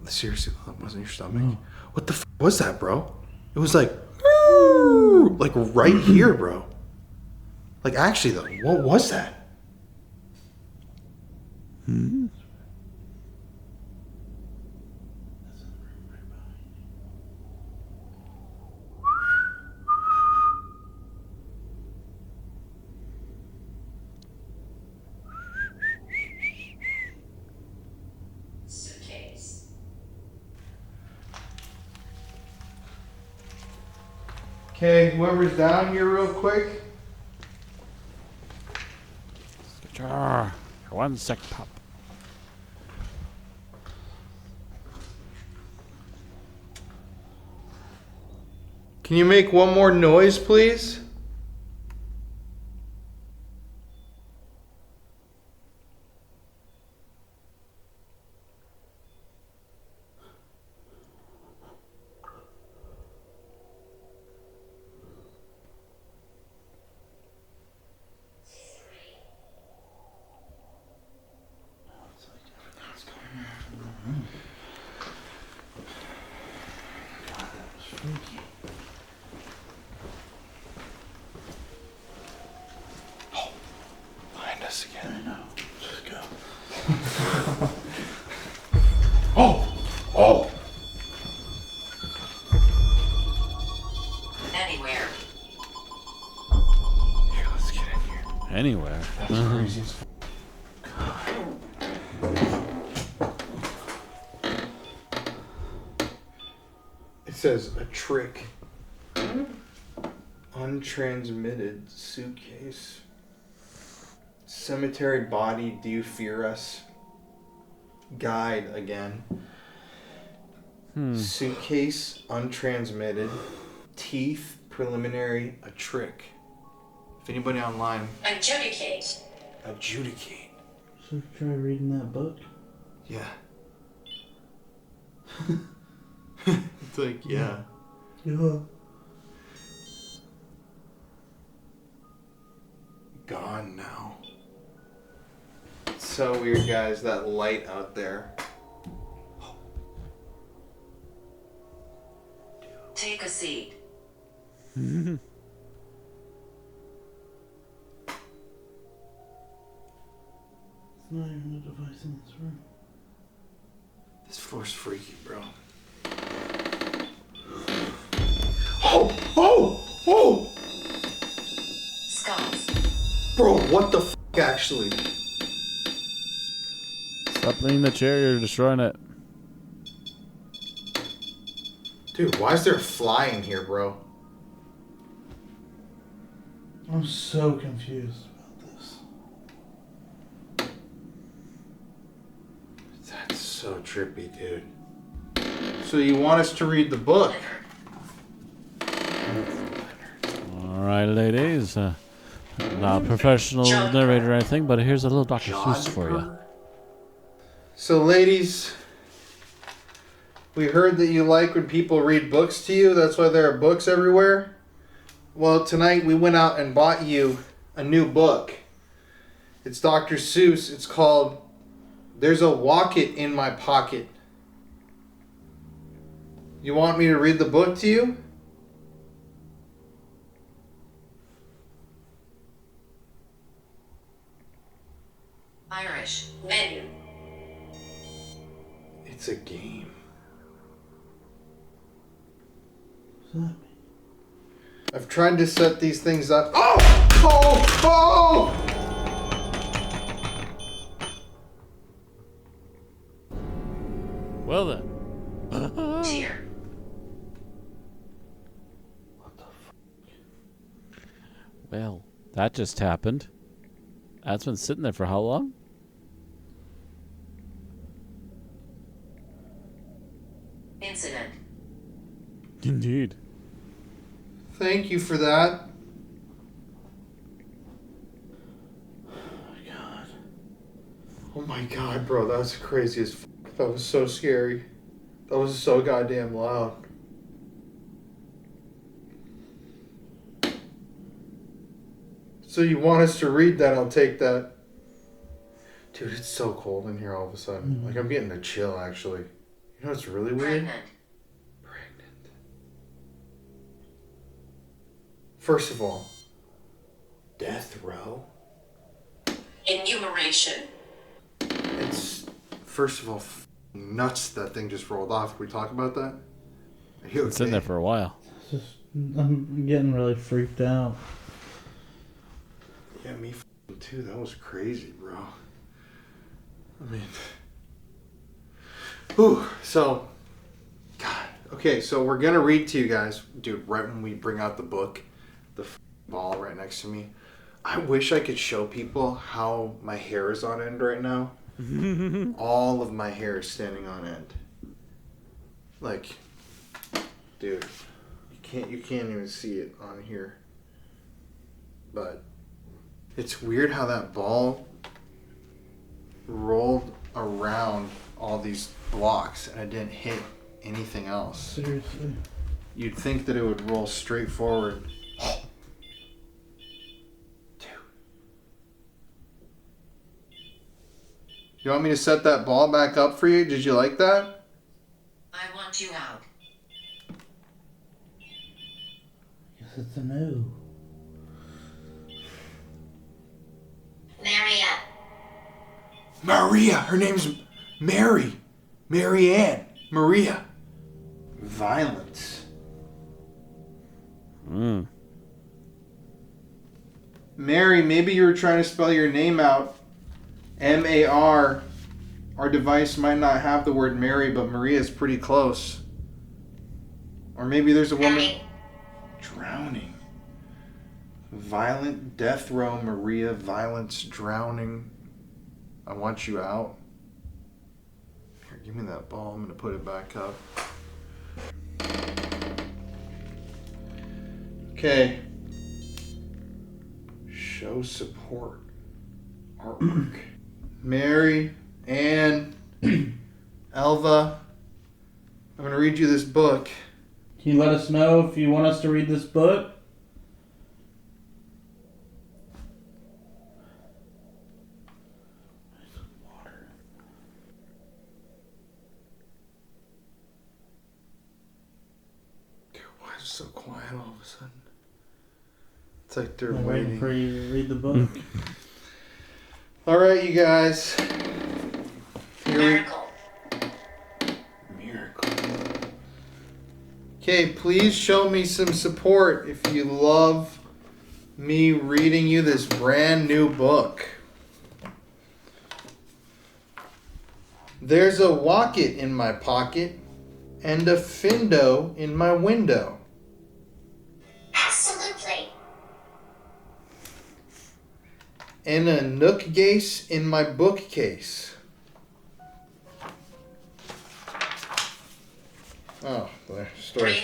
Seriously, that wasn't your stomach? What the was that, bro? It was like right here, bro. Like actually though, what was that? Suitcase. Okay, whoever's down here real quick. One sec, pop. Can you make one more noise, please? Find us again. I know. Just go. Oh! Anywhere. Here, let's get in here. Anywhere. That's crazy as fuck. It says a trick Untransmitted suitcase. Cemetery body, do you fear us? Guide again. Suitcase, untransmitted. Teeth, preliminary, a trick. If anybody online, Adjudicate. adjudicate. Should I try reading that book? Yeah. It's like, yeah. Yeah. Gone now. It's so weird, guys, that light out there. Take a seat. It's not even a device in this room. This floor's freaky, bro. Oh! Oh! Oh! Skulls. Bro, what the f*** actually? Stop leaning the chair, you're destroying it. Dude, why is there a fly in here, bro? I'm so confused about this. That's so trippy, dude. So you want us to read the book? Alright, ladies. Not a professional narrator or anything, but here's a little Dr. Seuss for you. So, ladies, we heard that you like when people read books to you. That's why there are books everywhere. Well, tonight we went out and bought you a new book. It's Dr. Seuss. It's called There's a Wocket in My Pocket. You want me to read the book to you? Irish. Menu. It's a game. What's that mean? I've tried to set these things up. Oh! Oh! Oh! Well then. Tear. Well, that just happened. That's been sitting there for how long? Incident. Indeed. Thank you for that. Oh my god, bro, that was crazy as f***. That was so scary. That was so goddamn loud. So you want us to read that, I'll take that. Dude, it's so cold in here all of a sudden. Like, I'm getting a chill, actually. You know what's really weird? Pregnant. Pregnant. First of all, death row. Enumeration. It's, first of all, nuts that thing just rolled off. Can we talk about that? Are you It's in there for a while. It's just, I'm getting really freaked out. Yeah, me too. That was crazy, bro. I mean, ooh. So, God. Okay, so we're gonna read to you guys, dude. Right when we bring out the book, the ball right next to me. I wish I could show people how my hair is on end right now. All of my hair is standing on end. Like, dude, you can't even see it on here. But it's weird how that ball rolled around all these blocks and it didn't hit anything else. Seriously. You'd think that it would roll straight forward. Dude. You want me to set that ball back up for you? Did you like that? I want you out. Guess it's a no. Maria. Maria! Her name's Mary. Mary Ann. Maria. Violence. Mary, maybe you were trying to spell your name out. M-A-R. Our device might not have the word Mary, but Maria is pretty close. Or maybe there's a woman... Mary. Drowning. Violent death row, Maria. Violence, drowning. I want you out. Here, give me that ball. I'm gonna put it back up. Okay. Show support. Artwork. Mary, Anne, Elva. I'm gonna read you this book. Can you let us know if you want us to read this book? Dude, why is it so quiet all of a sudden? It's like they're I'm waiting for waiting. you to read the book. All right, you guys. Here Miracle. we Miracle. Okay, please show me some support if you love me reading you this brand new book. There's a wocket in my pocket and a findo in my window. Absolutely. And a nookgase in my bookcase. Oh, there. Story.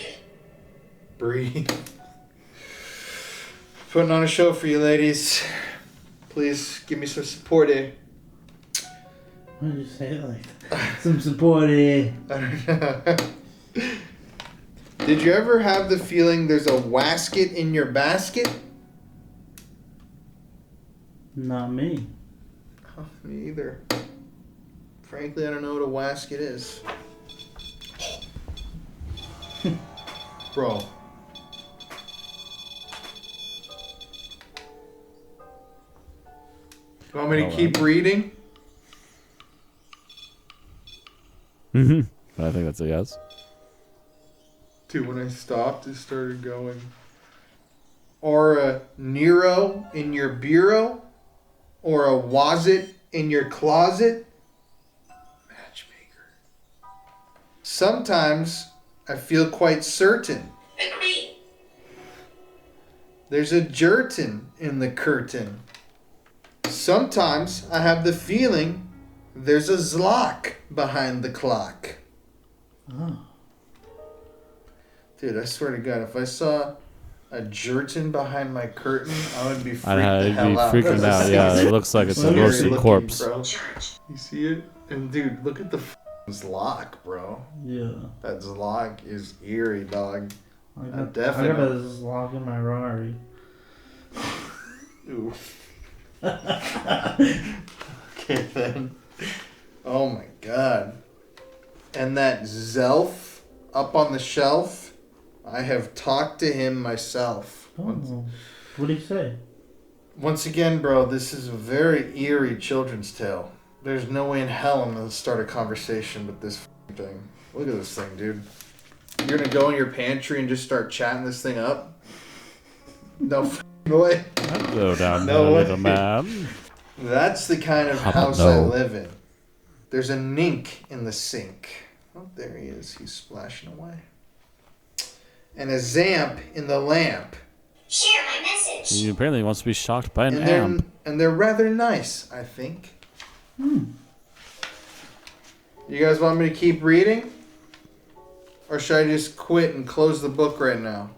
Breathe. Breathe. Putting on a show for you, ladies. Please give me some support here. Why did you say it like that? Some support here. Did you ever have the feeling there's a wasket in your basket? Not me. Oh, me either. Frankly, I don't know what a wasket is. Bro. You want me to keep reading? I think that's a yes. Dude, when I stopped, it started going. Or a Nero in your bureau? Or a was-it in your closet? Matchmaker. Sometimes I feel quite certain Agree. there's a jertin in the curtain. Sometimes I have the feeling there's a zlock behind the clock. Oh. Dude, I swear to God, if I saw a jertin behind my curtain, I would be freaked the I'd hell be out. freaking out. Yeah, it looks like it's a Scary roasted looking, corpse. bro. Church. You see it? And dude, look at the zlock, bro. Yeah. That zlock is eerie, dog. I I got a definitely. lock in my Rari. Ooh. Okay then. Oh my God. And that Zelf up on the shelf, I have talked to him myself. Oh. What did he say? Once again, bro, this is a very eerie children's tale. There's no way in hell I'm gonna start a conversation with this thing. Look at this thing, dude. You're gonna go in your pantry and just start chatting this thing up? No way. Hello down No there, way. little man. That's the kind of How about house I no? live in. There's a nink in the sink. Oh, there he is. He's splashing away. And a zamp in the lamp. Share my message. He apparently wants to be shocked by an And amp. they're rather nice, I think. You guys want me to keep reading? Or should I just quit and close the book right now?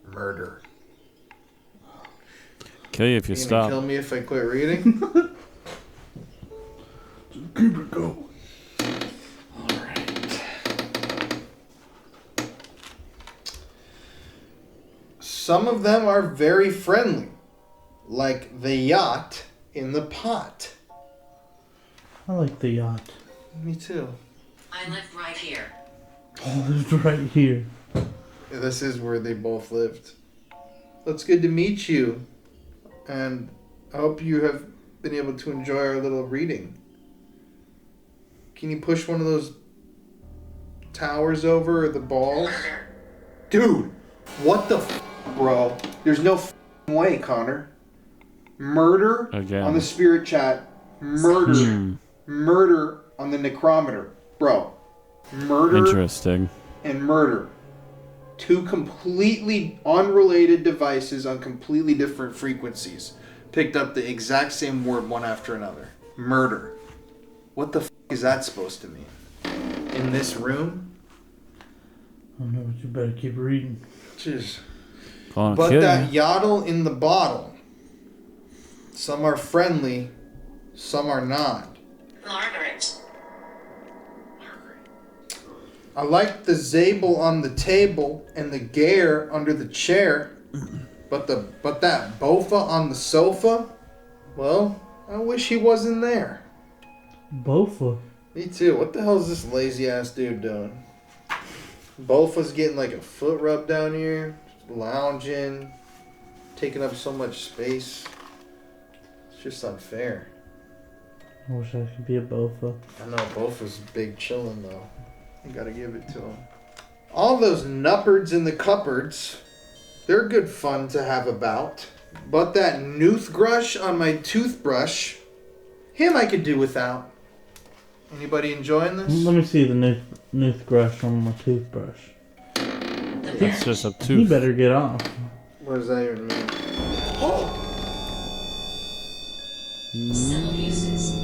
Murder. Kill you if you You gonna stop. kill me if I quit reading? Keep it going. Alright. Some of them are very friendly. Like the yacht in the pot. I like the yacht. Me too. I live right here. Oh, it's right here. This is where they both lived. Well, it's good to meet you. And I hope you have been able to enjoy our little reading. Can you push one of those towers over or the balls? Dude, what the bro? There's no way, Connor. Murder Again. on the spirit chat. Murder. Murder on the necrometer. Bro. Murder Interesting. and murder. Two completely unrelated devices on completely different frequencies picked up the exact same word one after another. Murder. What the f*** is that supposed to mean? In this room? I don't know, but you better keep reading. Jeez. Oh, But kidding. that yodel in the bottle. Some are friendly, some are not. Margaret. I like the Zabel on the table and the Gare under the chair, but that Bofa on the sofa? Well, I wish he wasn't there. Bofa. Me too. What the hell is this lazy ass dude doing? Bofa's getting like a foot rub down here, lounging, taking up so much space. It's just unfair. I wish I could be a Bofa. I know Bofa's big chillin' though. You gotta give it to him. All those nuppards in the cupboards, they're good fun to have about. But that noothgrush on my toothbrush, him I could do without. Anybody enjoying this? Let me see the noothgrush on my toothbrush. It's just a He tooth. better get off. What does that even mean? Cell uses.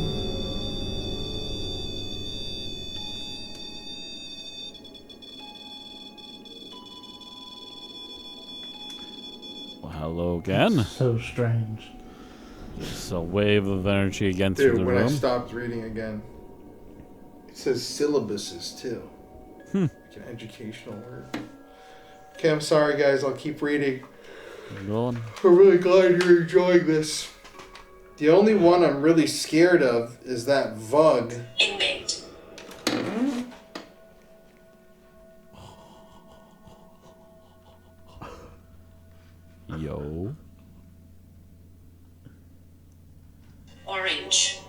Well, hello again. So strange. Just a wave of energy again through Dude, the when I room. stopped reading again, it says syllabuses too. Like an educational word. Okay, I'm sorry guys, I'll keep reading. Go on. I'm really glad you're enjoying this. The only one I'm really scared of is that Vug. Inmate. Yo. Orange.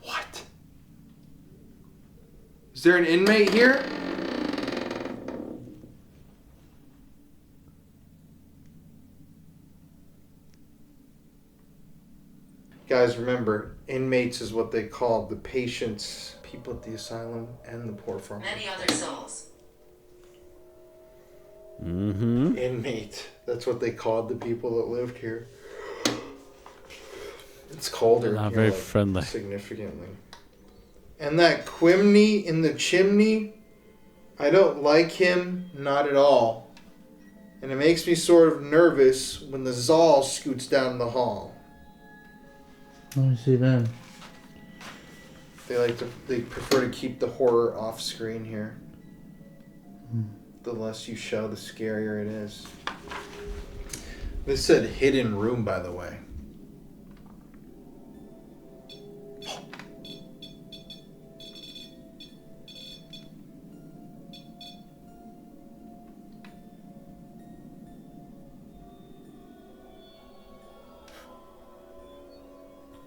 What? Is there an inmate here? Guys, remember, inmates is what they call the patients, people at the asylum, and the poor farm. Many other souls. Mm-hmm. Inmate. That's what they called the people that lived here. It's colder. Not here, very like, friendly. Significantly. And that Quimney in the chimney, I don't like him, not at all. And it makes me sort of nervous when the Zal scoots down the hall. Let me see then. They prefer to keep the horror off screen here. The less you show, the scarier it is. This said hidden room, by the way.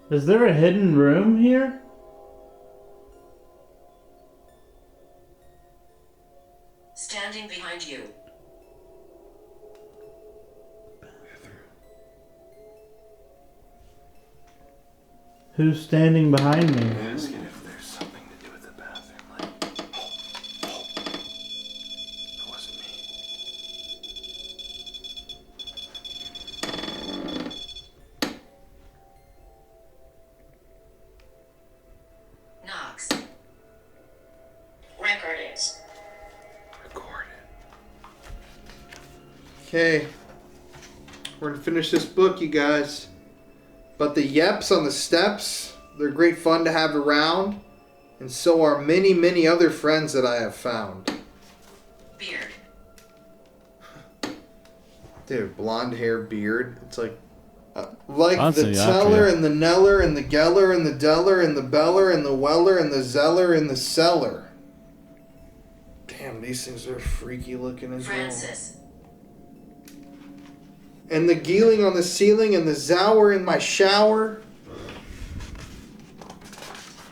Is there a hidden room here? Standing behind you. Who's standing behind me? Asking if there's something to do with the bathroom. Like, that wasn't me. Knox. Record it. Record it. Okay. We're gonna finish this book, you guys. But the yeps on the steps, they're great fun to have around. And so are many, many other friends that I have found. Beard. Dude, blonde hair, beard. It's like Constantly the after teller you. and the neller and the geller and the deller and the beller and the weller and the zeller and the cellar. Damn, these things are freaky looking as well. Francis. And the geeling on the ceiling and the zower in my shower.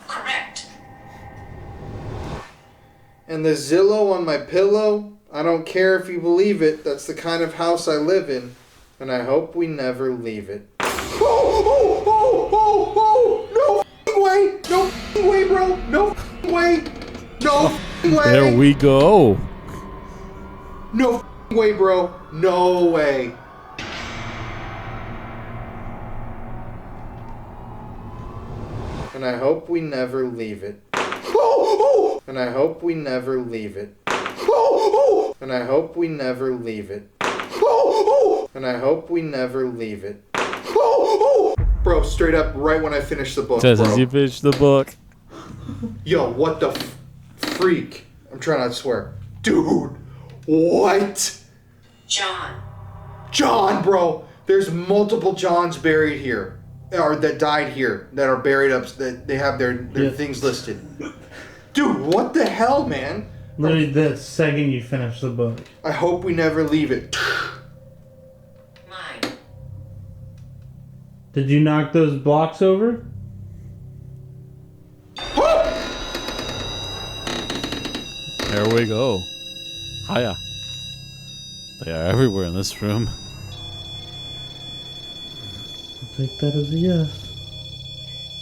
Correct. And the Zillow on my pillow. I don't care if you believe it. That's the kind of house I live in. And I hope we never leave it. Oh, no f***ing way. No f***ing way, bro. No way! No f***ing way! There we go. No f***ing way, bro. No way. And I hope we never leave it. Oh! And I hope we never leave it. Oh! And I hope we never leave it. Oh! And I hope we never leave it. Oh! Bro, straight up, right when I finish the book, Says bro. as you finish the book. Yo, what the freak? I'm trying not to swear. Dude, what? John. John, bro. There's multiple Johns buried here. Or that died here. That are buried up. That they have their things listed. Dude, what the hell, man? Literally the second you finish the book. I hope we never leave it. Mine. Did you knock those blocks over? There we go. Hiya. They are everywhere in this room. I'll take that as a yes.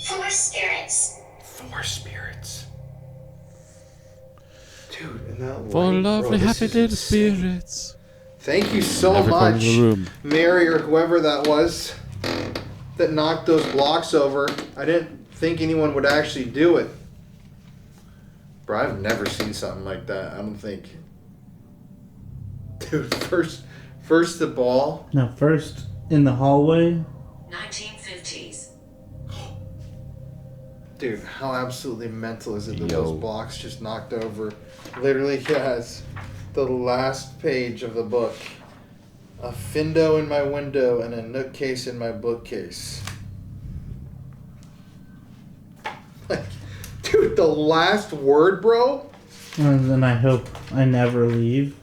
4 spirits. 4 spirits. Dude, and that For light, lovely, bro, this happy is little insane. spirits. Thank you so Every corner of much, the room. Mary or whoever that was that knocked those blocks over. I didn't think anyone would actually do it. Bro, I've never seen something like that. I don't think. Dude, first the ball. Now, first in the hallway. 1950s. Dude, how absolutely mental is it that Yo. those blocks just knocked over? Literally, yes. The last page of the book. A findo in my window and a nook case in my bookcase. Like, dude, the last word, bro? And then I hope I never leave.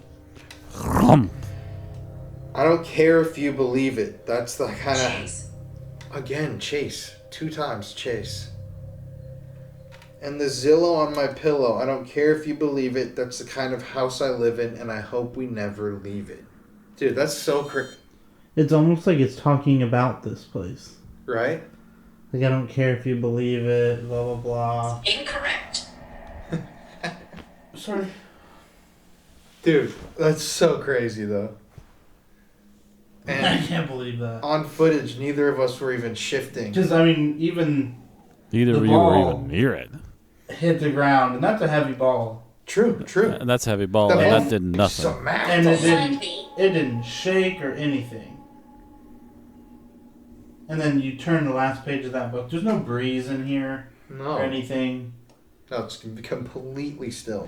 Rum. I don't care if you believe it. That's the kind of... Chase. Again, Chase. 2 times, Chase. And the Zillow on my pillow. I don't care if you believe it. That's the kind of house I live in, and I hope we never leave it. Dude, that's so crazy. It's almost like it's talking about this place. Right? Like, I don't care if you believe it, blah, blah, blah. Incorrect. Sorry. Dude, that's so crazy, though. I And can't believe that. on footage, neither of us were even shifting. Because, I mean, even Neither The of you were ball. even near it. hit the ground, and that's a heavy ball. True. And that's a heavy ball, That and ball that did nothing. smacked. And it Find didn't, me. it didn't shake or anything. And then you turn the last page of that book. There's no breeze in here or No. anything. No, it's completely still.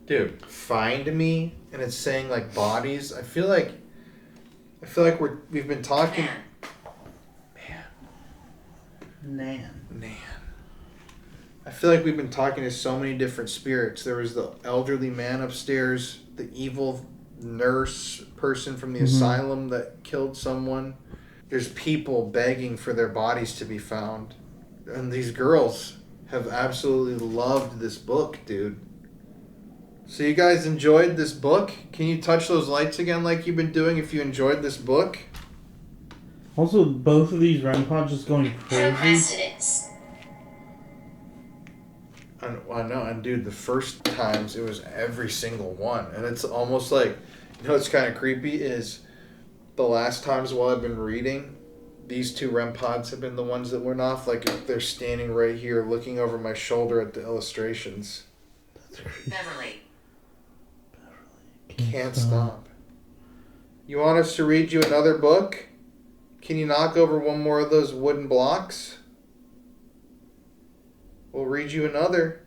Dude, find me, and it's saying like bodies. I feel like we've been talking. Man. Man. I feel like we've been talking to so many different spirits. There was the elderly man upstairs, the evil nurse person from the asylum that killed someone. There's people begging for their bodies to be found. And these girls have absolutely loved this book, dude. So you guys enjoyed this book? Can you touch those lights again like you've been doing if you enjoyed this book? Also, both of these REM pods just going crazy. Procrastinance. I know, and dude, the first times it was every single one. And it's almost like, you know what's kind of creepy is the last times while I've been reading, these 2 REM pods have been the ones that went off. Like they're standing right here looking over my shoulder at the illustrations. Beverly. Can't stop. You want us to read you another book? Can you knock over one more of those wooden blocks? We'll read you another.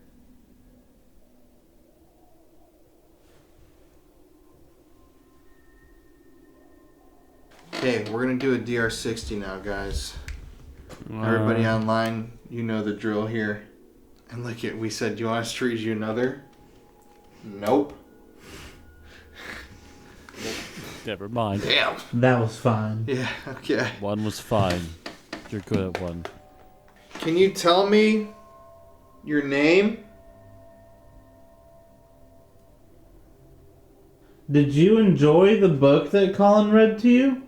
Okay, we're going to do a DR60 now, guys. Everybody online, you know the drill here. And look at, we said, do you want us to read you another? Nope. Never mind. Damn. That was fine. Yeah, okay. One was fine. You're good at one. Can you tell me your name? Did you enjoy the book that Colin read to you?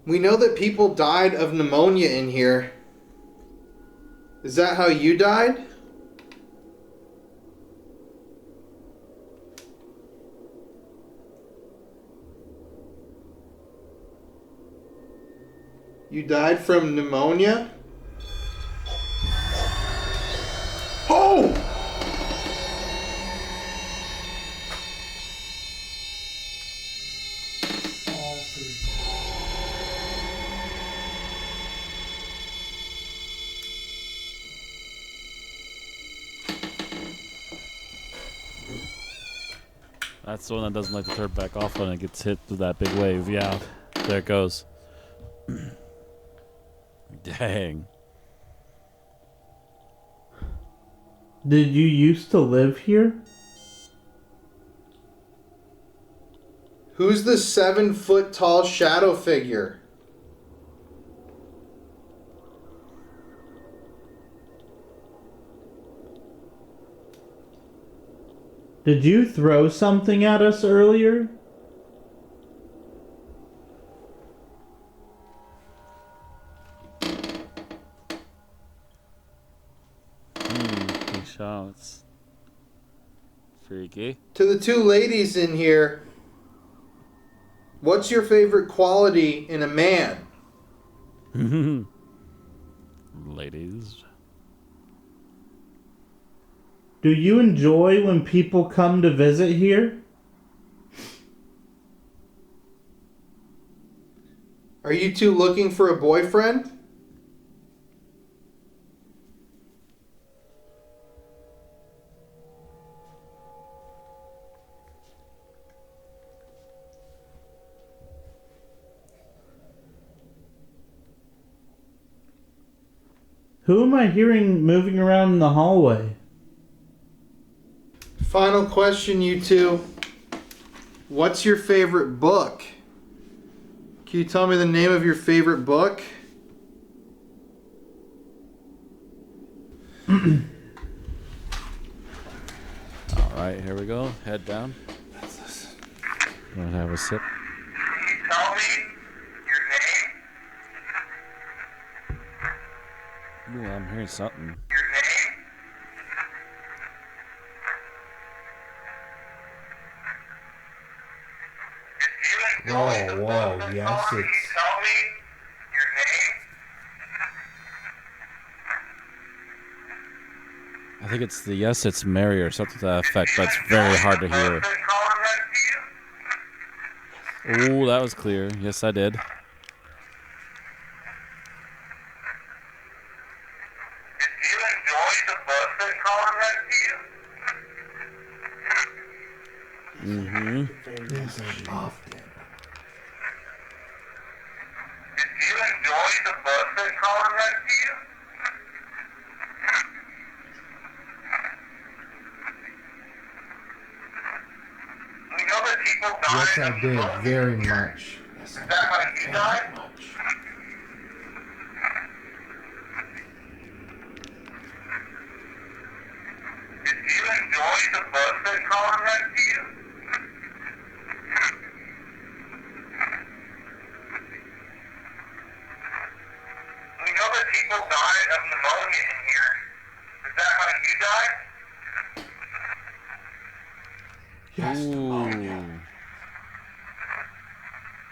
We know that people died of pneumonia in here. Is that how you died? You died from pneumonia? Oh! That's the one that doesn't like to turn back off when it gets hit with that big wave. Yeah, there it goes. Dang. Did you used to live here? Who's the 7-foot tall shadow figure? Did you throw something at us earlier? Big shots. Freaky. To the two ladies in here, what's your favorite quality in a man? Ladies. Do you enjoy when people come to visit here? Are you two looking for a boyfriend? Who am I hearing moving around in the hallway? Final question, you two. What's your favorite book? Can you tell me the name of your favorite book? Alright, here we go. Head down. Gonna have a sip. Can you tell me your name? Ooh, I'm hearing something. Your name? If you enjoy the book that's called, can you tell me your name? I think it's the Yes, It's Mary or something to that effect, but it's very hard to hear. Ooh, that was clear. Yes, I did. Did you enjoy the book that Colin read to you? Mm-hmm. Yes, I loved it. Did you enjoy the book that Colin read to you? We know that people die. Yes, I of did. pneumonia. Very much. Is that how you died? Did you enjoy the book that Colin read to you? We know that people die of pneumonia in here. Is that how you died? Ooh.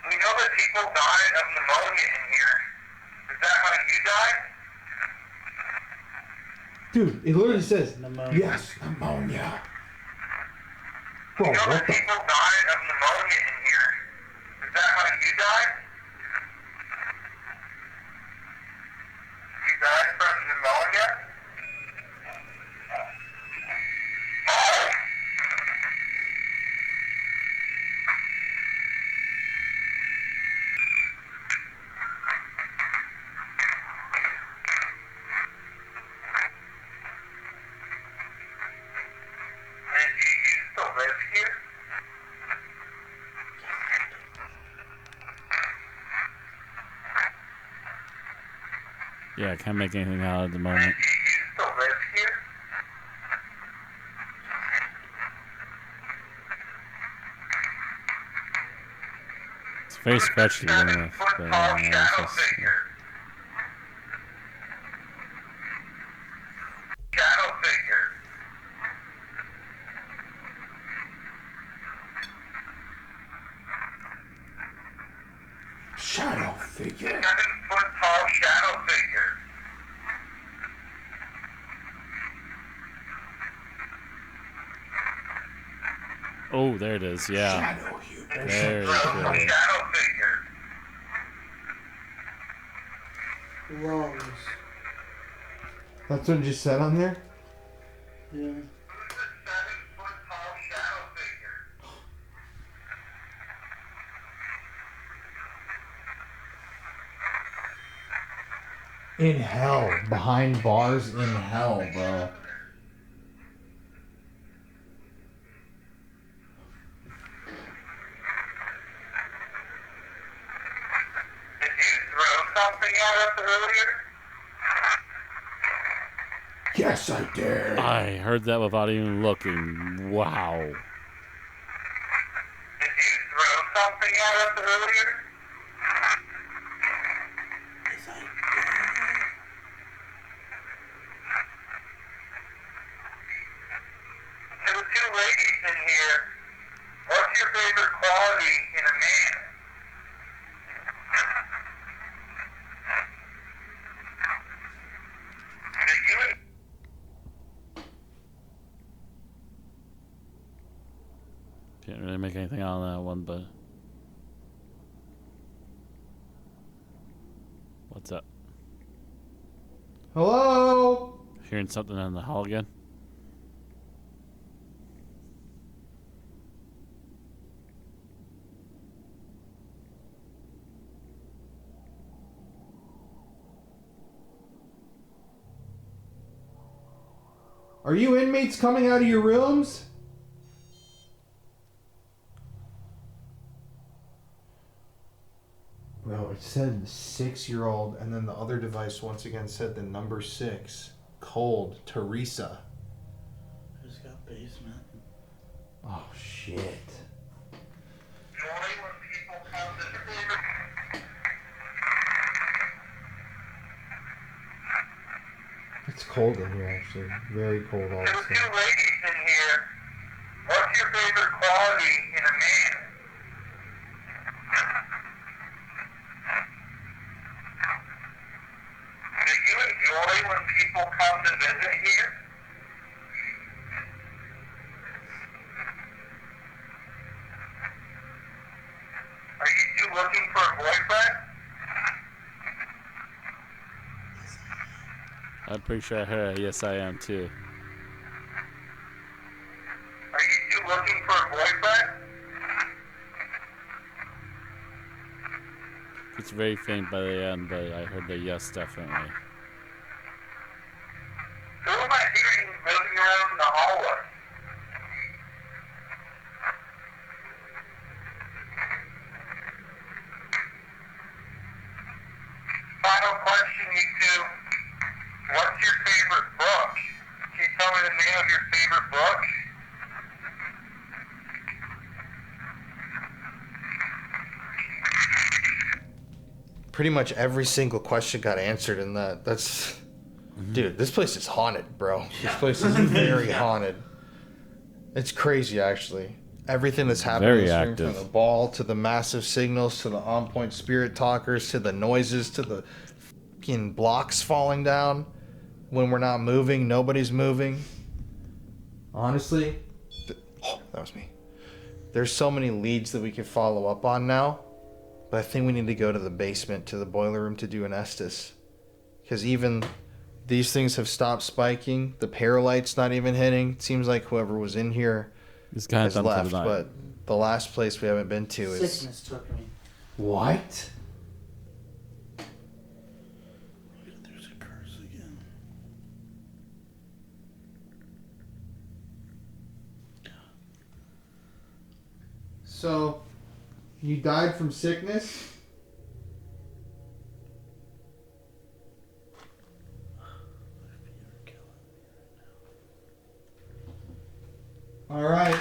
We know that people die of pneumonia in here. Is that how you died? Dude, it literally says, Pneumonia. yes, pneumonia. Bro, We know what that the? people die of pneumonia in here. Is that how you died? You died from pneumonia? Oh! And you used to live here? Yeah, I can't make anything out at the moment. You used to live here? It's very scratchy to begin with, but Tall yeah, it's shadow just, figure. Shadow figure. Shadow figure. 7-foot Oh, there it is. Yeah. Very Gross, cool. a shadow figure. Lungs. That's what it just said on there? Yeah. Who's a 7-foot tall shadow figure? In hell. Behind bars in hell, bro. Did you throw something at us earlier? Yes, I did. I heard that without even looking. Wow. Did you throw something at us earlier? To the two ladies in here, what's your favorite quality in a man? Did you Can't really make anything out of that one, but. What's up? Hello? Hearing something in the hall again? Are you inmates coming out of your rooms? Bro, it said 6-year-old, and then the other device once again said the number 6. Cold. Teresa. Who's got basement? Oh, shit. enjoy when people come to visit? It's cold in here, actually. Very cold all of To a the sudden. two ladies in here, what's your favorite quality in a man? Do you enjoy when people come to visit here? Are you two looking for a boyfriend? I'm pretty sure I heard. Yes, I am too. Are you two looking for a boyfriend? It's very faint by the end, but I heard the yes, definitely. Who am I hearing moving around in the hallway? Final question, you two. What's your favorite book? Can you tell me the name of your favorite book? Pretty much every single question got answered in that. That's, dude, this place is haunted, bro. This place is very haunted. It's crazy, actually. Everything that's happening Very in this room, active. from the ball to the massive signals to the on-point spirit talkers to the noises to the fucking blocks falling down when we're not moving, nobody's moving. Honestly, Oh, that was me. There's so many leads that we could follow up on now, but I think we need to go to the basement, to the boiler room to do an Estes. Because even these things have stopped spiking. The paralight's not even hitting. It seems like whoever was in here This guy's has done for left, the night. but the last place we haven't been to is... Sickness took me. what? There's a curse again. So, you died from sickness? Alright.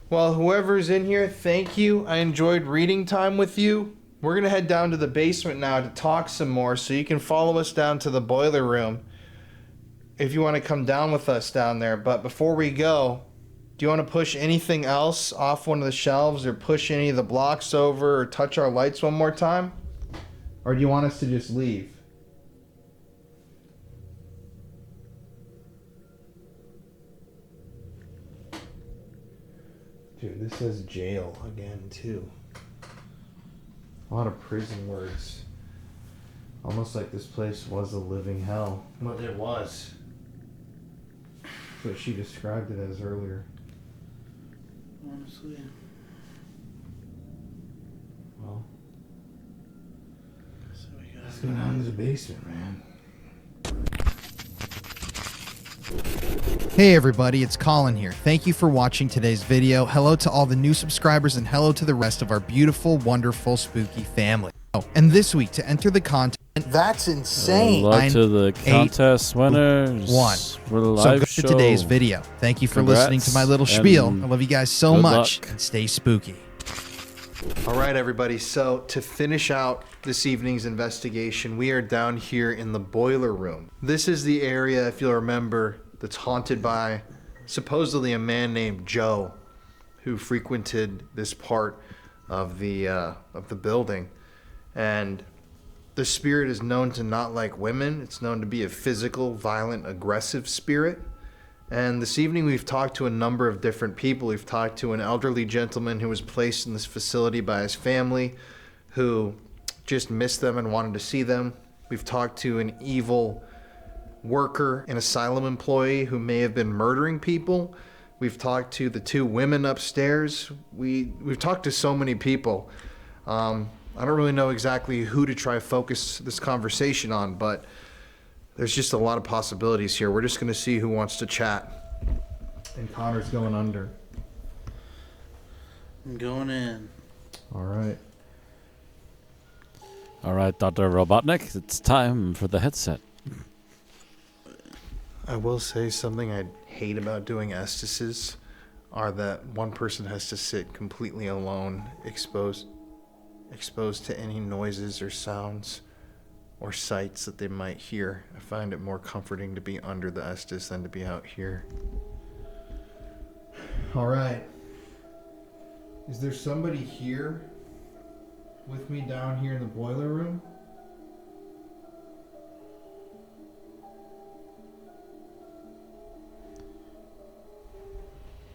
Well, whoever's in here, thank you. I enjoyed reading time with you. We're going to head down to the basement now to talk some more, so you can follow us down to the boiler room if you want to come down with us down there. But before we go, do you want to push anything else off one of the shelves or push any of the blocks over or touch our lights one more time? Or do you want us to just leave? Dude, this says jail again, too. A lot of prison words. Almost like this place was a living hell. But it was. What she described it as earlier. Honestly. Well, So we got let's go down to the basement, man. Hey everybody, it's Colin here. Thank you for watching today's video. Hello to all the new subscribers and hello to the rest of our beautiful, wonderful, spooky family. Oh, and this week to enter the content, That's insane. Good luck 9, to the 8, contest winners. 1. For the So live go show. to today's video. Thank you for listening to my little Congrats, spiel. and I love you guys so good much luck. and stay spooky. All right, everybody. So to finish out this evening's investigation, we are down here in the boiler room. This is the area, if you'll remember, that's haunted by supposedly a man named Joe, who frequented this part of the building. And the spirit is known to not like women. It's known to be a physical, violent, aggressive spirit. And this evening we've talked to a number of different people. We've talked to an elderly gentleman who was placed in this facility by his family, who just missed them and wanted to see them. We've talked to an evil worker, an asylum employee who may have been murdering people. We've talked to the 2 women upstairs. We've talked to so many people. I don't really know exactly who to try to focus this conversation on, but there's just a lot of possibilities here. We're just going to see who wants to chat. And Connor's going under. I'm going in. All right. All right, Dr. Robotnik, it's time for the headset. I will say something I hate about doing Estises are that one person has to sit completely alone, exposed to any noises or sounds or sights that they might hear. I find it more comforting to be under the Estes than to be out here. All right. Is there somebody here with me down here in the boiler room?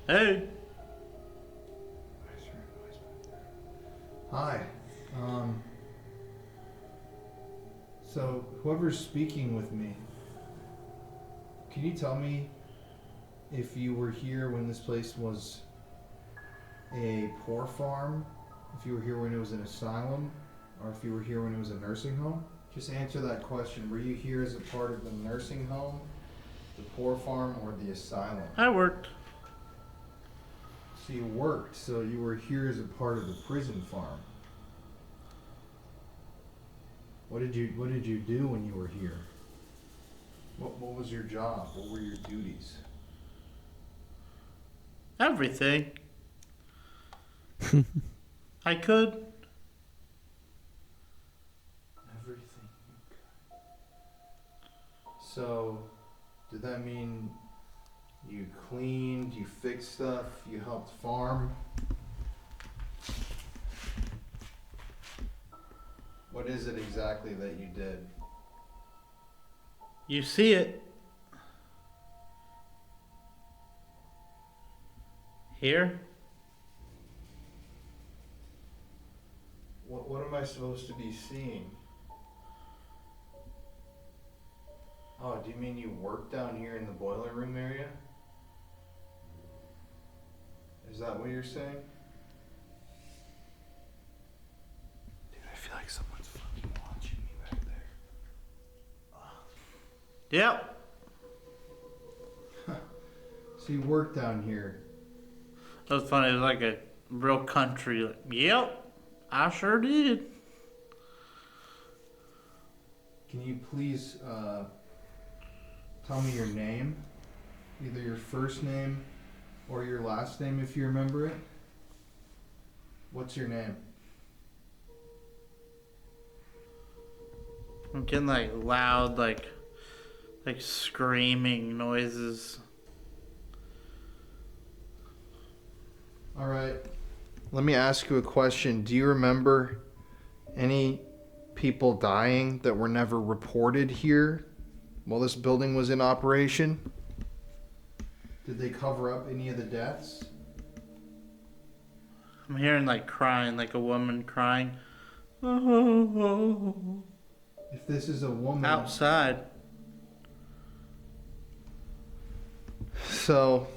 Hey. Hi. So whoever's speaking with me, can you tell me if you were here when this place was a poor farm, if you were here when it was an asylum, or if you were here when it was a nursing home? Just answer that question. Were you here as a part of the nursing home, the poor farm, or the asylum? I worked. So you worked, so you were here as a part of the prison farm. What did you do when you were here? What was your job? What were your duties? Everything. I could. Everything. So, did that mean you cleaned, you fixed stuff, you helped farm? What is it exactly that you did? You see it. Here? What am I supposed to be seeing? Oh, do you mean you work down here in the boiler room area? Is that what you're saying? Dude, I feel like someone's fucking watching me back there. Yep. So you work down here. That was funny. It was like a real country. Like, yep, I sure did. Can you please tell me your name? Either your first name or your last name if you remember it. What's your name? I'm getting like loud, like screaming noises. All right. Let me ask you a question. Do you remember any people dying that were never reported here while this building was in operation? Did they cover up any of the deaths? I'm hearing like crying, like a woman crying. Oh, If this is a woman. outside. So,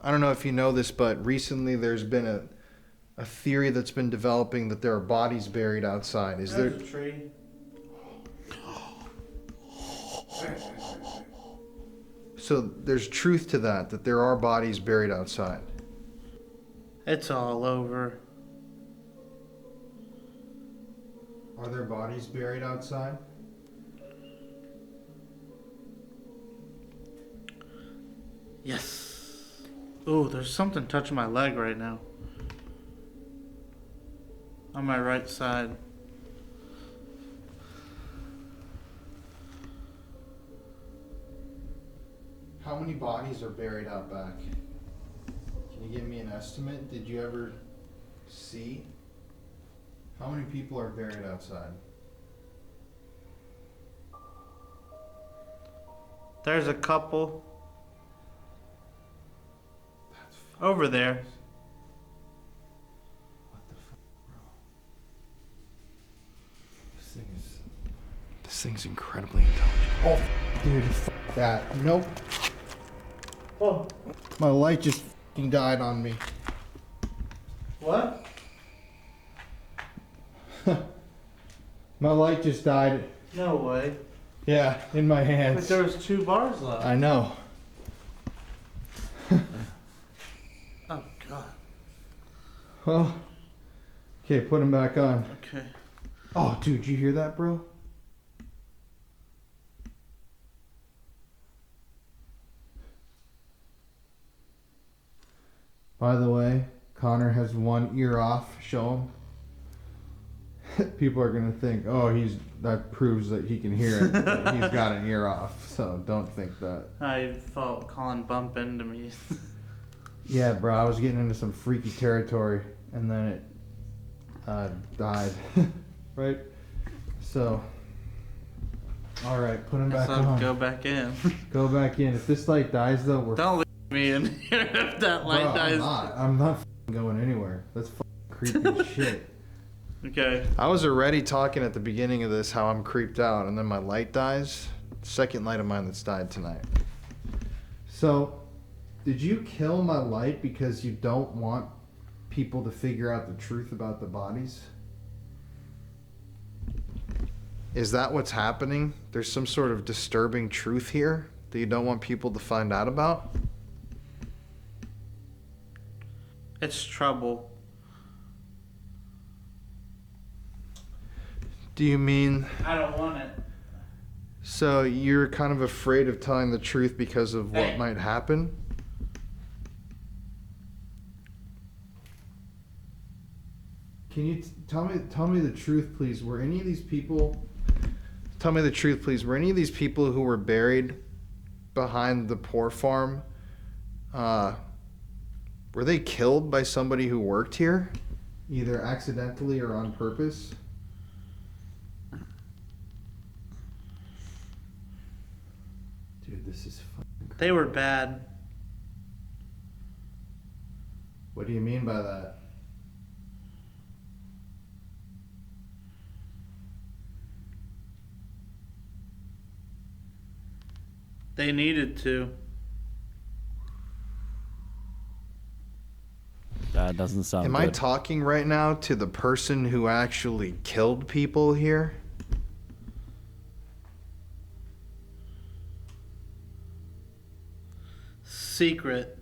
I don't know if you know this, but recently there's been a theory that's been developing that there are bodies buried outside. Is there? There's a tree. So there's truth to that there are bodies buried outside. It's all over. Are there bodies buried outside? Yes. Ooh, there's something touching my leg right now. On my right side. How many bodies are buried out back? Can you give me an estimate? Did you ever see? How many people are buried outside? There's a couple That's over there. what the fuck, bro? This thing's incredibly intelligent. Oh, dude, fuck that. Nope. Oh, My light just fucking died on me. what? My light just died. No way. Yeah, in my But hands. there was 2 bars left. I know. Oh god. Well, okay, put him back on. Okay. Oh, dude, you hear that, bro? By the way, Connor has one ear off. Show him. People are gonna think, oh, that proves that he can hear it. But he's got an ear off, so don't think that. I felt Colin bump into me. Yeah, bro, I was getting into some freaky territory, and then it died. Right? So, all right, put him back So on. go back in. Go back in. If this light dies, though, we're. Don't leave me in here if that light Bro, dies. I'm not going anywhere. That's creepy as shit. Okay. I was already talking at the beginning of this how I'm creeped out, and then my light dies. Second light of mine that's died tonight. So, did you kill my light because you don't want people to figure out the truth about the bodies? Is that what's happening? There's some sort of disturbing truth here that you don't want people to find out about? It's trouble. Do you mean I don't want it. so you're kind of afraid of telling the truth because of what Hey. might happen? Can you tell me the truth, please? Were any of these people? Tell me the truth, please. Were any of these people who were buried behind the poor farm, were they killed by somebody who worked here? Either accidentally or on purpose? Dude, this is fucking crazy. They were bad. What do you mean by that? They needed to. That doesn't sound Am good. I talking right now to the person who actually killed people here? Secret.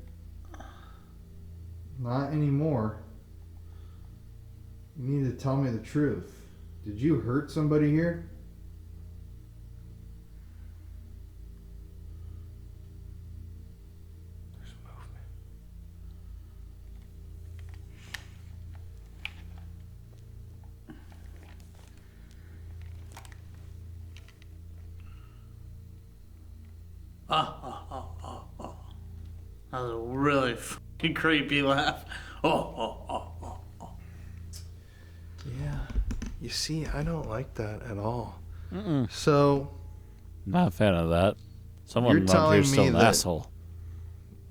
Not anymore. You need to tell me the truth. Did you hurt somebody here? There's movement. That was a really fucking creepy laugh. Oh. Yeah. You see, I don't like that at all. Mm-mm. So, Not a fan of that. Someone You're around telling here's still me an that- asshole.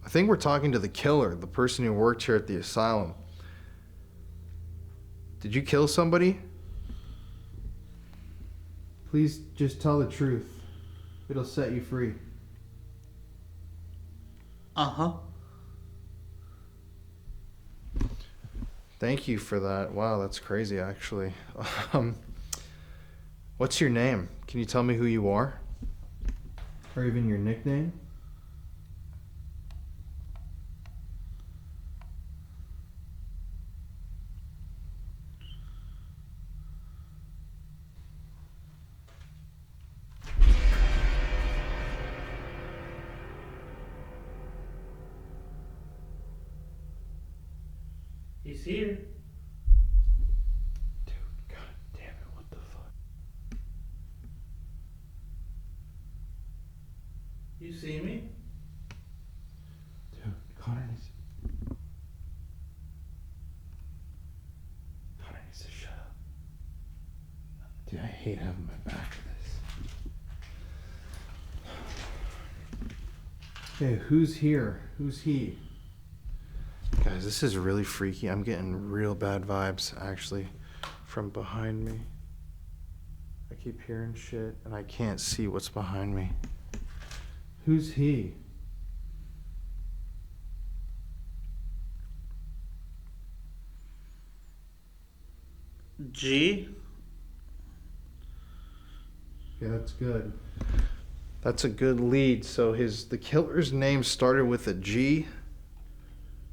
I think we're talking to the killer, the person who worked here at the asylum. Did you kill somebody? Please just tell the truth. It'll set you free. Uh-huh. Thank you for that. Wow, that's crazy, actually. What's your name? Can you tell me who you are? Or even your nickname? He's here. Dude, god damn it, what the fuck? You see me? Dude, Connor needs to shut up. Dude, I hate having my back to this. Okay, who's here? Who's he? Guys, this is really freaky. I'm getting real bad vibes, actually, from behind me. I keep hearing shit, and I can't see what's behind me. Who's he? G? Yeah, that's good. That's a good lead. So the killer's name started with a G.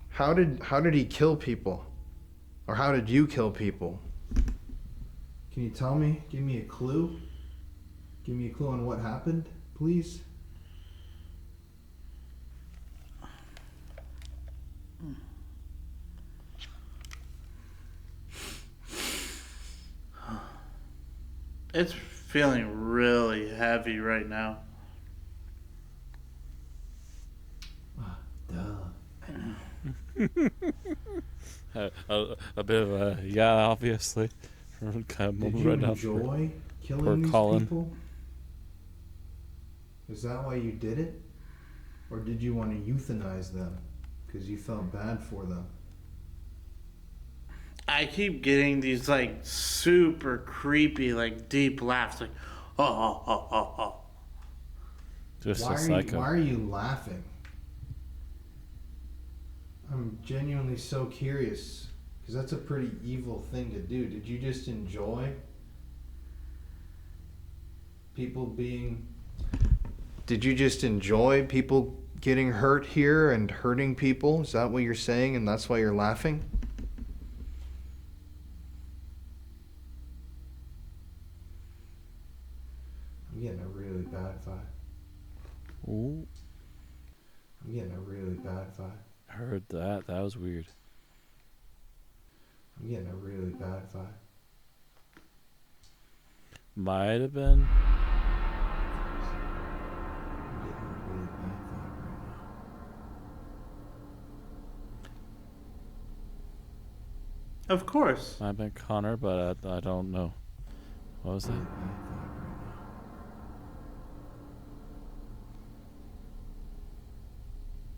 How did he kill people? Or how did you kill people? Can you tell me? Give me a clue? Give me a clue on what happened, please? It's feeling really heavy right now. A bit of a yeah, obviously. Kind of Did moment you right now. enjoy Poor killing these Colin. people? Is that why you did it? Or did you want to euthanize them? Because you felt bad for them? I keep getting these like super creepy, like deep laughs, like oh. Just Why a are, you, psycho. why are you laughing? I'm genuinely so curious. Because that's a pretty evil thing to do. Did you just enjoy people being... Did you just enjoy people getting hurt here and hurting people? Is that what you're saying, and that's why you're laughing? I'm getting a really bad vibe. Ooh, I'm getting a really bad vibe. heard that. That was weird. I'm getting a really bad vibe. Might have been. I'm getting a really bad vibe right now. Of course. Might have been Connor, but I don't know. What was that? Really bad vibe right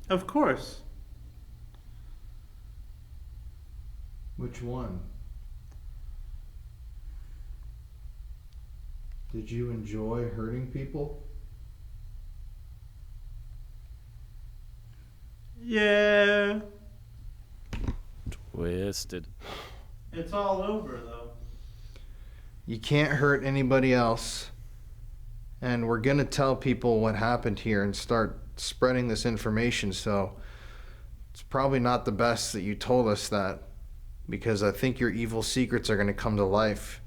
now. Of course. Which one? Did you enjoy hurting people? Yeah. Twisted. It's all over though. You can't hurt anybody else. And we're going to tell people what happened here and start spreading this information. So it's probably not the best that you told us that, because I think your evil secrets are going to come to life.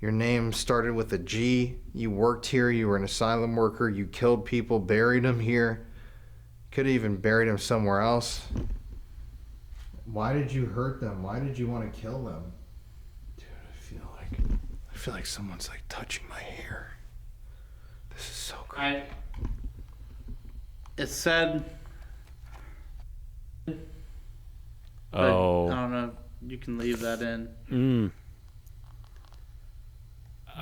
Your name started with a G. You worked here. You were an asylum worker. You killed people, buried them here. Could have even buried them somewhere else. Why did you hurt them? Why did you want to kill them? Dude, I feel like someone's like touching my hair. This is so creepy. It said. But Oh. I don't know. You can leave that in.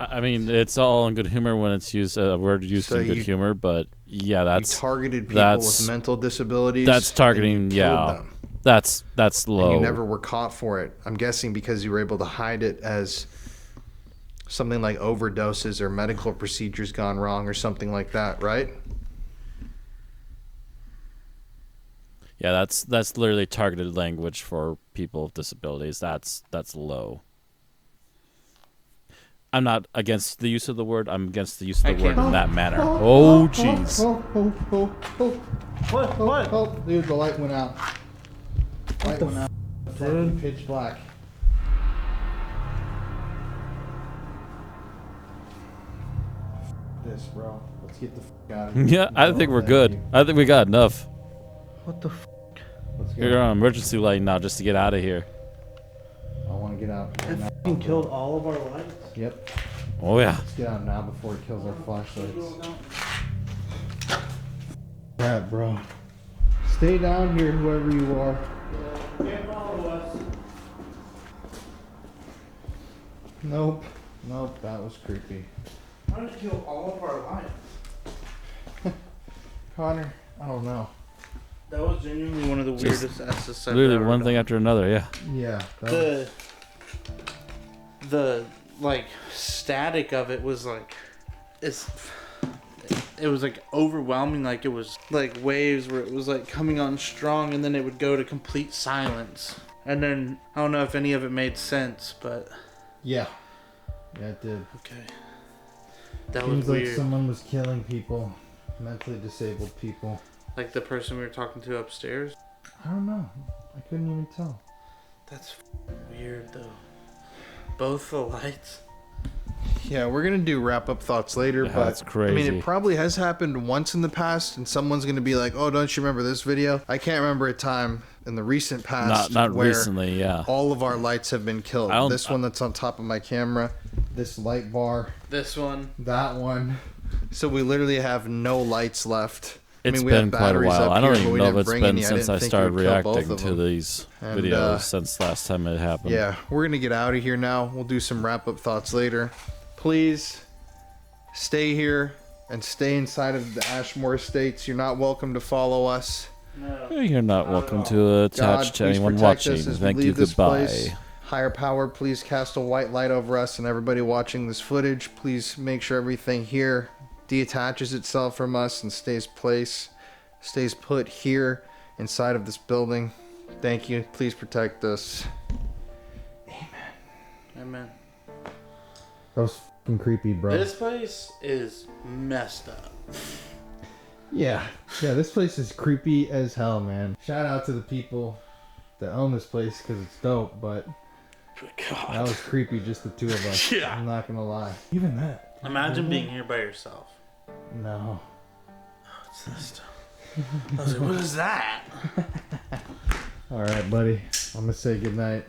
I mean, it's all in good humor when it's used a word used So in good you- humor, but yeah, You that's targeted people that's- with mental disabilities. that's targeting. and you Yeah, killed them. That's And low. you never were caught for it. I'm guessing because you were able to hide it as something like overdoses or medical procedures gone wrong or something like that, right? Yeah, that's literally targeted language for people with disabilities. That's low. I'm not against the use of the word. I'm against the use of the word in that manner. Oh, jeez. What? Dude, the light went out. Light went out. Fucking pitch black. This, bro. Let's get the out of here. Yeah, I think we're good. I think we got enough. What the Let's go. You're on emergency light now just to get out of here. I want to get out. It fucking killed all of our lights. Yep. Oh, yeah. Let's get out now before it kills our flashlights. Yeah, bro. Stay down here, whoever you are. Can't follow us. Nope. That was creepy. How did it kill all of our lights? Connor, I don't know. That was genuinely one of the weirdest S's I've Literally ever one done. thing after another, yeah. Yeah. That was, The like static of it was like it was like overwhelming, like it was like waves where it was like coming on strong and then it would go to complete silence. And then I don't know if any of it made sense, but yeah. Yeah, it did. okay. That Seems was like weird. someone was killing people. Mentally disabled people. Like the person we were talking to upstairs. I don't know. I couldn't even tell. That's weird though. Both the lights. Yeah, we're gonna do wrap-up thoughts later, Yeah, but that's I mean, crazy. it probably has happened once in the past, and someone's gonna be like, "Oh, don't you remember this video?" I can't remember a time in the recent past Not where recently, yeah. all of our lights have been killed. I don't- This one that's on top of my camera, This light bar, This one. that one. so we literally have no lights left. It's we have been quite a batteries while. up I don't here, but even we know if didn't it's bring been any. I since didn't I think started we'd kill both reacting of to them. these And, videos since last time it happened. Yeah, we're gonna get out of here now. We'll do some wrap-up thoughts later. Please stay here and stay inside of the Ashmore Estates. You're not welcome to follow us. No. You're not welcome to attach to please anyone protect watching. us as we Thank you, leave this goodbye. place. Higher power, please cast a white light over us and everybody watching this footage. Please make sure everything here detaches itself from us and stays put here inside of this building. Thank you. Please protect us. Amen. That was fucking creepy, bro. This place is messed up. Yeah, this place is creepy as hell, man. Shout out to the people that own this place because it's dope, but God. that was creepy, just the two of us. Yeah. I'm not gonna lie. Even that. Imagine being here by yourself. No. What's this stuff? I was like, what is that? All right, buddy. I'm gonna say goodnight.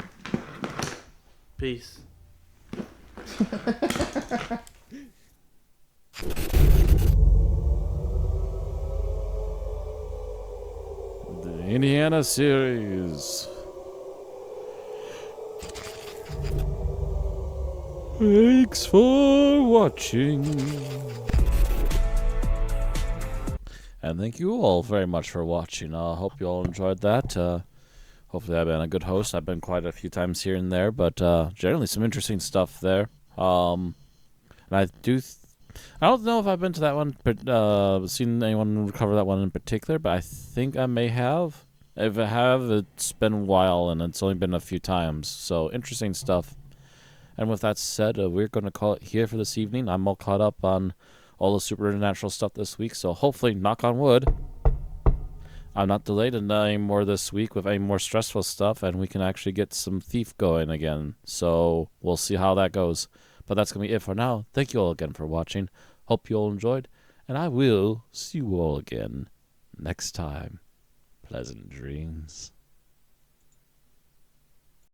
Peace. The Indiana series. Thanks for watching. And thank you all very much for watching. I hope you all enjoyed that. Hopefully I've been a good host. I've been quite a few times here and there, but generally some interesting stuff there. And I don't know if I've been to that one, but seen anyone cover that one in particular, but I think I may have. If I have, it's been a while, and it's only been a few times. So, interesting stuff. And with that said, we're going to call it here for this evening. I'm all caught up on all the supernatural stuff this week, so hopefully, knock on wood, I'm not delayed any more this week with any more stressful stuff, and we can actually get some Thief going again. So, we'll see how that goes. But that's going to be it for now. Thank you all again for watching. Hope you all enjoyed, and I will see you all again next time. Pleasant dreams.